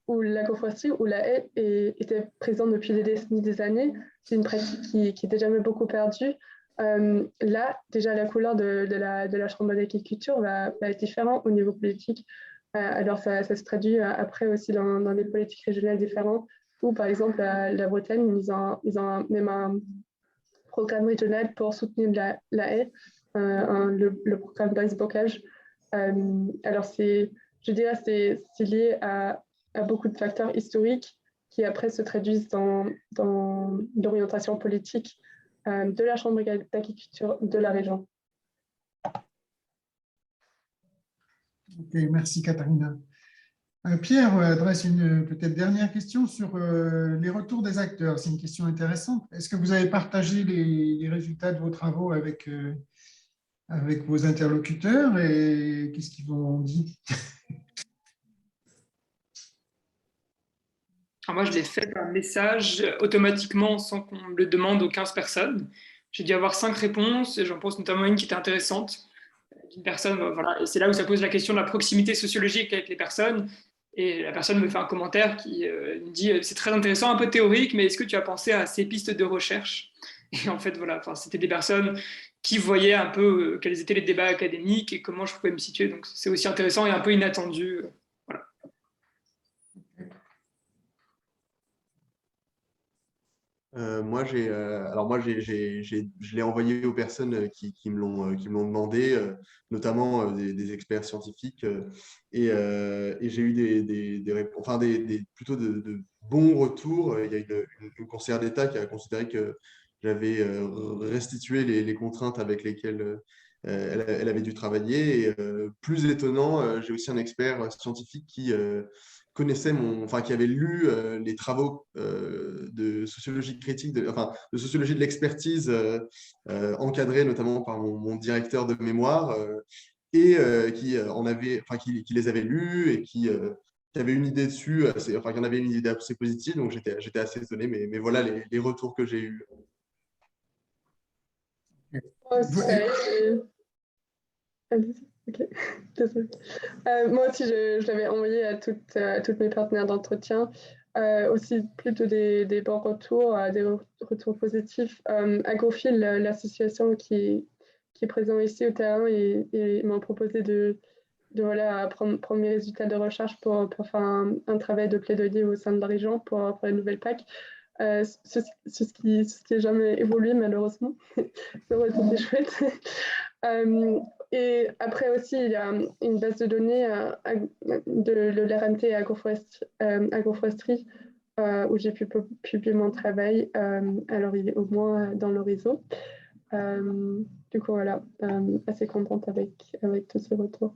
où l'agroforesterie, où la haie était présente depuis des décennies, des années, c'est une pratique qui était jamais beaucoup perdue. Là, déjà, la couleur de la chambre d'agriculture va être différente au niveau politique. Alors, ça se traduit après aussi dans des politiques régionales différentes, où, par exemple, la Bretagne, ils ont même un programme régional pour soutenir la haie, le programme d'exbocage. Alors, je dirais c'est lié à beaucoup de facteurs historiques qui après se traduisent dans l'orientation politique de la Chambre d'agriculture de la région. Ok, merci Katharina. Pierre adresse une peut-être dernière question sur les retours des acteurs. C'est une question intéressante. Est-ce que vous avez partagé les résultats de vos travaux avec vos interlocuteurs et qu'est-ce qu'ils vous ont dit? Alors moi, je l'ai fait par message automatiquement sans qu'on me le demande aux 15 personnes. J'ai dû avoir 5 réponses et j'en pense notamment une qui était intéressante. Une personne, voilà, et c'est là où ça pose la question de la proximité sociologique avec les personnes. Et la personne me fait un commentaire qui me dit c'est très intéressant, un peu théorique, mais est-ce que tu as pensé à ces pistes de recherche? Et en fait, voilà, c'était des personnes qui voyaient un peu quels étaient les débats académiques et comment je pouvais me situer. Donc c'est aussi intéressant et un peu inattendu. Voilà. Je l'ai envoyé aux personnes qui me l'ont demandé, notamment des experts scientifiques, et j'ai eu plutôt de bons retours. Il y a une conseillère d'État qui a considéré que j'avais restitué les contraintes avec lesquelles elle avait dû travailler. Et plus étonnant, j'ai aussi un expert scientifique qui qui avait lu les travaux de sociologie critique, de sociologie de l'expertise encadrés notamment par mon directeur de mémoire, et qui les avaient lus et qui avaient une idée dessus, qui en avaient une idée assez positive. Donc, j'étais assez étonné, mais voilà les retours que j'ai eus. Ok, désolée. Moi aussi, je l'avais envoyé à toutes mes partenaires d'entretien. Aussi plutôt des bons retours, des retours positifs. Agrofil, l'association qui est présente ici au terrain, et m'ont proposé de voilà, prendre mes résultats de recherche pour faire un travail de plaidoyer au sein de la région pour la nouvelle PAC. Ce qui n'a jamais évolué malheureusement. Ça aurait été chouette. Et après aussi, il y a une base de données de l'RMT agroforesterie où j'ai pu publier mon travail. Alors, il est au moins dans le réseau. Du coup, voilà, assez contente avec tous ces retours.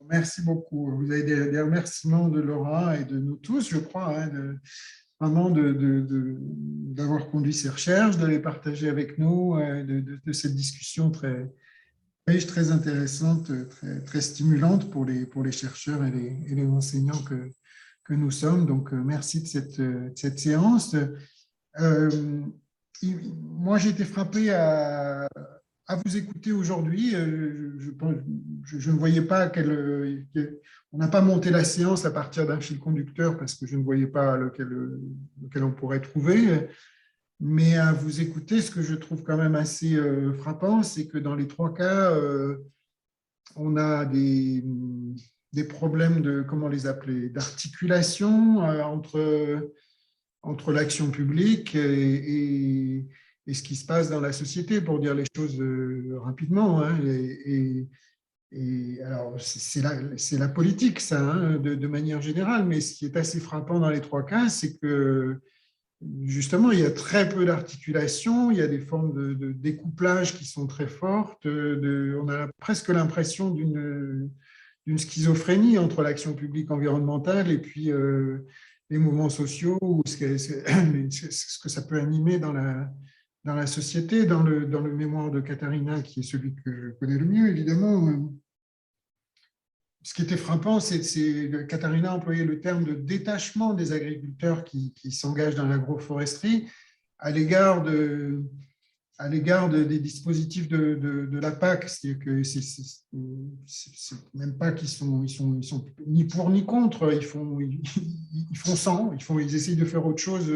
Merci beaucoup. Vous avez des remerciements de Laura et de nous tous, je crois, hein, vraiment d'avoir conduit ces recherches, de les partager avec nous, de cette discussion très riche, très intéressante, très stimulante pour les chercheurs et les enseignants que nous sommes. Donc, merci de cette séance. Moi, j'ai été frappé à vous écouter aujourd'hui. Je ne voyais pas on n'a pas monté la séance à partir d'un fil conducteur parce que je ne voyais pas lequel on pourrait trouver. Mais à vous écouter, ce que je trouve quand même assez frappant, c'est que dans les trois cas, on a des problèmes de, comment les appeler, d'articulation entre l'action publique et ce qui se passe dans la société, pour dire les choses rapidement. Hein. Alors, c'est la politique, ça, hein, de manière générale, mais ce qui est assez frappant dans les trois cas, c'est que justement, il y a très peu d'articulation, il y a des formes de découplage qui sont très fortes, on a presque l'impression d'une schizophrénie entre l'action publique environnementale et puis les mouvements sociaux, ou ce que ça peut animer dans la société, dans le mémoire de Katharina, qui est celui que je connais le mieux, évidemment. Ce qui était frappant, c'est que Katharina employait le terme de détachement des agriculteurs qui s'engagent dans l'agroforesterie à l'égard des dispositifs de la PAC. C'est-à-dire que c'est même pas qu'ils sont ni pour ni contre, ils font sans, ils essayent de faire autre chose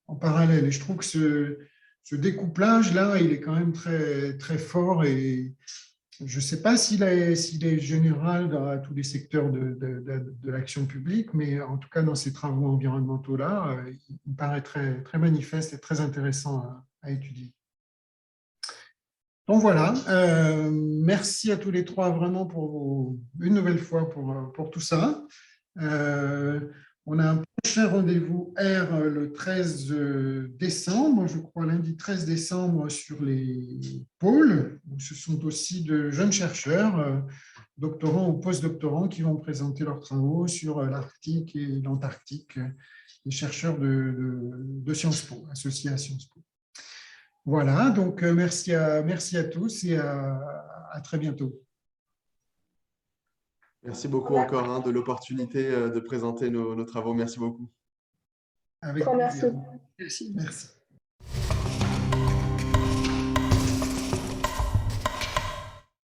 en parallèle. Et je trouve que ce découplage-là, il est quand même très, très fort, et je ne sais pas s'il est général dans tous les secteurs de l'action publique, mais en tout cas dans ces travaux environnementaux-là, il me paraît très, très manifeste et très intéressant à étudier. Donc voilà, merci à tous les trois vraiment une nouvelle fois pour tout ça. On a un prochain rendez-vous R le 13 décembre, je crois lundi 13 décembre, sur les pôles. Ce sont aussi de jeunes chercheurs, doctorants ou post-doctorants, qui vont présenter leurs travaux sur l'Arctique et l'Antarctique, les chercheurs de Sciences Po, associés à Sciences Po. Voilà, donc merci à tous et à très bientôt. Merci beaucoup encore de l'opportunité de présenter nos travaux. Merci beaucoup. Avec plaisir. Merci.